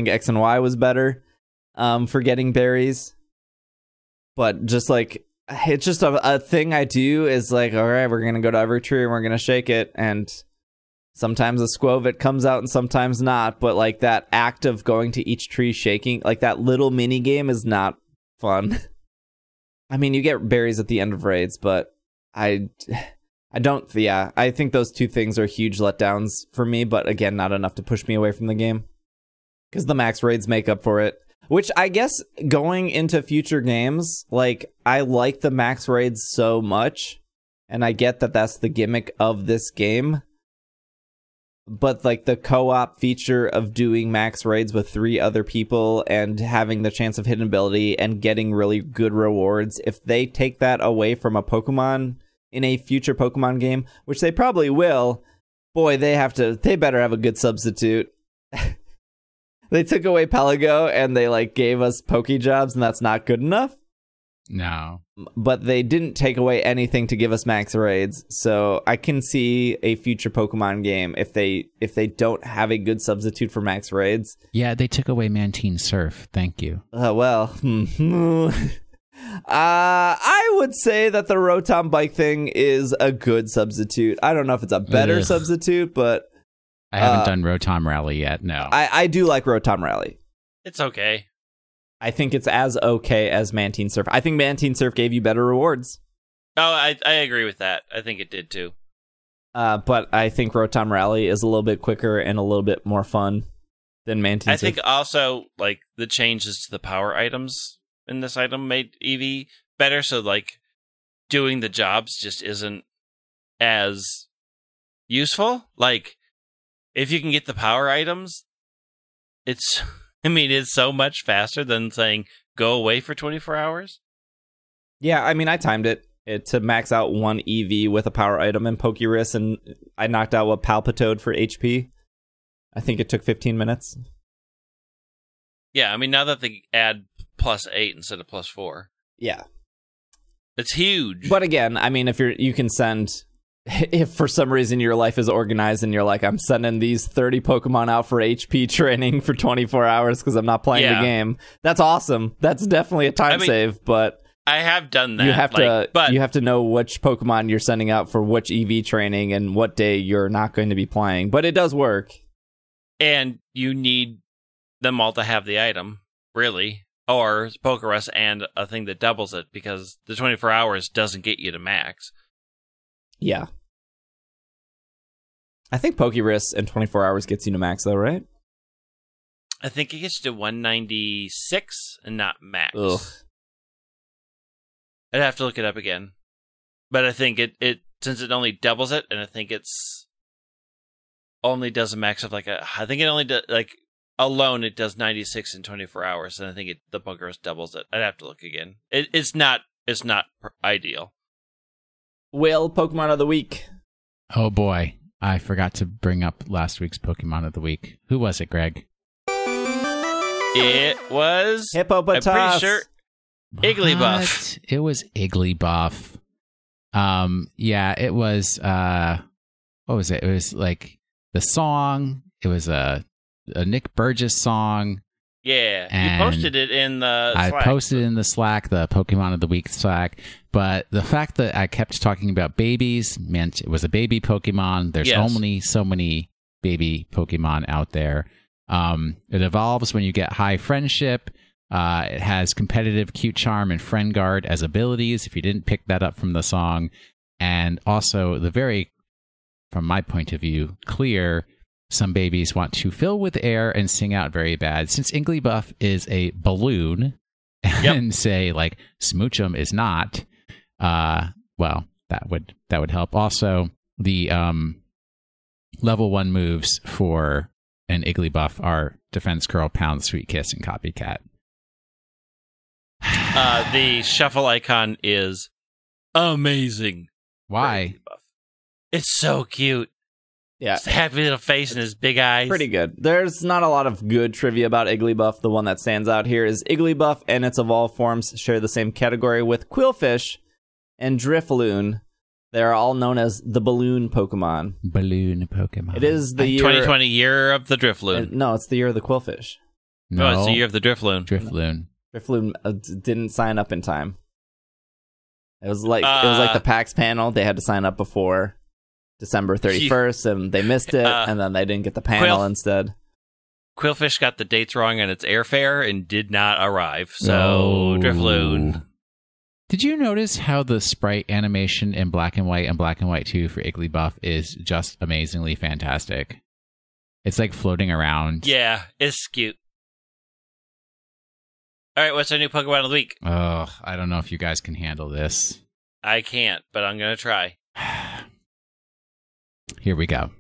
X and Y was better for getting berries. But just like, it's just a thing I do is like, all right, we're going to go to every tree and we're going to shake it. And sometimes a Squovit comes out and sometimes not. But like that act of going to each tree shaking, like that little mini game is not fun. I mean, you get berries at the end of raids, but I think those two things are huge letdowns for me, but again, not enough to push me away from the game. Because the max raids make up for it. Which I guess going into future games, like, I like the max raids so much, and I get that that's the gimmick of this game. But like the co-op feature of doing max raids with 3 other people and having the chance of hidden ability and getting really good rewards, if they take that away from a Pokemon in a future Pokemon game, which they probably will, boy, they better have a good substitute. They took away Pelago and they like gave us Pokejobs, and that's not good enough. No. But they didn't take away anything to give us max raids, so I can see a future Pokemon game if they don't have a good substitute for max raids. Yeah, they took away Mantine Surf. Thank you. Well, I would say that the Rotom bike thing is a good substitute. I don't know if it's a better substitute, but I haven't done Rotom Rally yet. No, I do like Rotom Rally. It's okay. I think it's as okay as Mantine Surf. I think Mantine Surf gave you better rewards. Oh, I agree with that. I think it did too. But I think Rotom Rally is a little bit quicker and a little bit more fun than Mantine Surf. I think also like the changes to the power items in this item made Eevee better. So like doing the jobs just isn't as useful. Like if you can get the power items, it's so much faster than saying go away for 24 hours. Yeah, I mean, I timed it to max out one EV with a power item in Pokerus, and I knocked out what Palpitoad for HP. I think it took 15 minutes. Yeah, I mean, now that they add +8 instead of +4. Yeah. It's huge. But again, I mean, if for some reason your life is organized and you're like, I'm sending these 30 Pokemon out for HP training for 24 hours because I'm not playing the game, that's awesome. That's definitely a time save, but I have done that. You have to know which Pokemon you're sending out for which EV training and what day you're not going to be playing. But it does work. And you need them all to have the item, really. Or Pokerus and a thing that doubles it, because the 24 hours doesn't get you to max. Yeah. I think Pokerus in 24 hours gets you to max, though, right? I think it gets you to 196 and not max. Ugh. I'd have to look it up again. But I think it since it only doubles it, and I think it's only does a max of I think it only does, alone it does 96 in 24 hours, and I think the Pokerus doubles it. I'd have to look again. It's not ideal. Whale Pokemon of the Week. Oh boy, I forgot to bring up last week's Pokemon of the Week. Who was it, Greg? It was Hippopotas. I'm pretty sure Igglybuff. It was Igglybuff. Yeah, it was. What was it? It was like the song. It was a Nick Burgess song. Yeah, you posted it in the Slack. I posted it in the Slack, the Pokemon of the Week Slack. But the fact that I kept talking about babies meant it was a baby Pokemon. There's only so many baby Pokemon out there. It evolves when you get high friendship. It has competitive, cute charm, and friend guard as abilities, if you didn't pick that up from the song. And also the very, from my point of view, clear, some babies want to fill with air and sing out very bad. Since Igglybuff is a balloon, and say like Smoochum is not, well, that would help. Also, the level 1 moves for an Igglybuff are Defense Curl, Pound, Sweet Kiss, and Copycat. The shuffle icon is amazing. Why? It's so cute. Yeah. His happy little face and his big eyes. Pretty good. There's not a lot of good trivia about Igglybuff. The one that stands out here is Igglybuff and its evolved forms share the same category with Quillfish and Drifloon. They're all known as the balloon Pokemon. Balloon Pokemon. It is the year... 2020 year of the Drifloon. No, it's the year of the Quillfish. No, it's the year of the Drifloon. Drifloon didn't sign up in time. It was like the PAX panel. They had to sign up before December 31st, and they missed it, and then they didn't get the panel instead. Quillfish got the dates wrong on its airfare and did not arrive. So, Drifloon. Did you notice how the sprite animation in Black and White and Black and White 2 for Igglybuff is just amazingly fantastic? It's like floating around. Yeah, it's cute. All right, what's our new Pokemon of the week? Oh, I don't know if you guys can handle this. I can't, but I'm going to try. Here we go.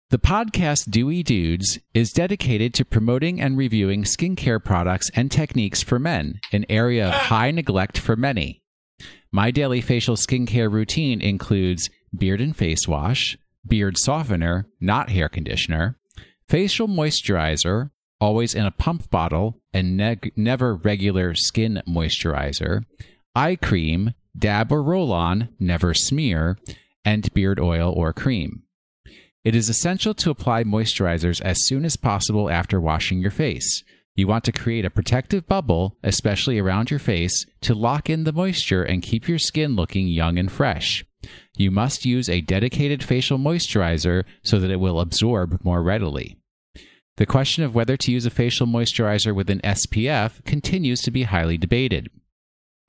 The podcast Dewy Dudes is dedicated to promoting and reviewing skincare products and techniques for men, an area of high neglect for many. My daily facial skincare routine includes beard and face wash, beard softener, not hair conditioner, facial moisturizer, always in a pump bottle and never regular skin moisturizer, eye cream, dab or roll on, never smear, and beard oil or cream. It is essential to apply moisturizers as soon as possible after washing your face. You want to create a protective bubble, especially around your face, to lock in the moisture and keep your skin looking young and fresh. You must use a dedicated facial moisturizer so that it will absorb more readily. The question of whether to use a facial moisturizer with an SPF continues to be highly debated.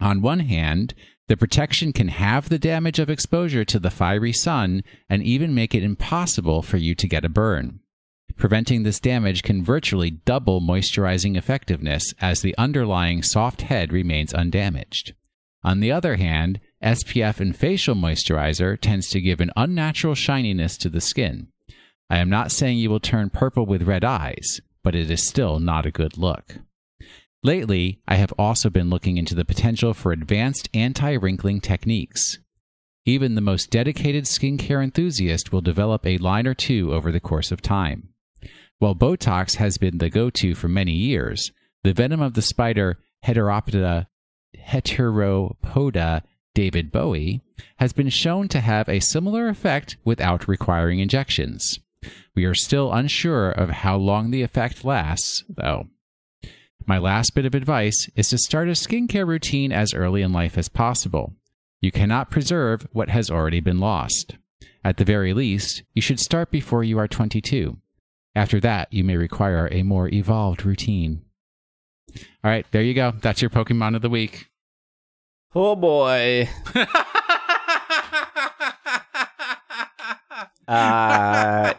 On one hand, the protection can halve the damage of exposure to the fiery sun and even make it impossible for you to get a burn. Preventing this damage can virtually double moisturizing effectiveness as the underlying soft head remains undamaged. On the other hand, SPF and facial moisturizer tends to give an unnatural shininess to the skin. I am not saying you will turn purple with red eyes, but it is still not a good look. Lately, I have also been looking into the potential for advanced anti-wrinkling techniques. Even the most dedicated skincare enthusiast will develop a line or two over the course of time. While Botox has been the go-to for many years, the venom of the spider Heteropoda David Bowie has been shown to have a similar effect without requiring injections. We are still unsure of how long the effect lasts, though. My last bit of advice is to start a skincare routine as early in life as possible. You cannot preserve what has already been lost. At the very least, you should start before you are 22. After that, you may require a more evolved routine. All right, there you go. That's your Pokemon of the week. Oh boy.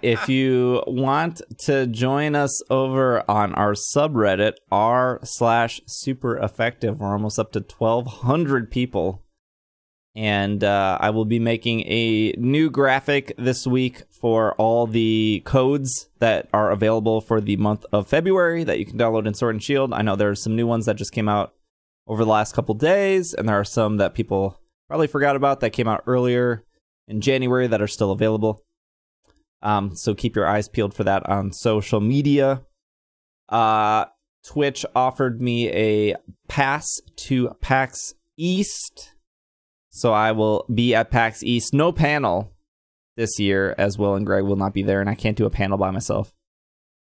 If you want to join us over on our subreddit, r/super effective, we're almost up to 1,200 people. And I will be making a new graphic this week for all the codes that are available for the month of February that you can download in Sword and Shield. I know there are some new ones that just came out over the last couple days, and there are some that people probably forgot about that came out earlier in January that are still available. So keep your eyes peeled for that on social media. Twitch offered me a pass to PAX East. So I will be at PAX East. No panel this year, as Will and Greg will not be there, and I can't do a panel by myself.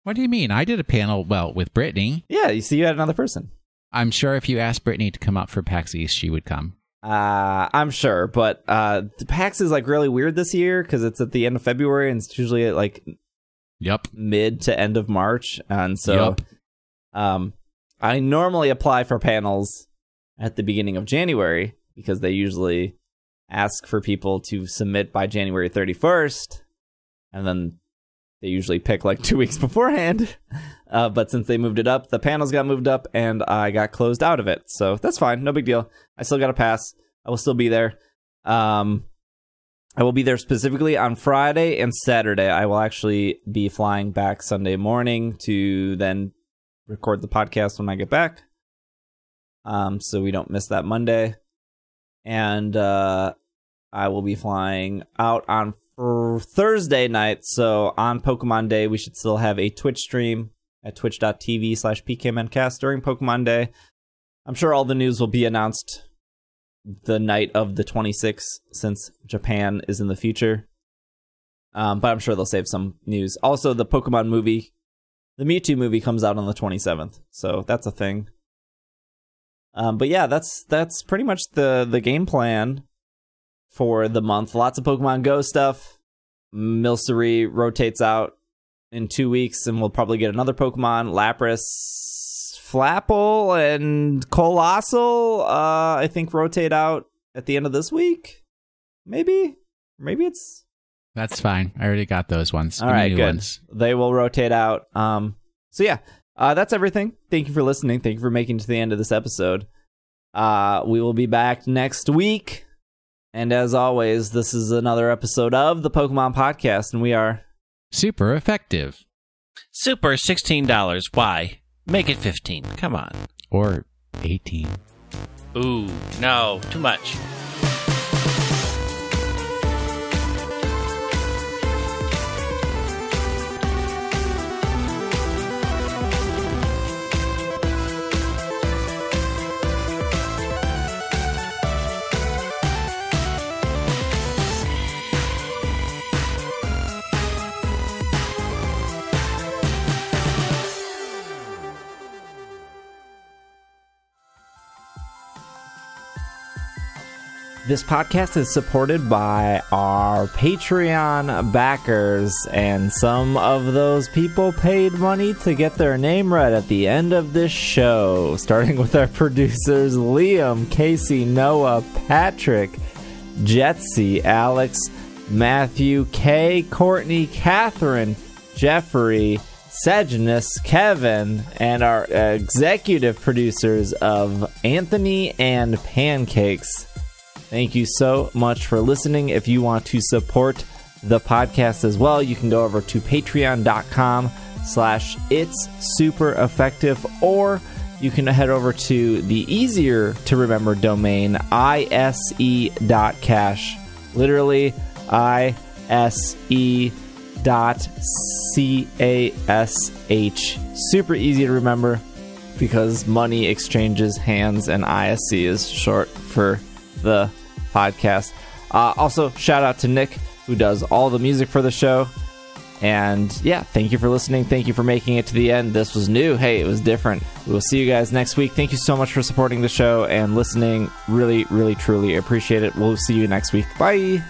What do you mean? I did a panel, with Brittany. Yeah, you see, you had another person. I'm sure if you asked Brittany to come up for PAX East, she would come. I'm sure, but the PAX is really weird this year because it's at the end of February and it's usually at mid to end of March, and so I normally apply for panels at the beginning of January because they usually ask for people to submit by January 31st, and then they usually pick 2 weeks beforehand. But since they moved it up, the panels got moved up, and I got closed out of it. So that's fine. No big deal. I still got a pass. I will still be there. I will be there specifically on Friday and Saturday. I will actually be flying back Sunday morning to then record the podcast when I get back. So we don't miss that Monday. And I will be flying out on Thursday night. So on Pokemon Day, we should still have a Twitch stream at twitch.tv/PKMNcast during Pokemon Day. I'm sure all the news will be announced the night of the 26th, since Japan is in the future. But I'm sure they'll save some news. Also, the Pokemon movie, the Mewtwo movie, comes out on the 27th, so that's a thing. But yeah, that's pretty much the game plan for the month. Lots of Pokemon Go stuff. Milcery rotates out in 2 weeks, and we'll probably get another Pokemon. Lapras, Flapple, and Colossal, I think, rotate out at the end of this week. Maybe it's... That's fine. I already got those ones. All right, good. They will rotate out. So yeah, that's everything. Thank you for listening. Thank you for making it to the end of this episode. We will be back next week. And as always, this is another episode of the Pokemon Podcast, and we are... super effective. Super $16. Why? Make it 15. Come on. Or 18. Ooh, no, too much. This podcast is supported by our Patreon backers, and some of those people paid money to get their name read at the end of this show, starting with our producers Liam, Casey, Noah, Patrick, Jetsy, Alex, Matthew, Kay, Courtney, Catherine, Jeffrey, Sejanus, Kevin, and our executive producers of Anthony and Pancakes. Thank you so much for listening. If you want to support the podcast as well, you can go over to patreon.com/it's super effective, or you can head over to the easier to remember domain, ise.cash. Literally, ise.cash. Super easy to remember because money exchanges hands, and ISC is short for the podcast. Also, shout out to Nick, who does all the music for the show. And yeah, thank you for listening. Thank you for making it to the end. This was new. Hey, it was different. We will see you guys next week. Thank you so much for supporting the show and listening. Really, really, truly appreciate it. We'll see you next week. Bye.